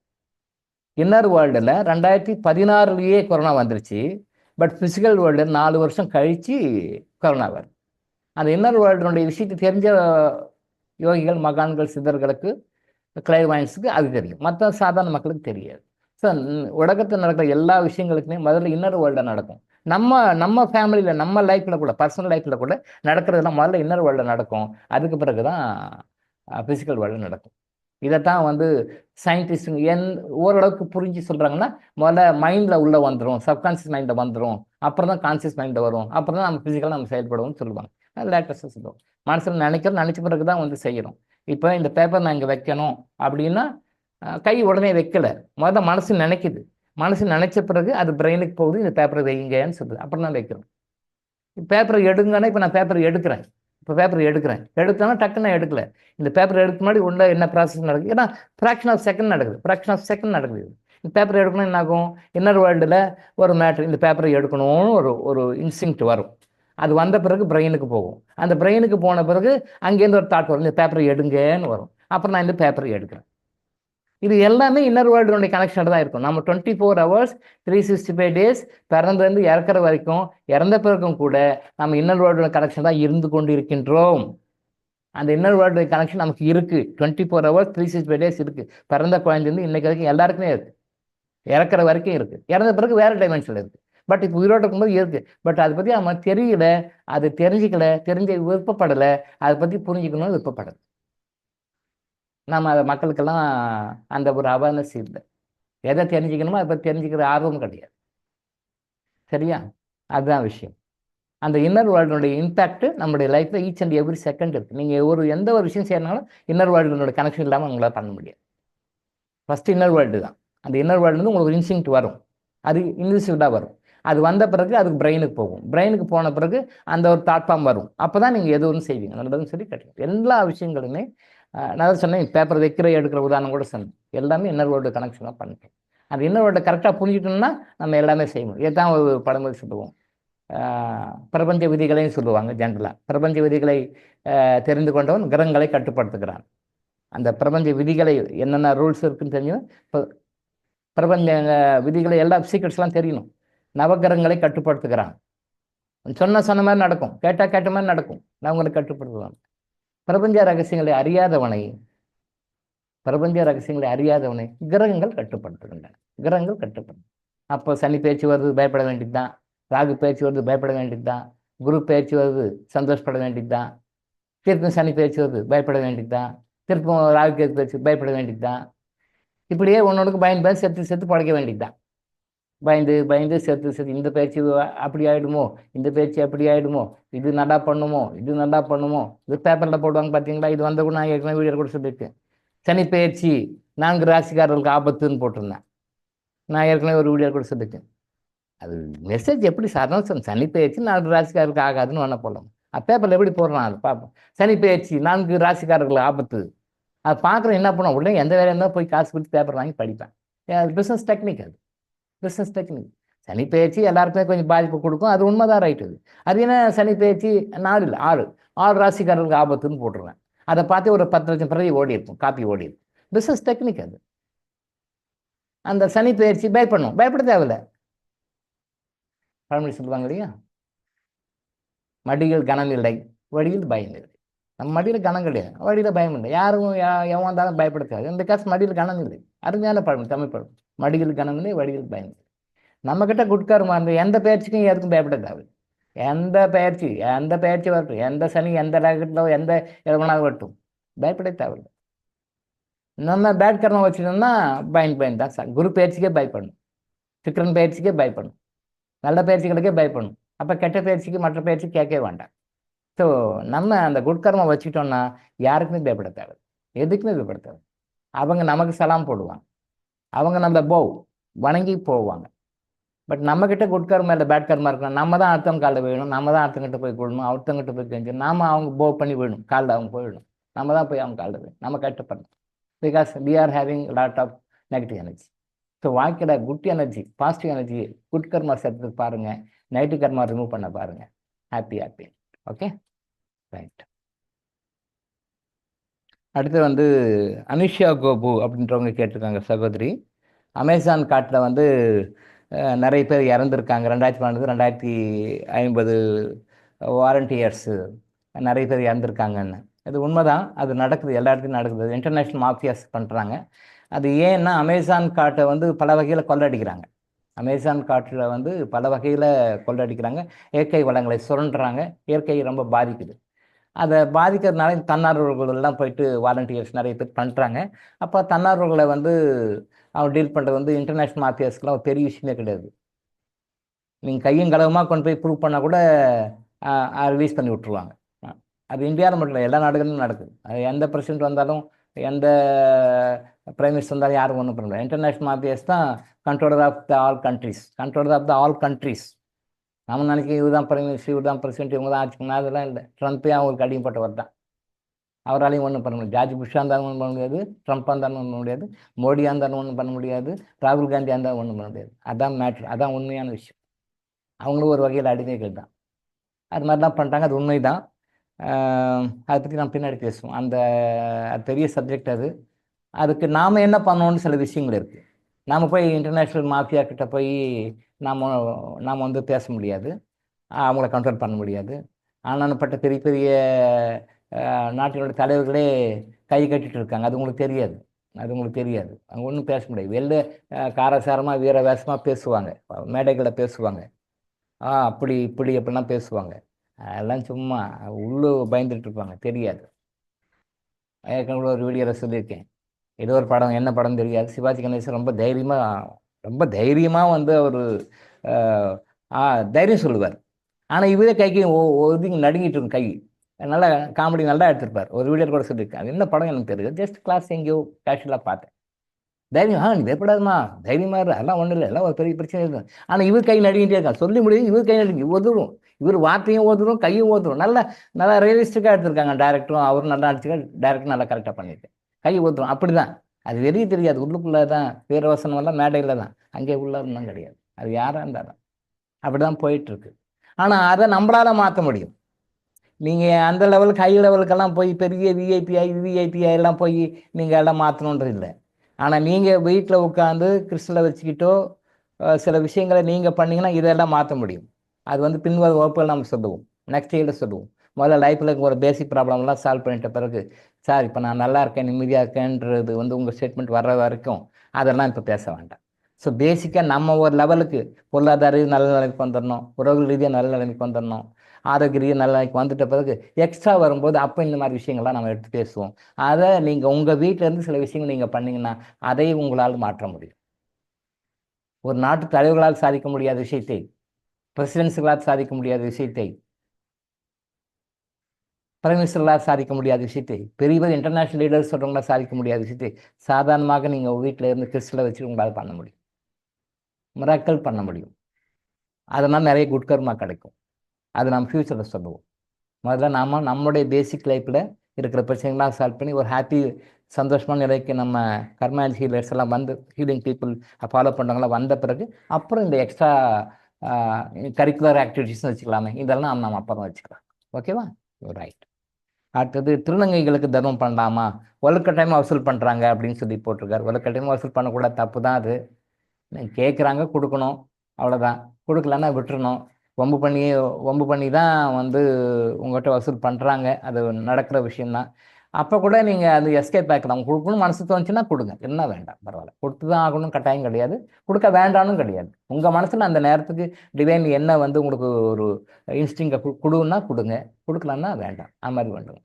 இன்னர் வேர்ல்டில் 2016 கொரோனா வந்துருச்சு. பட் ஃபிசிக்கல் வேர்ல்டில் 4 வருஷம் கழித்து கொரோனா வருது. அந்த இன்னர் வேர்ல்டுனுடைய விஷயத்தை தெரிஞ்ச யோகிகள், மகான்கள், சித்தர்களுக்கு, கிளைவாயின்ஸுக்கு அது தெரியும், மற்ற சாதாரண மக்களுக்கு தெரியாது. ஸோ உலகத்தில் நடக்கிற எல்லா விஷயங்களுக்குமே முதல்ல இன்னர் வேர்ல்டில் நடக்கும். நம்ம ஃபேமிலியில், நம்ம லைஃப்பில் கூட, பர்சனல் லைஃப்பில் கூட நடக்கிறதுலாம் முதல்ல இன்னர் வேர்ல்டில் நடக்கும், அதுக்கு பிறகு தான் ஃபிசிக்கல் வேர்ல்டு நடக்கும். இதைத்தான் வந்து சயின்டிஸ்டுங்க ஓரளவுக்கு புரிஞ்சு சொல்கிறாங்கன்னா, முதல்ல மைண்டில் உள்ளே வந்துடும், சப்கான்ஷியஸ் மைண்டில் வந்துடும், அப்புறம் தான் கான்சியஸ் மைண்டில் வரும், அப்புறம் தான் நம்ம ஃபிசிக்கலாக நம்ம செயல்படுவோம்னு சொல்லுவாங்க. லேட்டஸ்ட்டாக சொல்லுவோம். மனசில் நினைச்ச பிறகு தான் வந்து செய்யணும். இப்போ இந்த பேப்பர் நான் இங்கே வைக்கணும் அப்படின்னா கை உடனே வைக்கல, முதல்ல மனசு நினைக்குது, மனசு நினைச்ச பிறகு அது பிரெயினுக்கு போகுது, இந்த பேப்பரை வைங்கன்னு சொல்லுது, அப்புறம் தான் வைக்கிறோம். பேப்பரை எடுங்கன்னா இப்போ நான் பேப்பரை எடுக்கிறேன், எடுத்தோன்னா டக்குன்னு எடுக்கல, இந்த பேப்பர் எடுக்க முன்னாடி உள்ள என்ன ப்ராசஸ் நடக்குது, ஏன்னா ஃப்ராக்ஷன் ஆஃப் செகண்ட் நடக்குது. இந்த பேப்பரை எடுக்கணும் என்ன ஆகும், இன்னர் வேர்ல்டில் ஒரு மேட்ரு, இந்த பேப்பரை எடுக்கணும்னு ஒரு இன்ஸ்டிங்க்ட் வரும். அது வந்த பிறகு பிரெயினுக்கு போகும். அந்த பிரெயினுக்கு போன பிறகு அங்கேருந்து ஒரு தாட் வரும், இந்த பேப்பரை எடுங்கன்னு வரும், அப்புறம் நான் இந்த பேப்பரை எடுக்கிறேன். இது எல்லாமே இன்னர் வேர்ல்டுடைய கனெக்ஷன் தான் இருக்கும். நம்ம 24 hours 365 days பிறந்தது இறக்குற வரைக்கும், இறந்த பிறகும் கூட நம்ம இன்னர் வேர்ல்டோட கனெக்ஷன் தான் இருந்து கொண்டு இருக்கின்றோம். அந்த இன்னர் வேர்ல்டு கனெக்ஷன் நமக்கு இருக்குது. 24 hours 365 days இருக்குது. பிறந்த குழந்தைந்து இன்னைக்கு வரைக்கும் எல்லாருக்குமே இருக்குது, இறக்குற வரைக்கும் இருக்குது. இறந்த பிறகு வேறு டைமென்ஷனில் இருக்குது. பட் இப்போ உயிரோடு இருக்கும்போது இருக்குது. பட் அதை பற்றி நம்ம தெரியல, அது தெரிஞ்சிக்கல, விருப்பப்படலை, அதை பற்றி புரிஞ்சுக்கணும்னு விருப்பப்படலை. நம்ம அதை மக்களுக்கெல்லாம் அந்த ஒரு அவேர்னஸ் இல்லை. எதை தெரிஞ்சுக்கணுமோ அதை பற்றி தெரிஞ்சுக்கிற ஆர்வம் கிடையாது. சரியா? அதுதான் விஷயம். அந்த இன்னர் வேர்ல்டுனுடைய இம்பேக்ட் நம்மளுடைய லைஃப்பில் ஈச் அண்ட் எவ்ரி செகண்ட் இருக்குது. நீங்கள் எந்த ஒரு விஷயம் செய்யறதுனாலும் இன்னர் வேர்ல்டுனுடைய கனெக்ஷன் இல்லாமல் உங்களால் பண்ண முடியாது. ஃபஸ்ட்டு இன்னர் வேர்ல்டு தான். அந்த இன்னர் வேர்ல்டு உங்களுக்கு ஒரு இன்ஸ்டிங்க்ட் வரும், அது இன்விசிபிளாக வரும். அது வந்த பிறகு அதுக்கு பிரெயினுக்கு போகும். பிரெயினுக்கு போன பிறகு அந்த ஒரு தாட் ஃபார்ம் வரும். அப்போ தான் நீங்கள் எது ஒன்று செய்வீங்க, நல்லதுன்னு சொல்லி கிடைக்கும். எல்லா விஷயங்களுமே நான் சொன்னேன், பேப்பர் வைக்கிற எடுக்கிற உதாரணம் கூட சொன்னேன், எல்லாமே இன்னர் வேர்ல்டு கனெக்ஷனாக பண்ணிட்டோம். அந்த இன்னர் வேர்ல்டை கரெக்டாக புரிஞ்சுட்டோம்னா நம்ம எல்லாமே செய்யணும். இதுதான் ஒரு பழமொழி சொல்லுவோம், பிரபஞ்ச விதிகளையும் சொல்லுவாங்க. ஜென்ரலாக பிரபஞ்ச விதிகளை தெரிந்து கொண்டவன் கிரகங்களை கட்டுப்படுத்துகிறான். அந்த பிரபஞ்ச விதிகளை என்னென்ன ரூல்ஸ் இருக்குன்னு தெரிஞ்சவன், பிரபஞ்ச விதிகளை எல்லா சீக்ரெட்ஸ்லாம் தெரியணும். நவகிரகங்களை கட்டுப்படுத்துகிறான். சொன்ன மாதிரி நடக்கும், கேட்ட மாதிரி நடக்கும். நான் உங்களுக்கு கட்டுப்படுத்துவேன். பிரபஞ்ச ரகசியங்களை அறியாதவனை கிரகங்கள் கட்டுப்படுத்துகின்றன. கிரகங்கள் கட்டுப்படுத்தும். அப்போ சனி பேச்சு வருது, பயப்பட வேண்டியது தான். ராகு பேச்சு வருது, பயப்பட வேண்டியது தான். குரு பேச்சு வருது, சந்தோஷப்பட வேண்டியது தான். திருப்பும் சனி பேச்சு வருது, பயப்பட வேண்டியது தான். திருப்பும் ராகு கேது பேச்சு, பயப்பட வேண்டியது தான். இப்படியே ஒன்னொன்றுக்கு பயந்து செத்து படைக்க வேண்டியது தான். பயந்து செத்து இந்த பேச்சு அப்படி ஆகிடுமோ, இந்த பேச்சு அப்படி ஆகிடுமோ, இது நல்லா பண்ணுமோ, இது பேப்பரில் போடுவாங்க பார்த்தீங்களா. இது வந்த கூட நான் ஏற்கனவே வீடியோ கூட சொல்லியிருக்கேன். சனி பயிற்சி 4 ராசிக்காரர்களுக்கு ஆபத்துன்னு போட்டிருந்தேன். நான் ஏற்கனவே ஒரு வீடியோ கூட சொல்லியிருக்கேன். அது மெசேஜ் எப்படி சாதாரண சனி பயிற்சி 4 ராசிக்காரர்களுக்கு ஆகாதுன்னு வேணா போடலாம். பேப்பரில் எப்படி போடுறான் அது பார்ப்போம். சனி பயிற்சி 4 ராசிக்காரர்களுக்கு ஆபத்து. அது பார்க்குறேன், என்ன பண்ணுவோம், உடனே எந்த வேலையாக இருந்தால் போய் காசு கொடுத்து பேப்பர் வாங்கி படிப்பேன். அது பிஸ்னஸ் டெக்னிக். சனி பயிற்சி எல்லாருக்குமே கொஞ்சம் பாதிப்பு கொடுக்கும், அது உண்மைதான், ரைட்டு. அது என்ன சனி பயிற்சி 4 இல்லை 6 ராசிக்காரர்களுக்கு ஆபத்துன்னு போட்டுருவேன். அதை பார்த்து ஒரு 10 லட்சம் பிரதி ஓடி இருக்கும், காப்பி ஓடி இருக்கும். பிஸ்னஸ் டெக்னிக் அது. அந்த சனி பயிற்சி பயப்பட தேவையில்ல. பழமொழி சொல்லுவாங்க இல்லையா, மடியில் கனம் இல்லை, வழியில் பயம் இல்லை. நம்ம மடியில் கனம் கிடையாது, வழியில் பயம் இல்லை. யாரும் எவன் வந்தாலும் பயப்பட தேவை. இந்த காசு மடியில் கனம் இல்லை. அருமையான பழமொழி, தமிழ் பழமொழி. மடியில் கனம் இல்லை, வழியில் பயம் இல்லை. நம்மக்கிட்ட குட்காரமாக இருந்து எந்த பயிற்சிக்கும் எதுக்கும் பயப்பட தேவை. எந்த பயிற்சி வரட்டும், எந்த சனி எந்த ராகத்திலோ எந்த இடமாவது வரட்டும், பயப்பட தேவையில்லை. நம்ம பேட் கர்மம் வச்சுட்டோம்னா பயன் தான். குரு பயிற்சிக்கே பயப்படணும், சுக்கிரன் பயிற்சிக்கே பயப்படணும், நல்ல பயிற்சிகளுக்கே பயப்படணும். அப்போ கெட்ட பயிற்சிக்கு மற்ற பயிற்சி கேட்கவே வேண்டாம். ஸோ நம்ம அந்த குட்கர்மம் வச்சுட்டோம்னா யாருக்குமே பயப்பட தேவை, எதுக்குமே பயப்பட தேவை. அவங்க நமக்கு சலாம் போடுவாங்க, அவங்க நம்ம வணங்கி போவாங்க. பட் நம்மக்கிட்ட குட்கர்மா இல்லை பேட் கர்மா இருக்கணும். நம்ம தான் அடுத்தவங்க காலில் விழணும், நம்ம தான் அடுத்தவங்கிட்ட போய் கொள்ளணும், அடுத்தவங்கிட்ட போய் கெஞ்சணும். நாம அவங்க பண்ணி விடணும், காலில் அவங்க போயிடணும். நம்ம தான் போய் அவங்க காலில் விடணும், நம்ம கட்டுப்படணும். Because we are having lot of negative energy. So வாழ்க்கையில் good energy, positive energy, good karma சேர்த்துக்கு பாருங்கள், நெகட்டிவ் கர்மா ரிமூவ் பண்ண பாருங்கள். ஹாப்பி. Okay, right. அடுத்து அனுஷியா கோபு அப்படின்றவங்க கேட்டிருக்காங்க, சகோதரி. அமேசான் காட்டில் நிறைய பேர் இறந்துருக்காங்க. 2012 2050 வாரண்டி இயர்ஸு நிறைய பேர் இறந்துருக்காங்கன்னு. இது உண்மைதான், அது நடக்குது, எல்லா இடத்துலையும் நடக்குது. இன்டர்நேஷ்னல் மாஃபியாஸ் பண்ணுறாங்க. அது ஏன்னா அமேசான் காட்டை பல வகையில் கொள்ளடிக்கிறாங்க. அமேசான் காட்டில் பல வகையில் கொள்ளடிக்கிறாங்க. இயற்கை வளங்களை சுரண்டுறாங்க. இயற்கை ரொம்ப பாதிக்குது. அதை பாதிக்கிறதுனால தன்னார்வர்கள் எல்லாம் போயிட்டு வாலண்டியர்ஸ் நிறைய பேர் பண்ணுறாங்க. அப்போ தன்னார்வர்களை அவங்க டீல் பண்ணுறது இன்டர்நேஷ்னல் மாஃபியாஸ்க்குலாம் ஒரு பெரிய விஷயமே கிடையாது. நீங்கள் கையும் களவுமாக கொண்டு போய் ப்ரூவ் பண்ணால் கூட ரிலீஸ் பண்ணி விட்ருவாங்க. அது இந்தியாவில் மட்டும் இல்லை, எல்லா நாடுகளிலும் நடக்குது. அது எந்த பிரசிடென்ட் வந்தாலும், எந்த பிரைம் மினிஸ்டர் வந்தாலும் யாரும் ஒன்றும் பண்ண முடியாது. இன்டர்நேஷ்னல் மாஃபியாஸ் தான் controller of the all countries. நம்ம நினைக்க இவர் தான் பிரைம் மினிஸ்டர், இவர் தான் பிரசிடென்ட், இவங்க தான் ஆச்சுக்கணும், அதெல்லாம் இல்லை. ட்ரம்ப்பே அவங்களுக்கு அடிமைப்பட்டவர் தான். அவராலையும் ஒன்றும் பண்ண முடியாது. ஜார்ஜ் புஷ்ஷாக இருந்தாலும் ஒன்றும் பண்ண முடியாது, ட்ரம்ப்பாக இருந்தாலும் ஒன்றும் பண்ண முடியாது, மோடியாக இருந்தாலும் ஒன்றும் பண்ண முடியாது, ராகுல் காந்தியாக இருந்தாலும் ஒன்றும் பண்ண முடியாது. அதான் மேட்ரு, அதான் உண்மையான விஷயம். அவங்களும் ஒரு வகையில் அடிமைகள் தான். அது மாதிரி தான் பண்ணுறாங்க, அது உண்மை தான். அதை பற்றி நான் பின்னாடி பேசுவோம். அது பெரிய சப்ஜெக்ட். அதுக்கு நாம் என்ன பண்ணணும்னு சில விஷயங்கள் இருக்குது. நாம் போய் இன்டர்நேஷ்னல் மாஃபியா கிட்ட போய் நாம் பேச முடியாது, அவங்கள கண்ட்ரோல் பண்ண முடியாது. ஆனானப்பட்ட பெரிய பெரிய நாட்டினுடைய தலைவர்களே கை கட்டிட்டு இருக்காங்க. அது உங்களுக்கு தெரியாது. அவங்க ஒன்றும் பேச முடியாது. காரசாரமாக வீர வேஷமாக பேசுவாங்க, மேடைகளில் பேசுவாங்க, அப்படி இப்படி அப்படிலாம் பேசுவாங்க. அதெல்லாம் சும்மா உள்ளே பயந்துட்டு இருப்பாங்க, தெரியாது. ஏற்கனவே ஒரு வீடியோவில் சொல்லியிருக்கேன். ஏதோ ஒரு படம், என்ன படம் தெரியாது, சிவாஜி கணேசன் ரொம்ப தைரியமாக அவர் தைரியம் சொல்லுவார். ஆனால் இவரே கைக்கு ஒதுங்கி நடுங்கிட்டு இருக்கும் கை. நல்லா காமெடி நல்லா எடுத்திருப்பார். ஒரு வீடியோ கூட சொல்லியிருக்கேன். அது என்ன படம் எனக்கு தெரியுது, ஜஸ்ட் கிளாஸ் எங்கேயோ கேஷுவலாக பார்த்தேன். தைரியம், நீ பயப்படாதுமா, தைரியமாக இரு, அதெல்லாம் ஒன்றும் இல்லை, எல்லாம் ஒரு பெரிய பிரச்சனை இருக்கும். ஆனால் இவர் கை நடுங்கிட்டே இருக்கான், சொல்லி முடியும். இவர் கை நடுங்கி ஓதுரும், இவர் வார்த்தையும் ஓதுரும், கையும் ஓதுரும். நல்லா ரியலிஸ்டிக்காக எடுத்திருக்காங்க டேரக்டரும். அவரும் நல்லா அடிச்சுக்க, டேரக்டரும் நல்லா கரெக்டாக பண்ணியிருக்கேன். கை ஓதுரும், அப்படி தான். அது வெளியே தெரியாது, உள்ளுக்குள்ளே தான். வீரவசனமெல்லாம் மேடையில் தான், அங்கே உள்ளதான் கிடையாது. அது யாராக இருந்தாலும் அப்படி தான் போயிட்டுருக்கு. ஆனால் அதை நம்மளால் மாற்ற முடியும். நீங்கள் அந்த லெவலுக்கு, ஹை லெவலுக்கெல்லாம் போய் பெரிய விஐபிஐ எல்லாம் போய் நீங்கள் எல்லாம் மாற்றணுன்றது இல்லை. ஆனால் நீங்கள் வீட்டில் உட்காந்து கிறிஸ்டலை வச்சுக்கிட்டோ சில விஷயங்களை நீங்கள் பண்ணிங்கன்னா இதெல்லாம் மாற்ற முடியும். அது வந்து பின்வரும் வகுப்புகள் நம்ம சொல்லுவோம், நெக்ஸ்ட் இயரில் சொல்லுவோம். முதல்ல லைஃப்பில் ஒரு பேசிக் ப்ராப்ளம்லாம் சால்வ் பண்ணிட்ட பிறகு சார் இப்போ நான் நல்லா இருக்கேன் நிம்மதியாக இருக்கேன்றது வந்து உங்கள் ஸ்டேட்மெண்ட் வர்ற வரைக்கும் அதெல்லாம் இப்போ பேச வேண்டாம். ஸோ பேசிக்காக நம்ம ஒரு லெவலுக்கு பொருளாதார ரீதியாக நல்ல நிலைமைக்கு வந்துடணும், உறவு ரீதியாக நல்ல நிலைமைக்கு வந்துடணும், ஆரோக்கிய ரீதியாக நல்ல நிலைமைக்கு வந்துட்ட பிறகு எக்ஸ்ட்ரா வரும்போது அப்போ இந்த மாதிரி விஷயங்கள்லாம் நம்ம எடுத்து பேசுவோம். அதை நீங்கள் உங்கள் வீட்டிலேருந்து சில விஷயங்கள் நீங்கள் பண்ணீங்கன்னா அதையும் உங்களால் மாற்ற முடியும். ஒரு நாட்டு தலைவர்களால் சாதிக்க முடியாத விஷயத்தை, பிரசிடென்ட்ஸுகளால் சாதிக்க முடியாத விஷயத்தை, பிரைம் மினிஸ்டர்களால் சாதிக்க முடியாத விஷயத்தை, பெரிய பெரிய இன்டர்நேஷனல் லீடர்ஸ் சொல்கிறவங்களால் சாதிக்க முடியாத விஷயத்தை சாதாரணமாக நீங்கள் வீட்டில் இருந்து கிறிஸ்டலை வச்சு உங்களால் பண்ண முடியும், மிராக்கள் பண்ண முடியும். அதனால் நிறைய குட்கர்மா கிடைக்கும். அது நம்ம ஃப்யூச்சரில் சொல்லுவோம். முதல்ல நாம் நம்மளுடைய பேசிக் லைஃப்பில் இருக்கிற பிரச்சனைகள்லாம் சால்வ் பண்ணி ஒரு ஹாப்பி சந்தோஷமான நிலைக்கு நம்ம கர்மால் ஹீலர்ஸ் எல்லாம் வந்து ஹீலிங் பீப்புள் ஃபாலோ பண்ணுறவங்களாம் வந்த பிறகு அப்புறம் இந்த எக்ஸ்ட்ரா கரிக்குலர் ஆக்டிவிட்டீஸ்னு வச்சுக்கலாமே, இதெல்லாம் நம்ம அப்புறம் வச்சுக்கலாம். ஓகேவா? ரைட். அடுத்தது திருநங்கைகளுக்கு தர்மம் பண்ணலாமா, வலுக்கட்டாயமாக வசூல் பண்ணுறாங்க அப்படின்னு சொல்லி போட்டிருக்காரு. வலுக்கட்டாயமாக வசூல் பண்ணக்கூடாது, தப்பு தான் அது. கேட்குறாங்க, கொடுக்கணும், அவ்வளோதான். கொடுக்கலன்னா விட்டுறணும். வம்பு பண்ணி தான் வந்து உங்கள்கிட்ட வசூல் பண்ணுறாங்க, அது நடக்கிற விஷயந்தான். அப்போ கூட நீங்கள் அது எஸ்கேப் ஆக்கலாம். கொடுக்கணும் மனசு தோணுச்சுன்னா கொடுங்க, என்ன வேண்டாம் பரவாயில்ல. கொடுத்து தான் ஆகணும் கட்டாயம் கிடையாது, கொடுக்க வேண்டாம்னு கிடையாது. உங்கள் மனசில் அந்த நேரத்துக்கு டிவைன் என்ன வந்து உங்களுக்கு ஒரு இன்ஸ்டிங்கை கொடுன்னா கொடுங்க, கொடுக்கலன்னா வேண்டாம், அது மாதிரி வேண்டுங்க.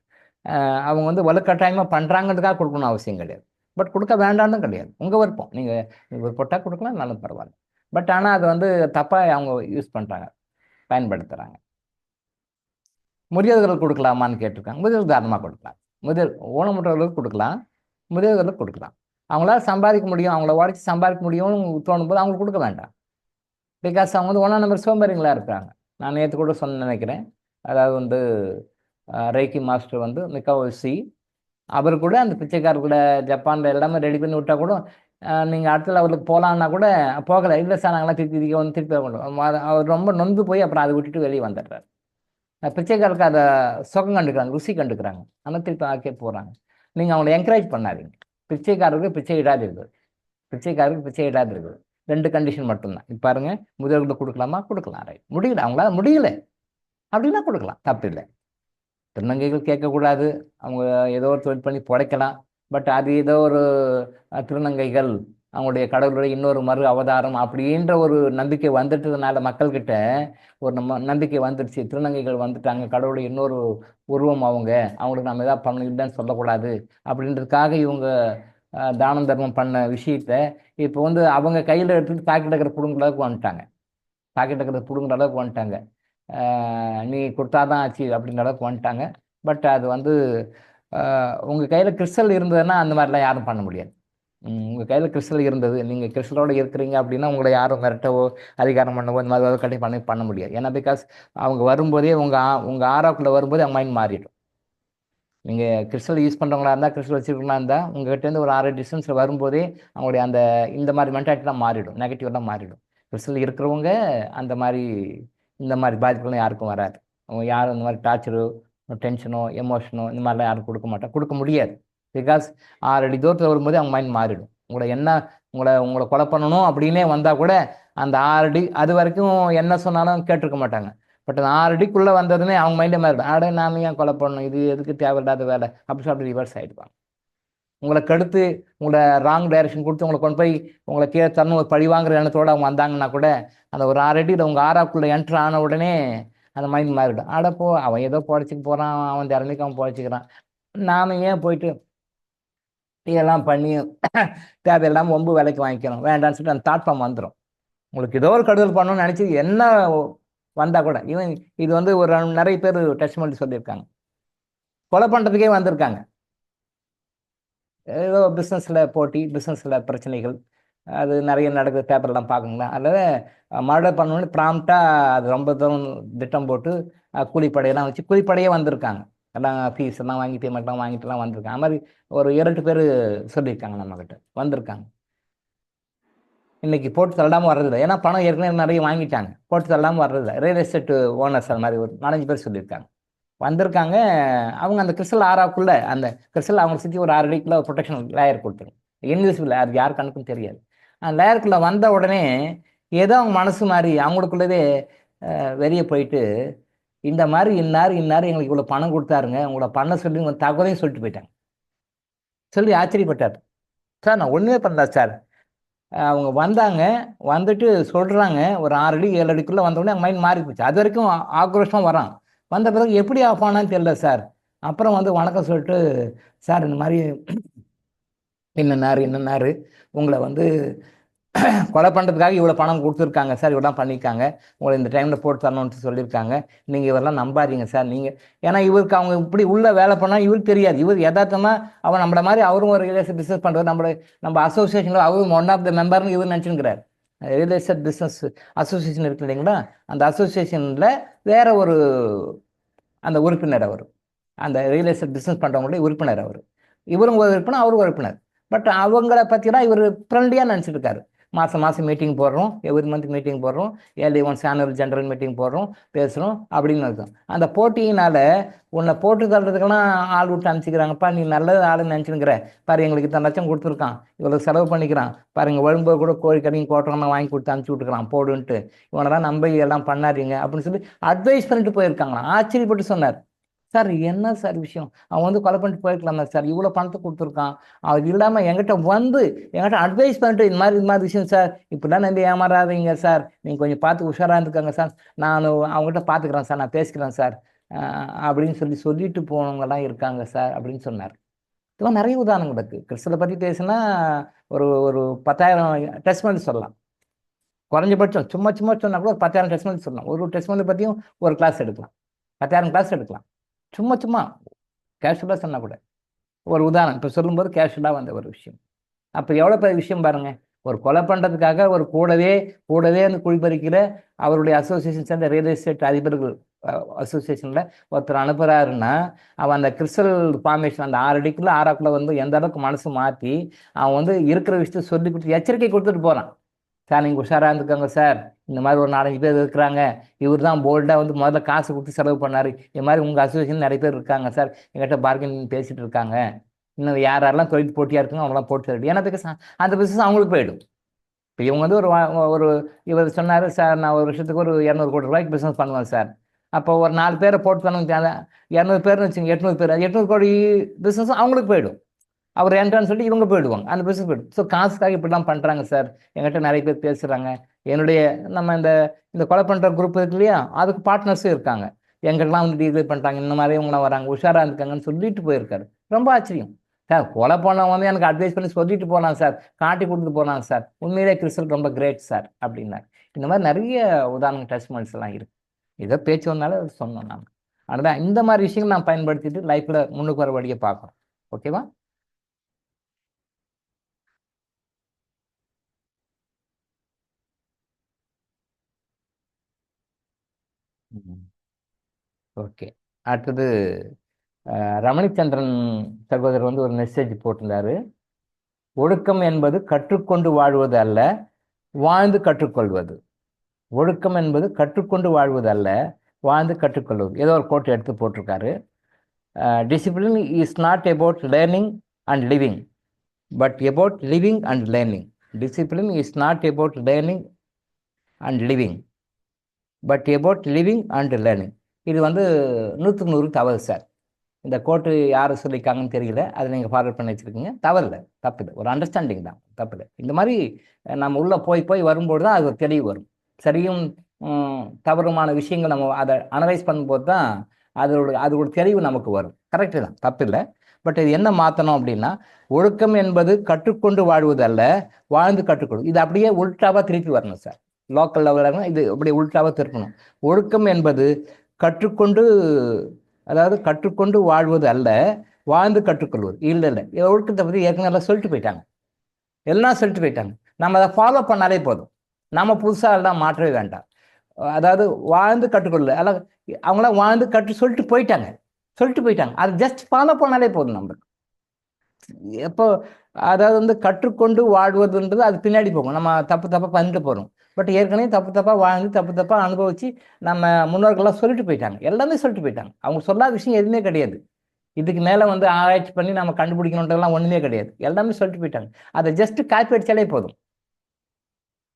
அவங்க வந்து வலுக்கட்டாயமாக பண்ணுறாங்கிறதுக்காக கொடுக்கணும் அவசியம் கிடையாது. பட் கொடுக்க வேண்டாம்னு கிடையாது, உங்கள் விருப்பம். நீங்கள் விருப்பப்பட்டால் கொடுக்கலாம், நல்ல பரவாயில்ல. பட் ஆனால் அது வந்து தப்பாக அவங்க யூஸ் பண்ணுறாங்க, பயன்படுத்துகிறாங்க. முதியோர்கள் கொடுக்கலாமான்னு கேட்டிருக்காங்க. முதியோர்கள் தாராளமாக கொடுக்கலாம். ஊனமுற்றவர்களுக்கு கொடுக்கலாம், முதியோர்களுக்கு கொடுக்கலாம். அவங்களால சம்பாதிக்க முடியும், அவங்கள உடச்சி சம்பாதிக்க முடியும்னு தோணும் போது அவங்களுக்கு கொடுக்க வேண்டாம். பிகாஸ் அவங்க வந்து 1ஆம் நம்பர் சோம்பேறிங்களாக இருக்காங்க. நான் நேற்று கூட நினைக்கிறேன், அதாவது வந்து ரேக்கி மாஸ்டர் வந்து மிக்கோசி, அவர் கூட அந்த பிச்சைக்காரர் கூட ஜப்பானில் எல்லாமே ரெடி பண்ணி விட்டால் கூட நீங்கள் அடுத்த லெவலுக்கு போகலான்னா கூட போகலை. இல்லை சார் நாங்களாம் திருப்பி கொண்டு அவர் ரொம்ப நொந்து போய் அப்புறம் அதை விட்டுட்டு வெளியே வந்துடுறாரு. பிச்சைக்காரருக்கு அதை சுகம் கண்டுக்கிறாங்க, ருசி கண்டுக்கிறாங்க, ஆனால் திருப்பி ஆக்கே போகிறாங்க. நீங்கள் அவங்கள என்கரேஜ் பண்ணாதீங்க. பிச்சைக்காரருக்கு பிச்சை இடாது இருக்குது, பிச்சைக்காரருக்கு பிச்சை இடாது இருக்குது. 2 கண்டிஷன் மட்டும்தான். இப்போ பாருங்க, முதல்களுக்கு கொடுக்கலாமா, கொடுக்கலாம். ரைட். முடியல, அவங்களால முடியல அப்படின்னா கொடுக்கலாம், தப்பு இல்லை. திருநங்கைகள் கேட்கக்கூடாது, அவங்க ஏதோ ஒரு தொழில் பண்ணி பிழைக்கலாம். பட் அது ஏதோ ஒரு திருநங்கைகள் அவங்களுடைய கடவுளுடைய இன்னொரு மறு அவதாரம் அப்படின்ற ஒரு நம்பிக்கை வந்துட்டதுனால மக்கள்கிட்ட ஒரு நம்பிக்கை வந்துடுச்சு, திருநங்கைகள் வந்துட்டாங்க, கடவுளுடைய இன்னொரு உருவம் அவங்களுக்கு நம்ம எதாவது பண்ண இல்லைன்னு சொல்லக்கூடாது அப்படின்றதுக்காக இவங்க தானம் தர்மம் பண்ண விஷயத்த இப்போ வந்து அவங்க கையில் எடுத்துட்டு பாக்கெட் இருக்கிற பிடுங்குற அளவுக்கு வந்துட்டாங்க. நீ கொடுத்தாதான் ஆச்சு அப்படின்ற அளவுக்கு வந்துட்டாங்க. பட் அது வந்து உங்கள் கையில் கிறிஸ்டல் இருந்ததுன்னா அந்த மாதிரிலாம் யாரும் பண்ண முடியாது. உங்கள் கையில் கிறிஸ்டல் இருந்தது, நீங்கள் கிறிஸ்டலோடு இருக்கிறீங்க அப்படின்னா உங்களை யாரும் மிரட்டவோ அதிகாரம் பண்ணவோ இந்த மாதிரி கட்டி பண்ண முடியாது. ஏன்னா பிகாஸ் அவங்க வரும்போதே உங்கள் ஆராக்குள்ளே வரும்போதே அவங்க மைண்ட் மாறிடும். நீங்கள் கிறிஸ்டல் யூஸ் பண்ணுறவங்களா இருந்தால், கிறிஸ்டல் வச்சுருக்கா இருந்தால், உங்கள்கிட்டேருந்து ஒரு 6 டிஸ்டன்ஸில் வரும்போதே அவங்களுடைய அந்த இந்த மாதிரி மென்டாலிட்டிலாம் மாறிடும், நெகட்டிவ்லாம் மாறிடும். கிறிஸ்டல் இருக்கிறவங்க அந்த மாதிரி இந்த மாதிரி பாதிப்புகளும் யாருக்கும் வராது. அவங்க யாரும் இந்த மாதிரி டார்ச்சரோ டென்ஷனோ எமோஷனோ இந்த மாதிரிலாம் யாரும் கொடுக்க முடியாது. பிகாஸ் 6 அடி தூரத்தில் வரும்போது அவங்க மைண்ட் மாறிடும். உங்களை கொலை பண்ணணும் அப்படின்னே வந்தால் கூட அந்த 6 அடி அது வரைக்கும் என்ன சொன்னாலும் கேட்டிருக்க மாட்டாங்க. பட் அந்த 6 அடிக்குள்ளே வந்ததுமே அவங்க மைண்டே மாறிடும். நாம ஏன் கொலை பண்ணணும், இது எதுக்கு தேவையில்லாத வேலை அப்படி ரிவர்ஸ் ஆகிடுவாங்க. உங்களை கெடுத்து உங்களை ராங் டைரக்ஷன் கொடுத்து உங்களை கொண்டு போய் உங்களை கீழே தரணும் ஒரு பழி வாங்குற எண்ணத்தோடு அவங்க வந்தாங்கன்னா கூட அந்த ஒரு 6 அடியில் உங்கள் ஆறாக்குள்ளே என்ட்ரு ஆன உடனே அந்த மைண்ட் மாறிடும். போ அவன் ஏதோ பொழைச்சிக்க போகிறான், அவன் திறமைக்கு அவன் பொழைச்சிக்கிறான், நாம ஏன் போயிட்டு இதெல்லாம் பண்ணி தேவையில்லாமல் ஒம்பு விலைக்கு வாங்கிக்கணும், வேண்டான்னு சொல்லிட்டு அந்த தாட் ஃபார்ம் வந்துடும். உங்களுக்கு ஏதோ ஒரு கடுதல் பண்ணணும்னு நினச்சி என்ன வந்தால் கூட இது வந்து ஒரு நிறைய பேர் டெஸ்டிமோனி சொல்லியிருக்காங்க, கொலை பண்ணுறதுக்கே வந்திருக்காங்க. ஏதோ பிஸ்னஸில் போட்டி, பிஸ்னஸில் பிரச்சனைகள், அது நிறைய நடக்குது, பேப்பர்லாம் பார்க்குங்களா. அதில் மர்டர் பண்ணணுன்னு ப்ராம்ப்டாக அது ரொம்ப தூரம் திட்டம் போட்டு கூலிப்படையெல்லாம் வச்சு கூலிப்படையே வந்திருக்காங்க. எல்லாம் ஃபீஸ் எல்லாம் வாங்கி பேமெண்ட்லாம் வாங்கிட்டுலாம் வந்திருக்காங்க. அது மாதிரி ஒரு 2 பேர் சொல்லியிருக்காங்க நம்மக்கிட்ட வந்திருக்காங்க. இன்றைக்கி போட்டு தள்ளாமல் வர்றதில்லை, ஏன்னா பணம் ஏற்கனவே நிறைய வாங்கிட்டாங்க, போட்டு தள்ளாமல் வர்றதில்லை. ரியல் எஸ்டேட் ஓனர்ஸ் அது மாதிரி ஒரு 4-5 பேர் சொல்லியிருக்காங்க வந்திருக்காங்க. அவங்க அந்த கிறிஸ்டல் ஆறாக்குள்ளே அந்த கிறிஸ்டல் அவங்க சுற்றி ஒரு 6 அடிக்குள்ளே ஒரு ப்ரொடெக்ஷன் லேயர் கொடுத்துரும், இன்விசிபிள், அது யார் கணக்கும் தெரியாது. அந்த லேயருக்குள்ளே வந்த உடனே ஏதோ அவங்க மனசு மாதிரி அவங்களுக்குள்ளதே வெளியே போயிட்டு இந்த மாதிரி இன்னார் எங்களுக்கு இவ்வளோ பணம் கொடுத்தாருங்க, உங்களை பண்ண சொல்லி உங்கள் தகவலையும் சொல்லிட்டு போயிட்டாங்க. சொல்லி ஆச்சரியப்பட்டார். சார் நான் ஒன்றுமே பண்ணல சார். அவங்க வந்தாங்க, வந்துட்டு சொல்கிறாங்க, ஒரு 6 அடி 7 அடிக்குள்ளே வந்தோடனே அவங்க மைண்ட் மாறி போச்சு. அது வரைக்கும் ஆக்ரோஷமாக வரான். வந்த பிறகு எப்படி ஆஃப் ஆனான்னு தெரியல சார். அப்புறம் வந்து வணக்கம் சொல்லிட்டு, சார் இந்த மாதிரி என்னன்னாரு உங்களை வந்து கொலை பண்ணுறதுக்காக இவ்வளோ பணம் கொடுத்துருக்காங்க சார், இவ்வளோலாம் பண்ணியிருக்காங்க, உங்களை இந்த டைமில் போட்டு தரணும்னு சொல்லியிருக்காங்க, நீங்கள் இவரெல்லாம் நம்பாதீங்க சார். நீங்கள் ஏன்னா இவருக்கு அவங்க இப்படி உள்ள வேலை பண்ணால் இவருக்கு தெரியாது. இவர் யதார்த்தமாக அவன் நம்மள மாதிரி அவரும் ஒரு ரியல் எஸ்டேட் பிஸ்னஸ் பண்ணுறது, நம்ம அசோசியேஷனில் அவரும் ஒன் ஆஃப் த மெம்பர்னு இவர் நினச்சிருக்கிறார். ரியல் எஸ்டேட் பிஸ்னஸ் அசோசியேஷன் இருக்கு இல்லைங்களா, அந்த அசோசியேஷனில் வேற ஒரு அந்த உறுப்பினர் அவர், அந்த ரியல் எஸ்டேட் பிஸ்னஸ் பண்ணுறவங்களுடைய உறுப்பினர் அவர். இவரும் ஒரு உறுப்பினர், அவரும் உறுப்பினர். பட் அவங்கள பற்றிலாம் இவர் ஃப்ரெண்ட்லியாக நினச்சிட்டு இருக்காரு. மாதம் மீட்டிங் போடுறோம், எவ்ரி மந்த் மீட்டிங் போடுறோம், early once annual general meeting போடுறோம், பேசுகிறோம் அப்படின்னு இருக்கும். அந்த போட்டியினால் உன்னை போட்டு தள்ளுறதுக்கெல்லாம் ஆள் விட்டு அனுப்பிச்சிக்கிறாங்கப்பா, நீ நல்ல ஆளுன்னு நினச்சினுங்கிற பாரு, எங்களுக்கு இத்தனை லட்சம் கொடுத்துருக்கான், இவ்வளோ செலவு பண்ணிக்கிறான் பாருங்க, வரும்போது கூட கோழிக்கடையும் கோட்டம்லாம் வாங்கி கொடுத்து அனுப்பிச்சி விட்டுக்கிறான் போடுன்ட்டு, இவனெல்லாம் நம்ப எல்லாம் பண்ணாதீங்க அப்படின்னு சொல்லி அட்வைஸ் பண்ணிட்டு போயிருக்காங்களாம். ஆச்சரியப்பட்டு சொன்னார். சார் என்ன சார் விஷயம், அவன் வந்து கொலை பண்ணிட்டு போயிருக்கலாமா சார், இவ்வளோ பணத்தை கொடுத்துருக்கான், அது இல்லாமல் என்கிட்ட அட்வைஸ் பண்ணிட்டு இந்த மாதிரி விஷயம் சார், இப்படிலாம் நம்பி ஏமாறாதீங்க சார், நீங்கள் கொஞ்சம் பார்த்து உஷாராக இருந்துக்காங்க சார், நான் அவங்ககிட்ட பார்த்துக்கிறேன் சார், நான் பேசிக்கிறேன் சார் அப்படின்னு சொல்லிட்டு போனவங்கலாம் இருக்காங்க சார் அப்படின்னு சொன்னார். இதெல்லாம் நிறைய உதாரணங்கள் இருக்குது. கிறிஸ்தவரை பற்றி பேசுனா ஒரு 10,000 டெஸ்ட்மெண்ட் சொல்லலாம். குறைஞ்சபட்சம் சும்மா சொன்னா கூட ஒரு 10,000 டெஸ்ட்மெண்ட் சொல்லலாம். ஒரு டெஸ்ட்மெண்ட் பற்றியும் ஒரு கிளாஸ் எடுக்கலாம், 10,000 கிளாஸ் எடுக்கலாம். சும்மா கேஷுவலாக சொன்னால் கூட ஒரு உதாரணம் இப்போ சொல்லும்போது கேஷுவலாக வந்த ஒரு விஷயம். அப்போ எவ்வளோ பெரிய விஷயம் பாருங்க. ஒரு கொலை பண்ணுறதுக்காக ஒரு கூடவே அந்த குழிப்பறிக்கிற அவருடைய அசோசியேஷன் சேர்ந்த ரியல் எஸ்டேட் அதிபர்கள் அசோசியேஷனில் ஒருத்தர் அனுப்புகிறாருன்னா, அவன் அந்த கிறிஸ்டல் ஃபார்மேஷன் அந்த 6 அடிக்குள்ளே 6 வந்து எந்த அளவுக்கு மனசு மாற்றி அவன் வந்து இருக்கிற விஷயத்தை சொல்லி கொடுத்து எச்சரிக்கை கொடுத்துட்டு போகிறான். சார் நீங்கள் உஷாராக இருந்துக்கோங்க சார், இந்த மாதிரி ஒரு 4-5 பேர் இருக்கிறாங்க, இவர் தான் போல்டாக வந்து முதல்ல காசு கொடுத்து செலவு பண்ணார், இது மாதிரி உங்கள் அசோசியேஷன் நிறைய பேர் இருக்காங்க சார், எங்கிட்ட பார்கெனிங் பேசிகிட்டு இருக்காங்க, இன்னும் யாரெல்லாம் தொழில் போட்டியாக இருக்குங்க அவங்களாம் போட்டு தருது. ஏன்னா அந்த பிஸ்னஸ் அவங்களுக்கு போயிடும். இப்போ இவங்க வந்து ஒரு இவர் சொன்னார் சார், நான் ஒரு வருஷத்துக்கு ஒரு 200 கோடி ரூபாய்க்கு பிஸ்னஸ் பண்ணுவேன் சார், அப்போ ஒரு 4 பேரை போட்டு தரணும், 200 பேர்னு வச்சுங்க, 800 பேர், 800 கோடி பிஸ்னஸ் அவங்களுக்கு போயிடும். அவர் ஏன்றான்னு சொல்லி இவங்க போயிடுவாங்க, அந்த பிஸ்னஸ் போயிடும். ஸோ காசுக்காக இப்படிலாம் பண்ணுறாங்க சார், என்கிட்ட நிறைய பேர் பேசுகிறாங்க, என்னுடைய நம்ம இந்த கொலை பண்ணுற குரூப் இருக்கு இல்லையா, அதுக்கு பார்ட்னர்ஸும் இருக்காங்க, எங்கிட்டலாம் வந்து இது பண்ணுறாங்க, இந்த மாதிரி இவங்களாம் வராங்க, உஷாராக இருக்காங்கன்னு சொல்லிட்டு போயிருக்காரு. ரொம்ப ஆச்சரியம் சார். கொலை பண்ணவங்க வந்து எனக்கு அட்வைஸ் பண்ணி சொல்லிட்டு போனாங்க சார், காட்டி கொடுத்துட்டு போனாங்க சார், உண்மையிலே கிறிஸ்டல் ரொம்ப கிரேட் சார் அப்படின்னாரு. இந்த மாதிரி நிறைய உதாரண டெஸ்ட்மெண்ட்ஸ் எல்லாம் இருக்குது. ஏதோ பேச்சு வந்தாலும் சொன்னோம் நாங்கள். அதனால் இந்த மாதிரி விஷயங்கள் நான் பயன்படுத்திட்டு லைஃப்பில் முன்னுக்கு வர வழியை பார்க்குறோம். ஓகேவா? ஓகே, அடுத்தது ரமணிச்சந்திரன் சகோதரர் வந்து ஒரு மெசேஜ் போட்டிருந்தாரு. ஒழுக்கம் என்பது கற்றுக்கொண்டு வாழ்வது அல்ல, வாழ்ந்து கற்றுக்கொள்வது. ஒழுக்கம் என்பது கற்றுக்கொண்டு வாழ்வது அல்ல, வாழ்ந்து கற்றுக்கொள்வது. ஏதோ ஒரு கோட் எடுத்து போட்டிருக்காரு. Discipline is not about learning and living, but about living and learning. Discipline is not about learning and living, but about living and learning. இது வந்து 100க்கு 100 தவறு சார். இந்த கோட்டு யார் சொல்லியிருக்காங்கன்னு தெரியல, அதை நீங்கள் ஃபார்வர்ட் பண்ணி வச்சுருக்கீங்க, தவறில்லை, தப்பில்லை, ஒரு அண்டர்ஸ்டாண்டிங் தான், தப்பில்லை. இந்த மாதிரி நம்ம உள்ளே போய் வரும்போது தான் அது ஒரு தெளிவு வரும். சரியும் தவறுமான விஷயங்கள் நம்ம அதை அனலைஸ் பண்ணும்போது தான் அதோட தெளிவு நமக்கு வரும். கரெக்டு தான், தப்பில்லை. பட் இது என்ன மாற்றணும் அப்படின்னா, ஒழுக்கம் என்பது கற்றுக்கொண்டு வாழ்வது அல்ல, வாழ்ந்து கற்றுக்கொள்வது. இது அப்படியே உள்டாவாக திருப்பி வரணும் சார். லோக்கல் லெவலில் இது அப்படியே உள்டாவாக திருப்பணும். ஒழுக்கம் என்பது கற்றுக்கொண்டு வாழ்வது அல்ல, வாழ்ந்து கற்றுக்கொள்வது. இல்லை ஒழுக்கத்தை பற்றி ஏற்கனவே எல்லாம் சொல்லிட்டு போயிட்டாங்க. நம்ம அதை ஃபாலோ பண்ணாலே போதும், நம்ம புதுசாக எல்லாம் மாற்றவே வேண்டாம். அதாவது வாழ்ந்து கற்றுக்கொள்ள அவங்களாம் வாழ்ந்து சொல்லிட்டு போயிட்டாங்க, அதை ஜஸ்ட் ஃபாலோ பண்ணாலே போதும். நம்மளுக்கு எப்போ அதாவது வந்து கற்றுக்கொண்டு வாழ்வதுன்றது அது பின்னாடி போகும், நம்ம தப்பாக பண்ணிட்டு போகிறோம். பட் ஏற்கனவே தப்பாக வாழ்ந்து தப்பாக அனுபவிச்சு நம்ம முன்னோர்கள்லாம் சொல்லிட்டு போயிட்டாங்க, எல்லாமே சொல்லிட்டு போயிட்டாங்க. அவங்க சொல்லாத விஷயம் எதுவுமே கிடையாது. இதுக்கு மேலே வந்து ஆராய்ச்சி பண்ணி நம்ம கண்டுபிடிக்கணுன்றதெல்லாம் ஒன்றுமே கிடையாது, எல்லாமே சொல்லிட்டு போயிட்டாங்க. அதை ஜஸ்ட் காப்பி அடித்தாலே போதும்.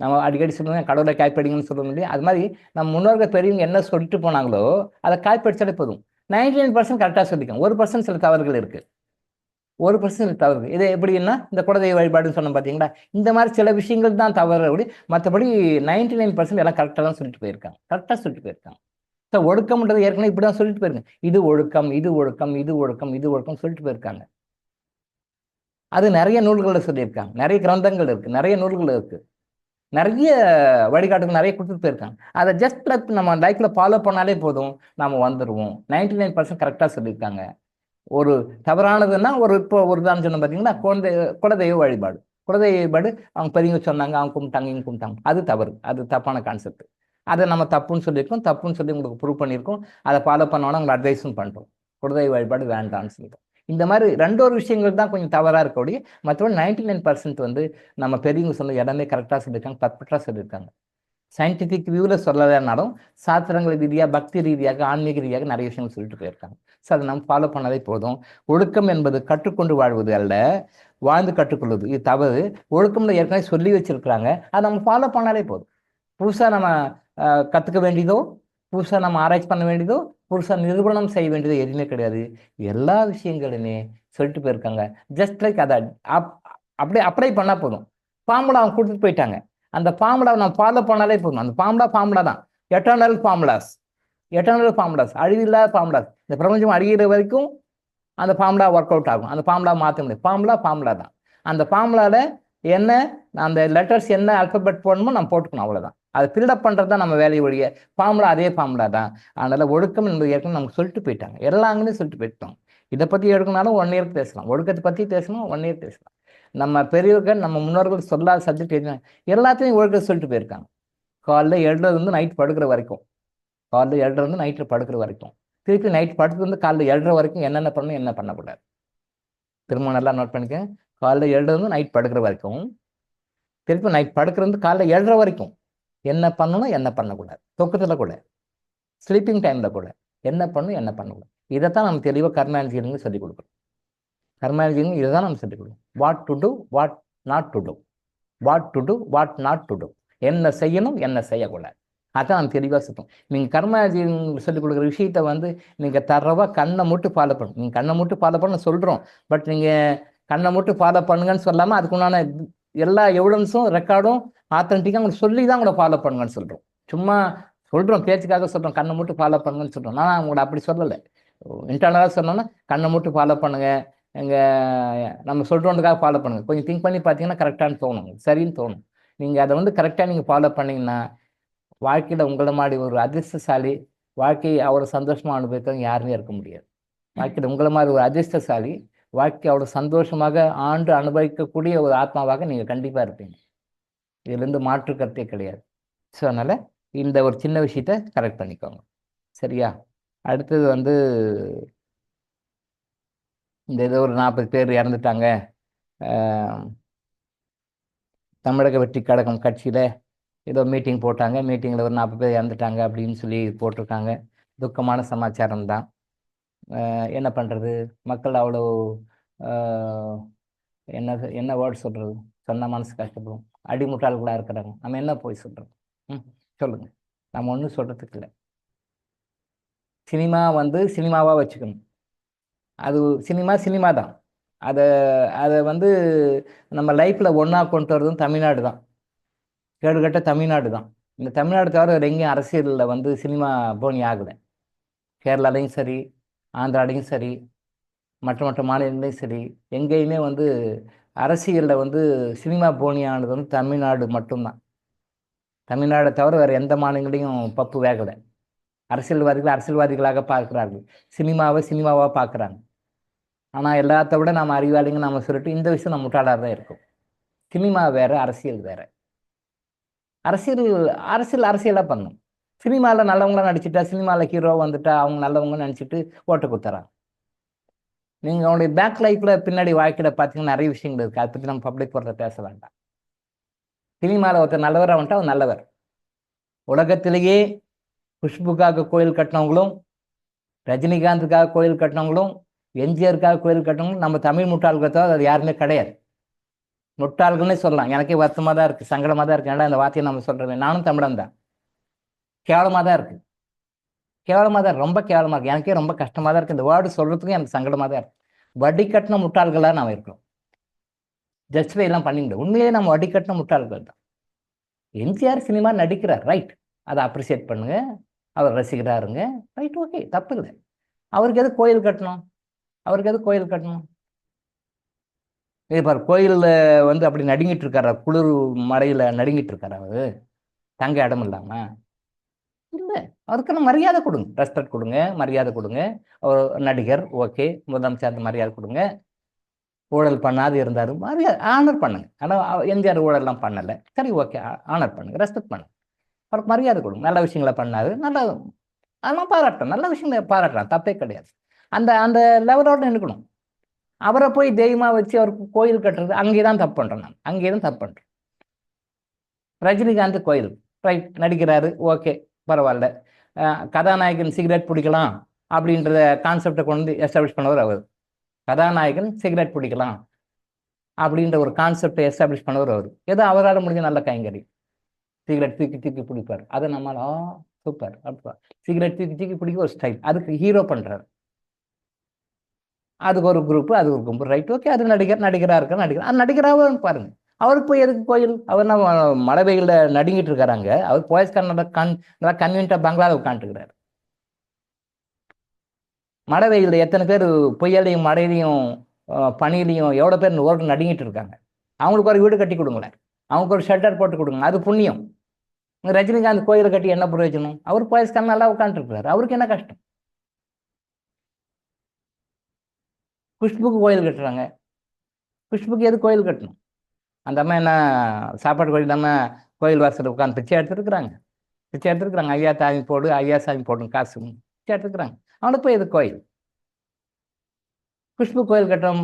நம்ம அடிக்கடி சொல்லுவோம் கடவுளை காய்ப்படிங்கன்னு சொல்லுவோம் இல்லையா, அது மாதிரி நம்ம முன்னோர்கள் பெரியவங்க என்ன சொல்லிட்டு போனாங்களோ அதை காய்ப்படிச்சாலே போதும். 99% கரெக்டாக சொல்லிக்கோங்க. 1% சில தவறுகள் இருக்கு, 1% தவறு. இது எப்படின்னா இந்த குலதெய்வ வழிபாடுன்னு சொன்னோம் பார்த்தீங்களா, இந்த மாதிரி சில விஷயங்கள் தான் தவறு. அப்படி மற்றபடி 99% எல்லாம் கரெக்டாக தான் சொல்லிட்டு போயிருக்காங்க, கரெக்டாக சொல்லிட்டு போயிருக்காங்க. ஸோ ஒழுக்கம்ன்றது ஏற்கனவே இப்படி தான் சொல்லிட்டு போயிருங்க. இது ஒழுக்கம், இது ஒழுக்கம், இது ஒழுக்கம், இது ஒழுக்கம் சொல்லிட்டு போயிருக்காங்க. அது நிறைய நூல்களில் சொல்லியிருக்காங்க, நிறைய கிரந்தங்கள் இருக்கு, நிறைய நூல்கள் இருக்கு, நிறைய வழிகாட்டுகள் நிறைய கொடுத்துட்டு போயிருக்காங்க. அதை ஜஸ்ட் நம்ம லைஃப்ல ஃபாலோ பண்ணாலே போதும், நாம வந்துடுவோம். 99% கரெக்டாக சொல்லியிருக்காங்க. ஒரு தவறானதுன்னா இப்போ ஒரு தான் சொன்ன பார்த்தீங்கன்னா குலதெய்வ வழிபாடு. குலதெய்வ வழிபாடு அவங்க பெரியவங்க சொன்னாங்க, அவங்க கும்பிட்டாங்க, இவங்க கும்பிட்டாங்க, அது தவறு, அது தப்பான கான்செப்ட். அதை நம்ம தப்புன்னு சொல்லியிருக்கோம், தப்புன்னு சொல்லி உங்களுக்கு ப்ரூவ் பண்ணியிருக்கோம். அதை ஃபாலோ பண்ணோன்னா உங்களை அட்வைஸும் பண்ணுறோம், குலதெய்வ வழிபாடு வேண்டாம்னு சொல்லிட்டோம். இந்த மாதிரி 2 விஷயங்கள் தான் கொஞ்சம் தவறாக இருக்கக்கூடிய, மற்றபடி 99% வந்து நம்ம பெரியவங்க சொன்ன இடமே கரெக்டாக சொல்லியிருக்காங்க, பர்ஃபெக்டாக சொல்லியிருக்காங்க. சயின்டிஃபிக் வியூவில் சொல்லலைனாலும் சாஸ்திரங்கள் ரீதியாக, பக்தி ரீதியாக, ஆன்மீக ரீதியாக நிறைய விஷயங்கள் சொல்லிட்டு போயிருக்காங்க. ஸோ அதை நம்ம ஃபாலோ பண்ணதே போதும். ஒழுக்கம் என்பது கற்றுக்கொண்டு வாழ்வது அல்ல, வாழ்ந்து கற்றுக்கொள்வது. இது தவறு. ஒழுக்கம்ல ஏற்கனவே சொல்லி வச்சிருக்கிறாங்க, அதை நம்ம ஃபாலோ பண்ணாலே போதும். புதுசாக நம்ம கற்றுக்க வேண்டியதோ, புதுசாக நம்ம ஆராய்ச்சி பண்ண வேண்டியதோ, புதுசாக நிரூபணம் செய்ய வேண்டியதோ எதுவுமே கிடையாது. எல்லா விஷயங்களுமே சொல்லிட்டு போயிருக்காங்க. ஜஸ்ட் லைக் அதை அப்படியே அப்ளை பண்ணால் போதும். ஃபார்முலா அவங்க கொடுத்துட்டு போயிட்டாங்க, அந்த ஃபார்முலாவை நம்ம ஃபாலோ பண்ணாலே போதும். அந்த ஃபார்முலா தான் எட்டர்னல் ஃபார்முலாஸ், அழிவில்லாத ஃபார்முலாஸ். இந்த பிரபஞ்சம் அழிகிற வரைக்கும் அந்த ஃபார்முலா ஒர்க் அவுட் ஆகும். அந்த ஃபார்முலா மாற்ற முடியும். ஃபார்முலா தான். அந்த ஃபார்முலாவில் என்ன, அந்த லெட்டர்ஸ் என்ன அல்பபெட் போடணுமோ நம்ம போட்டுக்கணும், அவ்வளோதான். அதை ஃபில்டப் பண்ணுறது தான் நம்ம வேலையை ஒழிய ஃபார்முலா அதே ஃபார்முலா தான். அதனால் ஒழுக்கம் என்பது ஏற்கனவே நமக்கு சொல்லிட்டு போயிட்டாங்க, எல்லாங்களுமே சொல்லிட்டு போயிட்டோம். இதை பற்றி எடுக்கணும்னாலும் 1 இயர் பேசலாம், ஒழுக்கத்தை பற்றி பேசணும் 1 இயர் பேசலாம். நம்ம பெரியவர்கள், நம்ம முன்னோர்கள் சொல்லாத சப்ஜெக்ட் எதுனா எல்லாத்தையும் ஒழுக்கத்தை சொல்லிட்டு போயிருக்காங்க. காலைல எழுதுலேருந்து நைட் படுக்கிற வரைக்கும், காலைல எழுதுலேருந்து நைட்டில் படுக்கிற வரைக்கும், திருப்பி நைட் படுத்துலேருந்து காலைல எழுதுற வரைக்கும் என்னென்ன பண்ணணும், என்ன பண்ணக்கூடாது. திரும்ப நல்லா நோட் பண்ணிக்க. காலைல எழுதுலேருந்து நைட் படுக்கிற வரைக்கும், திருப்பி நைட் படுக்கிறது காலைல எழுதுற வரைக்கும் என்ன பண்ணணும், என்ன பண்ணக்கூடாது. தூக்கத்தில் கூட, ஸ்லீப்பிங் டைமில் கூட என்ன பண்ணணும், என்ன பண்ணக்கூடாது. இதைத்தான் நம்ம தெளிவாக கர்மானுஜிங்க சொல்லிக் கொடுக்குறோம். கர்மானுஜிங்க இதை தான் நம்ம சொல்லிக் கொடுக்குறோம். What to do, what not to do, what to do, what not to do. என்ன செய்யணும், என்ன செய்யக்கூடாது, அதான் நம்ம தெளிவாக சொல்லுவோம். நீங்கள் கர்மாஜி சொல்லிக் கொடுக்குற விஷயத்த வந்து நீங்கள் தரவாக கண்ணை மூட்டு ஃபாலோ பண்ணணும். நீங்கள் கண்ணை மூட்டு ஃபாலோ பண்ண சொல்கிறோம், பட் நீங்கள் கண்ணை மூட்டு ஃபாலோ பண்ணுங்கன்னு சொல்லாமல் அதுக்குண்டான எல்லா எவிடன்ஸும் ரெக்கார்டும் ஆத்தென்டிக்காக உங்களுக்கு சொல்லி தான் உங்களை ஃபாலோ பண்ணுங்கன்னு சொல்கிறோம். சும்மா சொல்கிறோம், பேச்சுக்காக சொல்கிறோம், கண்ணை மூட்டு ஃபாலோ பண்ணுங்கன்னு சொல்கிறோம். நான் உங்களை அப்படி சொல்லலை. இன்டர்னலாக சொன்னோன்னா கண்ணை மூட்டு ஃபாலோ பண்ணுங்கள், நம்ம சொல்கிறோன்றதுக்காக ஃபாலோ பண்ணுங்கள். கொஞ்சம் திங்க் பண்ணி பார்த்தீங்கன்னா கரெக்டானு தோணும், சரின்னு தோணும். நீங்கள் அதை வந்து கரெக்டாக நீங்கள் ஃபாலோ பண்ணிங்கன்னா வாழ்க்கையில் உங்களை மாதிரி ஒரு அதிர்ஷ்டசாலி, வாழ்க்கையை அவ்வளோ சந்தோஷமாக அனுபவிக்கிறவங்க யாருமே இருக்க முடியாது. வாழ்க்கையில் உங்களை மாதிரி ஒரு அதிர்ஷ்டசாலி, வாழ்க்கை அவ்வளோ சந்தோஷமாக ஆண்டு அனுபவிக்கக்கூடிய ஒரு ஆத்மாவாக நீங்கள் கண்டிப்பாக இருப்பீங்க. இதுலேருந்து மாற்று கருத்தே கிடையாது. ஸோ அதனால் இந்த ஒரு சின்ன விஷயத்த கரெக்ட் பண்ணிக்கோங்க, சரியா? அடுத்தது வந்து இந்த ஏதோ ஒரு 40 பேர் இறந்துட்டாங்க, தமிழக வெற்றி கழகம் கட்சியில் ஏதோ மீட்டிங் போட்டாங்க, மீட்டிங்கில் ஒரு 40 பேர் இறந்துட்டாங்க அப்படின்னு சொல்லி போட்டிருக்காங்க. துக்கமான சமாச்சாரம் தான். என்ன பண்ணுறது, மக்கள் அவ்வளோ என்ன வேர்ட் சொல்கிறது, சொன்ன மனசு கஷ்டப்படும், அடிமுட்டாள்களாக இருக்கிறாங்க. நம்ம என்ன போய் சொல்கிறோம்? சொல்லுங்கள். நம்ம ஒன்றும் சொல்கிறதுக்கு இல்லை. சினிமா வந்து சினிமாவாக வச்சுக்கணும். அது சினிமா தான். அதை வந்து நம்ம லைஃப்பில் ஒன்றா கொண்டு வரதும் தமிழ்நாடு தான், கேடுகட்ட தமிழ்நாடு தான். இந்த தமிழ்நாடு தவிர வேறு எங்கேயும் அரசியலில் வந்து சினிமா போனி ஆகலை. கேரளாலையும் சரி, ஆந்திராலையும் சரி, மற்ற மாநிலங்களையும் சரி, எங்கேயுமே வந்து அரசியலில் வந்து சினிமா போனியானது வந்து தமிழ்நாடு மட்டும்தான். தமிழ்நாடை தவிர வேறு எந்த மாநிலங்களையும் பப்பு வேகலை. அரசியல்வாதிகளாக பார்க்குறார்கள், சினிமாவாக பார்க்குறாங்க. ஆனால் எல்லாத்த விட நம்ம அறிவாளிங்க நம்ம சொல்லிட்டு இந்த விஷயம் நம்ம முட்டாளாக தான் இருக்கும். சினிமா வேறு, அரசியல் வேறு. அரசியலாக பண்ணணும். சினிமாவில் நல்லவங்களாம் நடிச்சுட்டா, சினிமாவில் ஹீரோ வந்துட்டா அவங்க நல்லவங்க நினச்சிட்டு ஓட்டு கொடுத்துறாங்க. நீங்கள் அவங்களுடைய பேக் லைஃப்பில் பின்னாடி வாழ்க்கையில் பார்த்தீங்கன்னா நிறைய விஷயங்கள் இருக்குது. அதை பற்றி நம்ம பப்ளிக் போகிறத பேச வேண்டாம். சினிமாவில் ஒருத்தர் நல்லவராக வந்துட்டா அவர் நல்லவர். உலகத்திலேயே குஷ்புக்காக கோயில் கட்டினவங்களும், ரஜினிகாந்துக்காக கோயில் கட்டினவங்களும், எம்ஜிஆருக்காக கோயில் கட்டினவங்களும் நம்ம தமிழ் முட்டாள்களை தவிர அது யாருமே கிடையாது. முட்டாள்கள்னே சொல்லலாம். எனக்கே வருத்தமாக தான் இருக்குது, சங்கடமாக தான் இருக்குது. ஏன்னா இந்த வார்த்தையை நம்ம சொல்கிறேன். நானும் தமிழன் தான். கேவலமாக தான் இருக்குது, கேவலமாக தான், ரொம்ப கேவலமாக இருக்குது. எனக்கே ரொம்ப கஷ்டமாக தான் இருக்குது. இந்த வேர்டு சொல்கிறதுக்கும் எனக்கு சங்கடமாக தான் இருக்குது. வடிகட்டின முட்டாள்களாக நாம் இருக்கிறோம். ஜஸ்டிஃபை எல்லாம் பண்ணி முடியும். உண்மையிலே நம்ம வடிகட்டின முட்டாள்கள் தான். எம்ஜிஆர் சினிமா நடிக்கிறார், ரைட், அதை அப்ரிசியேட் பண்ணுங்க, அவர் ரசிக்கிறாருங்க, ரைட், ஓகே, தப்பு இல்லை. அவருக்கு எது கோயில் கட்டணும்? அவருக்கு எது கோயில் கட்டணும்? பாரு, கோயிலில் வந்து அப்படி நடுங்கிட்டு இருக்காரா? குளிர் மழையில் நடுங்கிட்டு இருக்காரா அவரு? தங்க இடம் இல்லாம? இல்லை, அவருக்கான மரியாதை கொடுங்க, ரெஸ்பெக்ட் கொடுங்க, மரியாதை கொடுங்க. அவர் நடிகர், ஓகே, முதலமைச்சர், அந்த மரியாதை கொடுங்க. ஊழல் பண்ணாது இருந்தார், மரியாதை ஆனர் பண்ணுங்க. ஆனால் எம்ஜிஆர் ஊழல்லாம் பண்ணலை, சரி, ஓகே, ஆனர் பண்ணுங்க, ரெஸ்பெக்ட் பண்ணுங்க, அவருக்கு மரியாதை கொடுங்க. நல்ல விஷயங்களை பண்ணாரு, நல்ல, அதெல்லாம் பாராட்டலாம், நல்ல விஷயங்களை பாராட்டலாம், தப்பே கிடையாது. அந்த அந்த லெவலோட நிற்கணும். அவரை போய் தெய்வமாக வச்சு அவருக்கு கோயில் கட்டுறது, அங்கே தான் தப்பு பண்ணுறேன் நான், அங்கே தான் தப்பு பண்ணுறேன். ரஜினிகாந்த் கோயில், ரைட், நடிக்கிறாரு, ஓகே, பரவாயில்ல. கதாநாயகன் சிகரெட் பிடிக்கலாம் அப்படின்றத கான்செப்டை கொண்டு வந்து எஸ்டாப்ளிஷ் பண்ணவர் அவர். கதாநாயகன் சிகரெட் பிடிக்கலாம் அப்படின்ற ஒரு கான்செப்டை எஸ்டாப்ளிஷ் பண்ணவர் அவர். ஏதோ அவரால் முடிஞ்ச நல்ல கைங்கறி, சிகரெட் தூக்கி தூக்கி பிடிப்பார். அதை நம்மளால் சூப்பர் அப்பா, சிகரெட் தூக்கி தூக்கி பிடிக்க ஒரு ஸ்டைல், அதுக்கு ஹீரோ பண்ணுறாரு. அதுக்கு ஒரு குரூப்பு, அது ஒரு கும்பல், ரைட், ஓகே, அது நடிகராக இருக்க நடிகர், அது நடிகராக பாருங்க. அவருக்கு போய் எதுக்கு கோயில்? அவர் நம்ம மழை வெயிலில் நடுங்கிட்டு இருக்கிறாங்க, அவர் போயஸ்கார் நல்லா கன்வீனியன்ட்டாக பங்களாவில் உட்காந்துருக்கிறார். மழை வெயிலில் எத்தனை பேர் புயலையும் மழையிலையும் பனியிலையும் எவ்வளோ பேர் ஓட்டு நடுங்கிட்டு இருக்காங்க. அவங்களுக்கு ஒரு வீடு கட்டி கொடுங்களேன், அவங்களுக்கு ஒரு ஷெல்டர் போட்டு கொடுங்க, அது புண்ணியம். ரஜினிகாந்த் கோயிலை கட்டி என்ன பிரயோஜனம்? அவர் போயஸ்கார் நல்லா உட்காந்துருக்கிறார், அவருக்கு என்ன கஷ்டம்? குஷ்புக்கு கோயில் கட்டுறாங்க, குஷ்புக்கு எது கோயில் கட்டணும்? அந்த அம்மா என்ன சாப்பாடு கோயில் இல்லாமல் கோயில் வாசலில் உட்காந்து பிச்சை எடுத்துருக்குறாங்க, பிச்சை எடுத்துருக்குறாங்க. ஐயா சாமி போடு, ஐயா சாமி போடுங்க, காசு பிச்சை எடுத்துக்கிறாங்க. அவனுக்கு போய் எது கோயில்? குஷ்பு கோயில் கட்டும்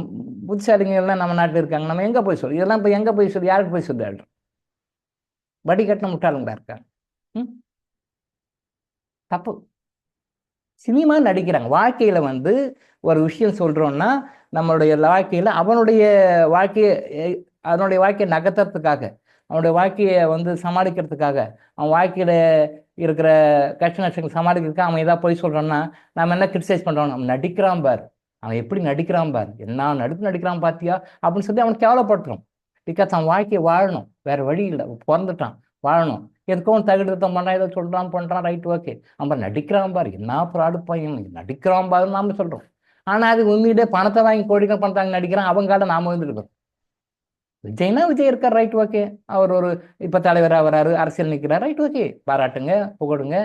புத்திசாலிங்கெல்லாம் நம்ம நாட்டில் இருக்காங்க, நம்ம எங்கே போய் சொல்லி? இதெல்லாம் இப்போ எங்கே போய் சொல்லி, யாருக்கு போய் சொல்லி ஆடுறோம்? வடி கட்டின முட்டாளுங்களா இருக்காங்க. தப்பு. சினிமா நடிக்கிறாங்க. வாழ்க்கையில் வந்து ஒரு விஷயம் சொல்கிறோன்னா, நம்மளுடைய வாழ்க்கையில் அவனுடைய வாழ்க்கையை, அதனுடைய வாழ்க்கையை நகர்த்துறதுக்காக, அவனுடைய வாழ்க்கையை வந்து சமாளிக்கிறதுக்காக, அவன் வாழ்க்கையில் இருக்கிற கஷ்ட நஷ்டங்கள் சமாளிக்கிறதுக்காக அவன் ஏதாவது போய் சொல்கிறான்னா, நம்ம என்ன கிரிட்டிசைஸ் பண்ணுறோம்? அவன் நடிக்கிறான் பார், அவன் எப்படி நடிக்கிறான் பார், என்ன நடிக்கிறான் பார்த்தியா அப்படின்னு சொல்லி அவன் கேவலப்படுத்துறோம். பிகாஸ் அவன் வாழ்க்கையை வாழணும், வேறு வழி இல்லை, பிறந்துட்டான், வாழணும். எதுக்கோ தகுதித்தம் பண்ணுறான், ஏதோ சொல்கிறான் பண்ணுறான், ரைட், ஓகே. அவன் நடிக்கிறான் பார், என்ன ப்ராடு பையன், நடிக்கிறான் பாருன்னு நாம் சொல்கிறோம். ஆனால் அது உண்மையிலே பணத்தை வாங்கி கோடிகள் பணத்தை வாங்கி நடிக்கிறான், அவங்கால நாம் வந்துருக்கோம். விஜய்னா விஜய் இருக்கார், ரைட், ஓகே. அவர் ஒரு இப்போ தலைவராக வராரு, அரசியல் நிற்கிறார், ரைட், ஓகே, பாராட்டுங்க, புகழுங்க,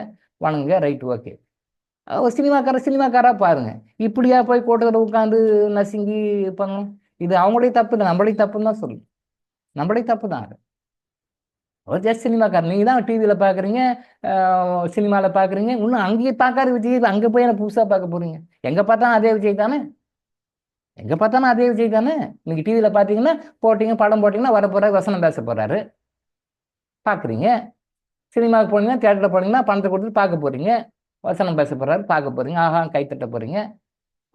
வணங்குங்க, ரைட், ஓகே. சினிமாக்காராக பாருங்க, இப்படியா போய் கூட்டத்தில் உட்காந்து நசுங்கி பண்ணணும்? இது அவங்களுடைய தப்பு இல்லை, நம்மளுடைய தப்புன்னு தான் சொல்லணும், நம்மளுடைய தப்பு தான் அது. அவர் ஜஸ்ட் சினிமாக்காரர். நீங்கள் தான் டிவியில் பார்க்குறீங்க, சினிமாவில் பார்க்குறீங்க, இன்னும் அங்கேயே பார்க்காத விஜய் அங்கே போய் என்ன புதுசாக பார்க்க போகிறீங்க? எங்கே பார்த்தாலும் அதே விஜய் தானே, எங்கே பார்த்தாலும் அதே விஜய் தானே. நீங்கள் டிவியில் பார்த்தீங்கன்னா போட்டிங்க, படம் போட்டிங்கன்னா வர போகிறாரு, வசனம் பேச போகிறாரு, பார்க்குறீங்க. சினிமாவுக்கு போனீங்கன்னா, தியேட்டரில் போனீங்கன்னா பணத்தை கொடுத்துட்டு பார்க்க போகிறீங்க, வசனம் பேச போகிறாரு, பார்க்க போகிறீங்க, ஆஹா கைத்தட்ட போகிறீங்க,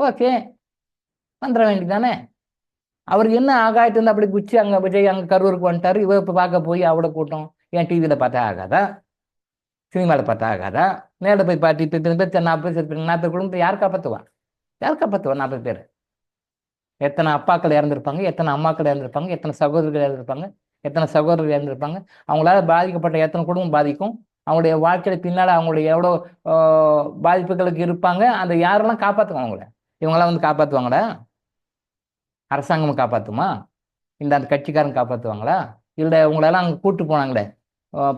ஓகே, வந்துட வேண்டி தானே. அவருக்கு என்ன ஆகாயத்து வந்து அப்படி குச்சி அங்கே விஜய் அங்கே கரூருக்கு வந்துட்டார், இவர் இப்போ பார்க்க போய் அவ்வளோ கூட்டம். ஏன் டிவியில் பார்த்தா ஆகாதா? சினிமாவில் பார்த்தா ஆகாதா? நேரில் போய் பார்த்து இப்போ 40 பேர் 40 குடும்பத்தை யார் காப்பாற்றுவா? யார் காப்பாற்றுவா? 40 பேர். எத்தனை அப்பாக்கள் இறந்துருப்பாங்க, எத்தனை அம்மாக்கள் இறந்துருப்பாங்க, எத்தனை சகோதரர்கள் இறந்துருப்பாங்க, எத்தனை சகோதரர்கள் இறந்துருப்பாங்க. அவங்களால பாதிக்கப்பட்ட எத்தனை குடும்பம் பாதிக்கும், அவங்களுடைய வாழ்க்கையில் பின்னால் அவங்களுடைய எவ்வளோ பாதிப்புகளுக்கு இருப்பாங்க. அந்த யாரெல்லாம் காப்பாற்றுவாங்க? அவங்கள இவங்களாம் வந்து காப்பாற்றுவாங்களா? அரசாங்கம் காப்பாற்றுமா? இந்த அந்த கட்சிக்காரங்க காப்பாற்றுவாங்களா? இல்லை உங்களெல்லாம் அங்கே கூப்பிட்டு போனாங்களே,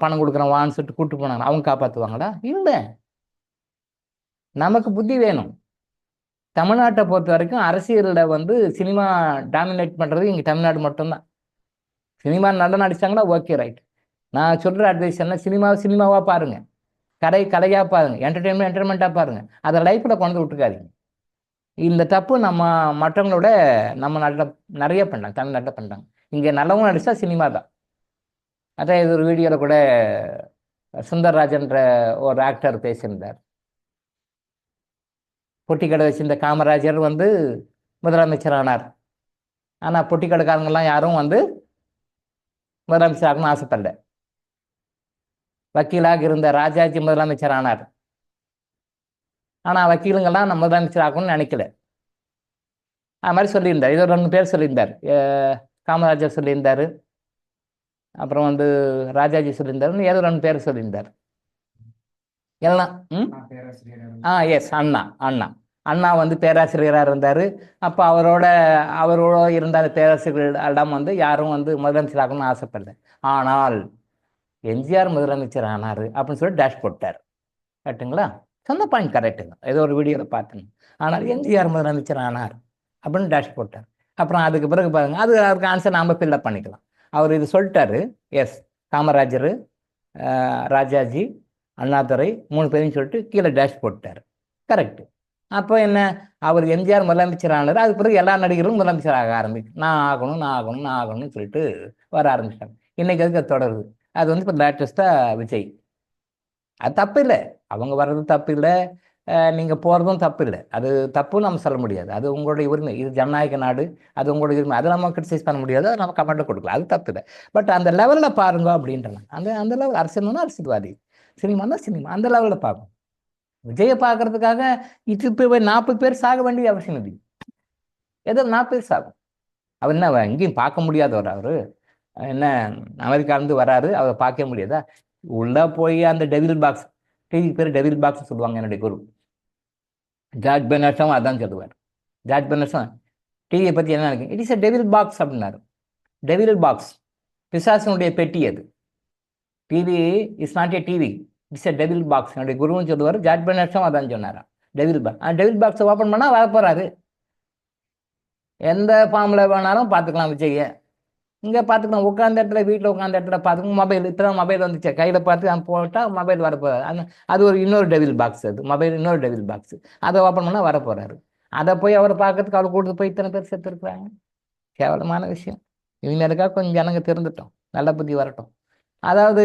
பணம் கொடுக்குறோம் வான்னு சொல்லிட்டு கூப்பிட்டு போனாங்களா, அவங்க காப்பாற்றுவாங்களா? இல்லை. நமக்கு புத்தி வேணும். தமிழ்நாட்டை பொறுத்த வரைக்கும் அரசியலில் வந்து சினிமா டாமினேட் பண்ணுறது இங்கே தமிழ்நாடு மட்டும்தான். சினிமா நல்லா நடிச்சாங்கன்னா ஓகே, ரைட். நான் சொல்கிற அட்வைஸ் என்ன, சினிமாவாக பாருங்கள், கலையாக பாருங்கள், என்டர்டெயின்மெண்ட்டாக பாருங்கள், அதை லைஃப்பில் கொண்டு விட்டுருக்காதீங்க. இந்த தப்பு நம்ம மற்றவங்களோட நம்ம நாட்டில் நிறைய பண்ணாங்க, தமிழ்நாட்டில் பண்ணுறாங்க. இங்கே நல்லவங்க நடிச்சா சினிமா தான். அதான் இது ஒரு வீடியோவில் கூட சுந்தர்ராஜன்ற ஒரு ஆக்டர் பேசியிருந்தார். பொட்டி கடை வச்சிருந்த காமராஜர் வந்து முதலமைச்சர் ஆனார். ஆனால் பொட்டி கடைக்காரங்கெல்லாம் யாரும் வந்து முதலமைச்சர் ஆகணும்னு ஆசைப்படல. வக்கீலாக இருந்த ராஜாஜி முதலமைச்சர் ஆனார். ஆனால் வக்கீலுங்கள்லாம் நம்ம முதலமைச்சர் ஆகணும்னு நினைக்கல. அது மாதிரி சொல்லியிருந்தார். இதோ 2 பேர் சொல்லியிருந்தார். காமராஜர் சொல்லியிருந்தார், அப்புறம் வந்து ராஜாஜி சொல்லியிருந்தார், ஏதோ 2 பேர் சொல்லியிருந்தார். எல்லாம் எஸ், அண்ணா வந்து பேராசிரியராக இருந்தார். அப்போ அவரோட இருந்த அந்த பேராசிரியர்களிடம் வந்து யாரும் வந்து முதலமைச்சர் ஆகணும்னு ஆசைப்படல. ஆனால் எம்ஜிஆர் முதலமைச்சர் ஆனார் அப்படின்னு சொல்லி டேஷ் போட்டார். கரெக்டுங்களா? சொந்த பாயிண்ட் கரெக்டுங்க. ஏதோ ஒரு வீடியோவில் பார்த்தேங்க. ஆனால் எம்ஜிஆர் முதலமைச்சர் ஆனார் அப்படின்னு டேஷ் போட்டார். அப்புறம் அதுக்கு பிறகு பாருங்க, அவருக்கு ஆன்சர் நாம் ஃபில்லப் பண்ணிக்கலாம். அவர் இது சொல்லிட்டாரு. எஸ், காமராஜர், ராஜாஜி, அண்ணாதுரை 3 பேரையும் சொல்லிட்டு கீழே டேஷ் போட்டார். கரெக்டு. அப்போ என்ன, அவர் எம்ஜிஆர் முதலமைச்சர் ஆனார். அதுக்கு பிறகு எல்லா நடிகர்களும் முதலமைச்சர் ஆக நான் ஆகணும்னு சொல்லிட்டு வர ஆரம்பிச்சிட்டாங்க. இன்னைக்கு அதுக்கு அது தொடருது. அது வந்து இப்போ லேட்டஸ்ட்டாக விஜய். அது தப்பு இல்லை, அவங்க வர்றது தப்பு இல்லை, நீங்கள் போகிறதும் தப்பு இல்லை. அது தப்புன்னு நம்ம சொல்ல முடியாது. அது உங்களுடைய உரிமை. இது ஜனநாயக நாடு, அது உங்களுடைய உரிமை. அதை நம்ம கிரிட்டிசைஸ் பண்ண முடியாது, அதை நம்ம கமெண்ட்டில் கொடுக்கலாம். அது தப்பு இல்லை. பட் அந்த லெவலில் பாருங்க அப்படின்றாங்க. அந்த லெவல் அரசியல்னா அரசியல்வாதி, சினிமானா சினிமா, அந்த லெவலில் பார்க்கும். விஜயை பார்க்கறதுக்காக இப்போ 40 பேர் சாக வேண்டிய அவசியம் இல்லை. ஏதோ 40 பேர் சாகும். அவர் என்ன எங்கேயும் பார்க்க முடியாதவர்? அவர் என்ன அமெரிக்காவிலேருந்து வராரு, அவரை பார்க்க முடியாதா? உள்ளே போய் அந்த டெவில் பாக்ஸ், டிவி பேர் டெவில் பாக்ஸ் சொல்லுவாங்க. என்னுடைய குரு ஜார்ஜ் பெர்னார்டும் அதான் சொல்லுவார். ஜார்ஜ் பெர்னார்டும் டிவியை பற்றி என்ன நினைக்கிறேன், it is a devil box அப்படின்னாரு. டெவில் பாக்ஸ், பிசாசனுடைய பெட்டி. அது TV is not a TV, it's a devil box. என்னுடைய குருவும் சொல்லுவார், ஜார்ஜ் பெர்னார்டும் அதான் சொன்னாரா. டெவில் பாக்ஸ், டெவில் பாக்ஸை ஓப்பன் பண்ணால் வர போகிறாரு. எந்த ஃபார்மில் வேணாலும் பார்த்துக்கலாம் விஜயை. இங்கே பார்த்துக்கலாம், உட்காந்த இடத்துல, வீட்டில் உட்காந்த இடத்துல பார்த்துக்கலாம். மொபைல் இப்போ தான் மொபைல் வந்துச்சு, கையில் பார்த்து போட்டால் மொபைல் வரப்போகிறாரு. அது ஒரு இன்னொரு டெவில் பாக்ஸ். அது மொபைல் இன்னொரு டெவில் பாக்ஸ். அதை ஓப்பன் பண்ணால் வரப்போகிறாரு. அதை போய் அவரை பார்க்கறதுக்கு அவரை கூட்டு போய் இத்தனை பேர் செத்துருக்குறாங்க. கேவலமான விஷயம். இவங்களுக்காக கொஞ்சம் ஜனங்க திருந்துட்டோம், நல்ல புத்தி வரட்டும். அதாவது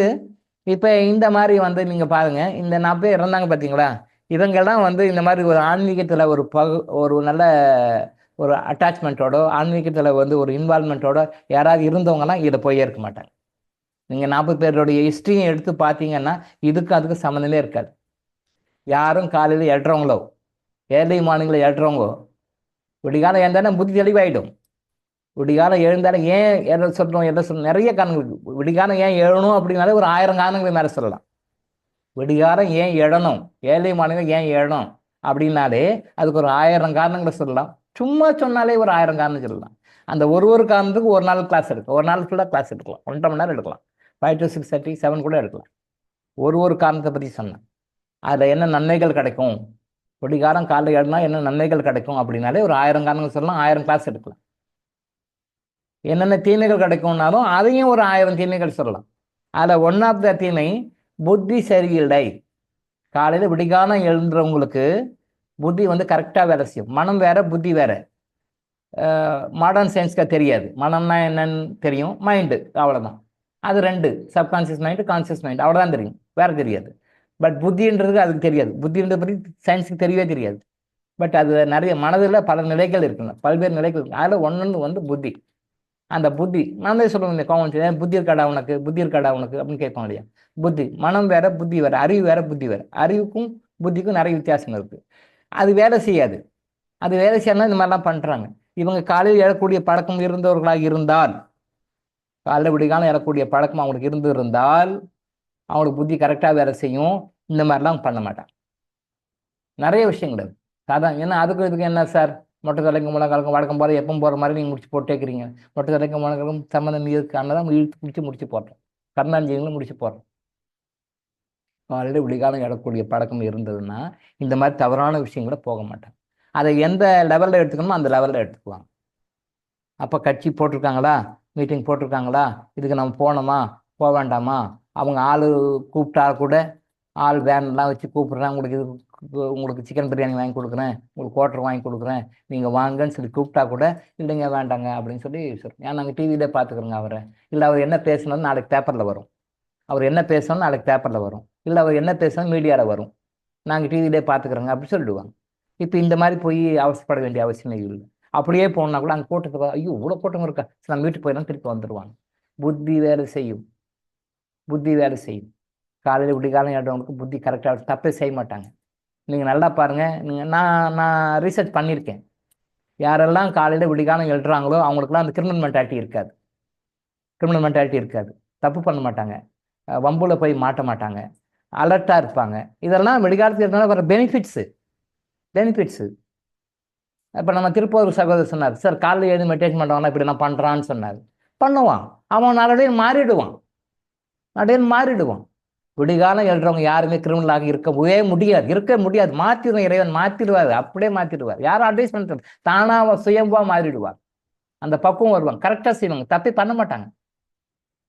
இப்போ இந்த மாதிரி வந்து நீங்கள் பாருங்கள், இந்த 40 பேர் இறந்தாங்க பார்த்தீங்களா, இவங்கெல்லாம் வந்து இந்த மாதிரி ஒரு ஆன்மீகத்தில் ஒரு நல்ல ஒரு அட்டாச்மெண்ட்டோட, ஆன்மீகத்தில் வந்து ஒரு இன்வால்மெண்ட்டோட யாராவது இருந்தவங்கலாம் இதை போய் ஏற்க மாட்டாங்க. நீங்கள் 40 பேருடைய ஹிஸ்ட்ரியை எடுத்து பார்த்தீங்கன்னா இதுக்கு அதுக்கு சம்மந்தமே இருக்காது. யாரும் காலையில் எழுறவங்களோ, ஏர்லி மார்னிங்கில் எழுறவங்க விடிகாலம் எழுந்தாலும் புத்தி தெளிவாயிடும். விடிகாலம் எழுந்தாலும் ஏன் சொல்கிறோம், நிறைய காரணங்கள் இருக்குது. விடிகாலம் ஏன் எழணும் அப்படின்னாலே ஒரு 1000 காரணங்களை மேலே சொல்லலாம். விடிகாலம் ஏன் எழணும், ஏர்லி மார்னிங்கில் ஏன் எழணும் அப்படின்னாலே அதுக்கு ஒரு 1000 காரணங்களை சொல்லலாம். சும்மா சொன்னாலே ஒரு 1000 காரணம் சொல்லலாம். அந்த ஒரு காரணத்துக்கு ஒரு நாள் கிளாஸ் எடுக்கும், ஒரு நாள் ஃபுல்லாக கிளாஸ் எடுக்கலாம், 1.5 மணி நேரம் எடுக்கலாம், 5 to 6:30, 7 கூட எடுக்கலாம். ஒரு காரணத்தை பற்றி சொன்னேன். அதில் என்ன நன்மைகள் கிடைக்கும், விடிகாலம் காலையில் எழுதினா என்ன நன்மைகள் கிடைக்கும் அப்படின்னாலே ஒரு 1000 காரணங்கள் சொல்லலாம், 1000 கிளாஸ் எடுக்கலாம். என்னென்ன தீமைகள் கிடைக்கும்னாலும் அதையும் ஒரு 1000 தீமைகள் சொல்லலாம். அதில் ஒன் ஆஃப் த தீமை புத்தி சரியில்லை. காலையில் விடிகாலம் எழுதுறவங்களுக்கு புத்தி வந்து கரெக்டாக வேலை செய்யும். மனம் வேற, புத்தி வேற. மாடர்ன் சயின்ஸ்க்கு தெரியாது. மனம்னா என்னன்னு தெரியும், மைண்டு, அவ்வளோதான். அது 2, சப்கான்சியஸ் மைண்டு, கான்சியஸ் மைண்டு, அவ்வளோதான் தெரியும், வேறு தெரியாது. பட் புத்தின்றது அதுக்கு தெரியாது. புத்தின்றது பற்றி சயின்ஸுக்கு தெரியவே தெரியாது. பட் அது நிறைய மனதில் பல நிலைகள் இருக்குங்க, பல்வேறு நிலைகள் இருக்கு. அதில் ஒன்று வந்து புத்தி. அந்த புத்தி நானே சொல்லுவேன், காமன் புத்தி இருக்காடா உனக்கு, புத்தி இருக்காடா உனக்கு அப்படின்னு கேட்போம் இல்லையா. புத்தி, மனம் வேற, புத்தி வேற, அறிவு வேற, புத்தி வேற. அறிவுக்கும் புத்திக்கும் நிறைய வித்தியாசம் இருக்குது. அது வேலை செய்யாது. அது வேலை செய்யணும், இந்த மாதிரிலாம் பண்ணுறாங்க. இவங்க காலையில் எழக்கூடிய பழக்கம் இருந்தவர்களாக இருந்தால், காலையில் விடிகாலம் எழக்கூடிய பழக்கம் அவங்களுக்கு இருந்தால் அவங்களுக்கு புத்தி கரெக்டாக வேலை செய்யும். இந்த மாதிரிலாம் பண்ண மாட்டாங்க. நிறைய விஷயங்கள் அது சாதாரண. ஏன்னா அதுக்கும் இதுக்கு என்ன சார், மொட்டை தலைக்கு முழங்காலுக்கும் வழக்கம் போல எப்பவும் போகிற மாதிரி நீங்கள் முடிச்சு போட்டேக்கிறீங்க. மொட்டை தலைக்கு முழங்காலுக்கும் சம்மந்தம் இருக்குன்னு தான் இழுத்து முடிச்சு போடுறோம். கர்ணாஞ்சலிகளும் முடிச்சு போடுறோம். காலையில் விடிகாலம் எழக்கூடிய பழக்கம் இருந்ததுன்னா இந்த மாதிரி தவறான விஷயங்கள போக மாட்டாங்க. அதை எந்த லெவலில் எடுத்துக்கணுமோ அந்த லெவலில் எடுத்துக்குவாங்க. அப்போ கட்சி போட்டிருக்காங்களா, மீட்டிங் போட்டிருக்காங்களா, இதுக்கு நம்ம போகணுமா போக வேண்டாமா, அவங்க ஆள் கூப்பிட்டா கூட ஆள் வேன்லாம் வச்சு கூப்பிட்றேன், உங்களுக்கு சிக்கன் பிரியாணி வாங்கி கொடுக்குறேன், உங்களுக்கு குவார்ட்டர் வாங்கி கொடுக்குறேன், நீங்கள் வாங்கன்னு சொல்லி கூப்பிட்டா கூட இல்லைங்க வேண்டாங்க அப்படின்னு சொல்லி சொல்கிறேன். ஏன் நாங்கள் டிவியிலே பார்த்துக்குறோங்க அவரை. இல்லை அவர் என்ன பேசணும்னு நாளைக்கு பேப்பரில் வரும், அவர் என்ன பேசணும்னு நாளைக்கு பேப்பரில் வரும், இல்லை அவர் என்ன பேசணும் மீடியாவில் வரும், நாங்கள் டிவியிலே பார்த்துக்குறோங்க அப்படி சொல்லிடுவாங்க. இப்போ இந்த மாதிரி போய் அவசரப்பட வேண்டிய அவசியமே இல்லை. அப்படியே போனால் கூட அங்கே கூட்டத்துக்கு ஐயோ இவ்வளோ கூட்டம் இருக்கா, சில வீட்டுக்கு போயிடலாம் திருப்பி வந்துடுவாங்க. புத்தி வேலை செய்யும். புத்தி வேலை செய்யும். காலையில் விடிகாலம் எழுறவங்களுக்கு புத்தி கரெக்டாக தப்பே செய்ய மாட்டாங்க. நீங்கள் நல்லா பாருங்கள். நான் ரீசர்ச் பண்ணியிருக்கேன். யாரெல்லாம் காலையில் விடிகாலம் எழுறாங்களோ அவங்களுக்குலாம் அந்த கிரிமினல் மென்டாலிட்டி இருக்காது. தப்பு பண்ண மாட்டாங்க. வம்புல போய் மாட்ட மாட்டாங்க. அலர்ட்டாக இருப்பாங்க. இதெல்லாம் விடிகாலத்தில் இருந்தாலும் வர பெனிஃபிட்ஸு. இப்போ நம்ம திருப்பூர் சகோதரர் சொன்னார், சார் காலையில் எழுதி மெடிடேஷன் பண்ணுறவனா இப்படி நான் பண்ணுறான்னு சொன்னார். பண்ணுவான். அவன் நாளடைவே மாறிடுவான். விடிகாலம் எழுறவங்க யாருமே கிரிமினலாக இருக்கவே முடியாது. மாற்றிடுவோம். இறைவன் மாற்றிடுவார். அப்படியே மாற்றிடுவார். யாரும் அட்வைஸ் பண்ணுறது தானாக சுயம்புவாக மாறிடுவார். அந்த பக்குவம் வருவாங்க. கரெக்டாக செய்வாங்க. தப்பே பண்ண மாட்டாங்க.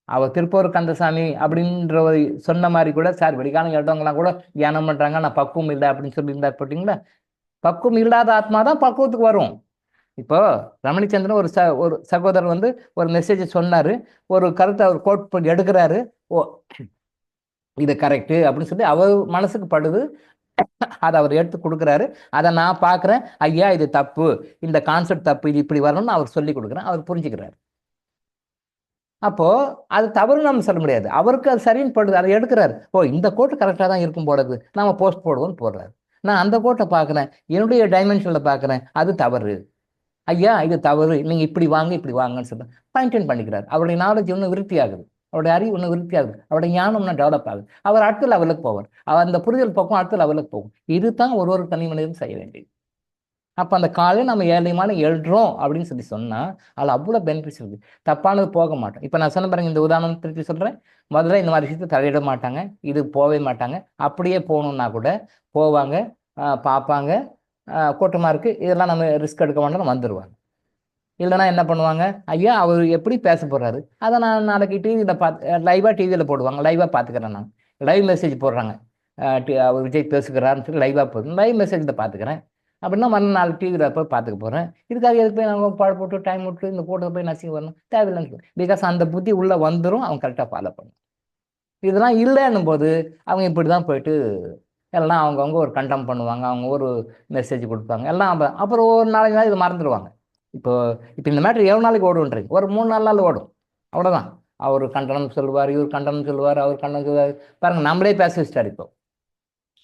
அவர் திருப்பூர் கந்தசாமி அப்படின்ற சொன்ன மாதிரி கூட, சார் விடிகாலம் எழுறவங்களாம் கூட தியானம் பண்ணுறாங்க, நான் பக்குவம் இல்லை அப்படின்னு சொல்லியிருந்தா போட்டிங்களா? பக்குவம் இல்லாத ஆத்மா தான் பக்குவத்துக்கு வரும். இப்போ ரமணிச்சந்திரன் ஒரு சகோதரர் ஒரு மெசேஜ் சொன்னார். ஒரு கருத்தை அவர் கோட் பண்ணி எடுக்கிறாரு. ஓ, இது கரெக்டு அப்படின்னு சொல்லி அவர் மனசுக்கு படுது. அதை அவர் எடுத்து கொடுக்குறாரு. அதை நான் பார்க்குறேன். ஐயா இது தப்பு, இந்த கான்செப்ட் தப்பு, இது இப்படி வரணும்னு அவர் சொல்லி கொடுக்குறேன். அவர் புரிஞ்சுக்கிறாரு. அப்போது அது தவறு நம்ம சொல்ல முடியாது. அவருக்கு அது சரின்னு படுது. அதை எடுக்கிறாரு. ஓ, இந்த கோட்டு கரெக்டாக தான் இருக்கும் போடுறது, நம்ம போஸ்ட் போடுவோம்னு போடுறாரு. நான் அந்த கோட்டை பார்க்குறேன், என்னுடைய டைமென்ஷனில் பார்க்குறேன், அது தவறு. ஐயா இது தவறு, நீங்கள் இப்படி வாங்கன்னு சொல்கிறேன். பாயிண்ட் பண்ணிக்கிறார். அவருடைய நாலேஜ் இன்னும் விருத்தி ஆகுது. அவருடைய அறிவு இன்னும் விருத்தி ஆகுது. அவருடைய ஞானம் இன்னும் டெவலப் ஆகுது. அவர் அடுத்த லெவலுக்கு போவார். அவர் அந்த புரிதல் பக்கம் அடுத்த லெவலுக்கு போகும். இது தான் ஒரு தனி மனிதனும் செய்ய வேண்டியது. அப்போ அந்த காலையில் நம்ம 7 எழுறோம் அப்படின்னு சொல்லி சொன்னால் அதில் அவ்வளோ பெனிஃபிட்ஸ் இருக்குது. தப்பானது போக மாட்டோம். இப்போ நான் சொன்ன பாருங்க, இந்த உதாரணம் திருப்பி சொல்கிறேன். முதல்ல இந்த மாதிரி விஷயத்தை தலையிட மாட்டாங்க. இது போகவே மாட்டாங்க. அப்படியே போகணுன்னா கூட போவாங்க, பார்ப்பாங்க, கூட்டமாக இருக்குது, இதெல்லாம் நம்ம ரிஸ்க் எடுக்க வேண்டாம், வந்துடுவாங்க. இல்லைனா என்ன பண்ணுவாங்க, ஐயா அவர் எப்படி பேச போகிறாரு, அதை நான் நாளைக்கு டிவியில் லைவாக டிவியில் போடுவாங்க. லைவாக பார்த்துக்கிறேன். நான் லைவ் மெசேஜ் போடுறாங்க. அவர் விஜய் பேசுகிறாருன்னு சொல்லி லைவாக போடுறேன். லைவ் மெசேஜில் பார்த்துக்கிறேன். அப்படின்னா நாளைக்கு டிவியில் போய் பார்த்துக்க போகிறேன். இதுக்காக எதுக்கு போய் நாங்கள் பாடு போட்டு டைம் விட்டு இந்த கூட்டத்தை போய் நசிங்க வரணும், தேவையில்லைன்னு. பிகாஸ் அந்த புத்தி உள்ளே வந்துடும். அவங்க கரெக்டாக ஃபாலோ பண்ணும். இதெல்லாம் இல்லைன்னும் போது அவங்க இப்படி தான் போயிட்டு எல்லாம் அவங்கவுங்க ஒரு கண்டம் பண்ணுவாங்க. அவங்க ஒரு மெசேஜ் கொடுப்பாங்க. எல்லாம் அப்புறம் ஒரு நாளைக்கு இது மறந்துடுவாங்க. இப்போ இந்த மேட்ரு 7 நாளைக்கு ஓடுன்றீங்க, ஒரு 3-4 நாள் ஓடும். அவ்வளோதான். அவர் கண்டனம் சொல்லுவார், இவர் கண்டனம் சொல்லுவார், அவர் கண்டனம் சொல்லுவார். பாருங்கள், நம்மளே பேச வச்சிட்டார். இப்போ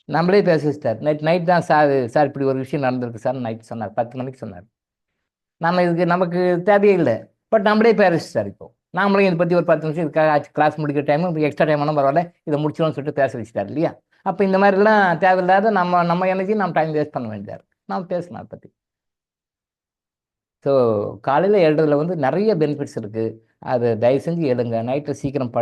நம்மளே பேச வச்சிட்டார். நைட் தான் சார் இப்படி ஒரு விஷயம் நடந்திருக்கு சார் நைட் சொன்னார். 10 மணிக்கு சொன்னார். நமக்கு தேவையே இல்லை. பட் நம்மளே பேச வச்சிட்டார். இப்போ நாமளே இதை பற்றி ஒரு 10 நிமிஷம் இதுக்காக ஆச்சு, கிளாஸ் முடிக்கிற டைம் எக்ஸ்ட்ரா டைம் ஆனால் பரவாயில்ல, இதை முடிச்சிடும்னு சொல்லிட்டு பேச வச்சிட்டார் இல்லையா? அப்போ இந்த மாதிரிலாம் தேவையில்லாத நம்ம எனர்ஜி நம்ம டைம் வேஸ்ட் பண்ண வேண்டியதார். நாம் பேசணும் அதை பற்றி. ஸோ காலையில் எழுறதுல நிறைய பெனிஃபிட்ஸ் இருக்குது. அது தயவு செஞ்சு எழுங்க. நைட்டில் சீக்கிரம்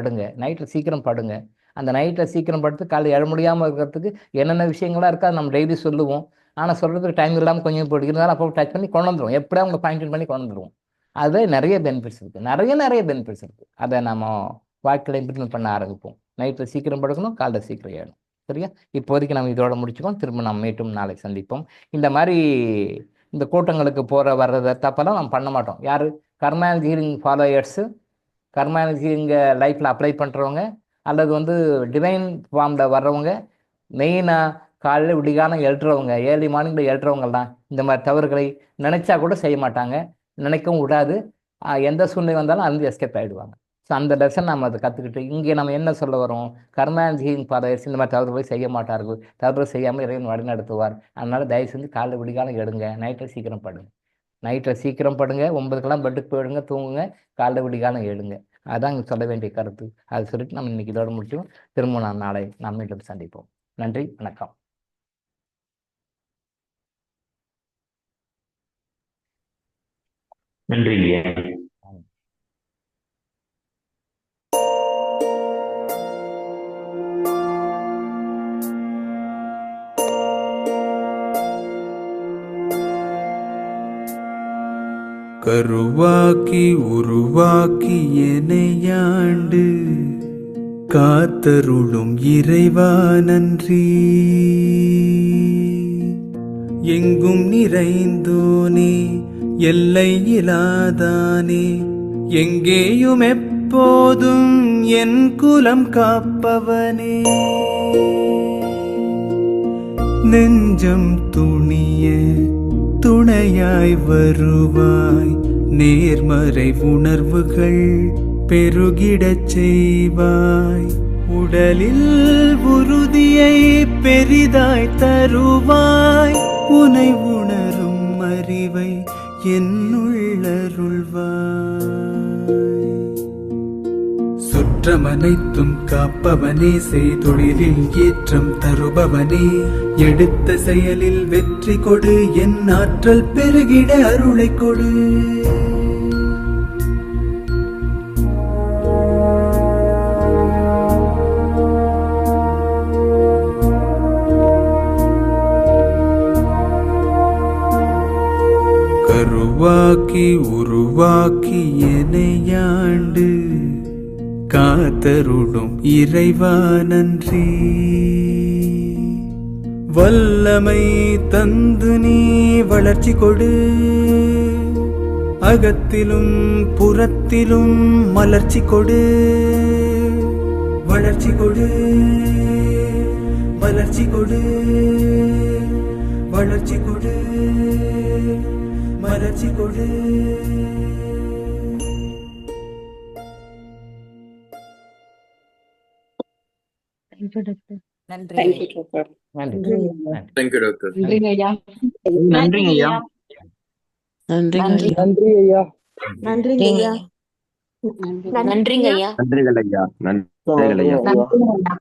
படுங்க. அந்த நைட்டில் சீக்கிரம் படுத்து காலையில் எழ முடியாமல் இருக்கிறதுக்கு என்னென்ன விஷயங்களாக இருக்கோ அதை நம்ம டெய்லி சொல்லுவோம். ஆனால் சொல்கிறதுக்கு டைம் இல்லாமல் கொஞ்சம் போட்டுக்கிறதால அப்போ டச் பண்ணி கொண்டு வந்துடுவோம். எப்படியா அவங்க பாயிண்ட் பண்ணி கொண்டு வந்துடுவோம். அதில் நிறைய பெனிஃபிட்ஸ் இருக்குது. நிறைய பெனிஃபிட்ஸ் இருக்குது. அதை நம்ம வாழ்க்கையில் இம்ப்ளிமெண்ட் பண்ண ஆரம்பிப்போம். நைட்டில் சீக்கிரம் படுக்கணும், காலையில் சீக்கிரம் ஏறணும். சரியா? இப்போதைக்கு நம்ம இதோட முடிச்சுக்கோம். திரும்ப நம்ம மீட்டும் நாளைக்கு சந்திப்போம். இந்த மாதிரி இந்த கூட்டங்களுக்கு வர்றதை தப்பெல்லாம் நம்ம பண்ண மாட்டோம். யார் கர்மானந்த் ஹீலிங் ஃபாலோயர்ஸு, கர்மானந்த் ஹீலிங்கை லைஃப்பில் அப்ளை பண்ணுறவங்க, அல்லது டிவைன் ஃபார்மில் வர்றவங்க, மெயினாக காலையில் விடிகாலம் எழுறவங்க, ஏர்லி மார்னிங்கில் எழுறவங்கலாம் இந்த மாதிரி தவறுகளை நினச்சா கூட செய்ய மாட்டாங்க. நினைக்கவும் விடாது. எந்த சூழ்நிலை வந்தாலும் அது எஸ்கேப் ஆகிடுவாங்க. ஸோ அந்த லெசன் நம்ம அதை கற்றுக்கிட்டு இங்கே நம்ம என்ன சொல்ல வரோம், கர்மானந்த் ஹீலிங் ஃபாலோயர்ஸ் இந்த மாதிரி தவறுகளை செய்ய மாட்டார்கள். தவறு செய்யாமல் இறைவன் வழி நடத்துவார். அதனால் தயவு செஞ்சு காலையில் விடிகாலம் எடுங்க. நைட்டில் சீக்கிரம் படுங்க. 9க்கெல்லாம் பெட்டுக்கு போயிடுங்க, தூங்குங்க. காலையில் விடிகாலம் எடுங்க. அதுதான் இங்கே சொல்ல வேண்டிய கருத்து. அதை சொல்லிட்டு நம்ம இன்னைக்கு இதோட முடிச்சோம். திரும்ப நாளை நாம் மீண்டும் சந்திப்போம். நன்றி, வணக்கம். நன்றிங்க. கருவாக்கி உருவாக்கி எனையாண்டு காத்தருளும் இறைவா நன்றி. எங்கும் நிறைந்தோனே, எல்லை இலாதானே, எங்கேயும் எப்போதும் என் குலம் காப்பவனே. நெஞ்சம் துணிய துணையாய் வருவாய், நேர்மறை உணர்வுகள் பெருகிடச் செய்வாய். உடலில் உறுதியை பெரிதாய் தருவாய். உனை உணரும் அறிவை என்னுள்ளருள்வாய். சுற்றமனைத்தும் காப்பவனே, செய்தொழிலில் ஏற்றம் தருபவனே, எடுத்த செயலில் வெற்றி கொடு, என் ஆற்றல் பெருகிட அருளை கொடு. கருவாக்கி உருவாக்கி எனையாண்டு காத்தருடும் இறைவா நன்றி. வல்லமை தந்து நீ வளர்ச்சி கொடு, அகத்திலும் புறத்திலும் மலர்ச்சி கொடு. வளர்ச்சி கொடு, மலர்ச்சி கொடு, வளர்ச்சி கொடு, மலர்ச்சி கொடு. நன்றி. நன்றி. Thank you, doctor. நன்றிங்க ஐயா. நன்றிங்க ஐயா. நன்றிங்க ஐயா. நன்றிங்க ஐயா. நன்றிங்க ஐயா. நன்றிகள் ஐயா. நன்றிகள் ஐயா. நன்றிங்க ஐயா.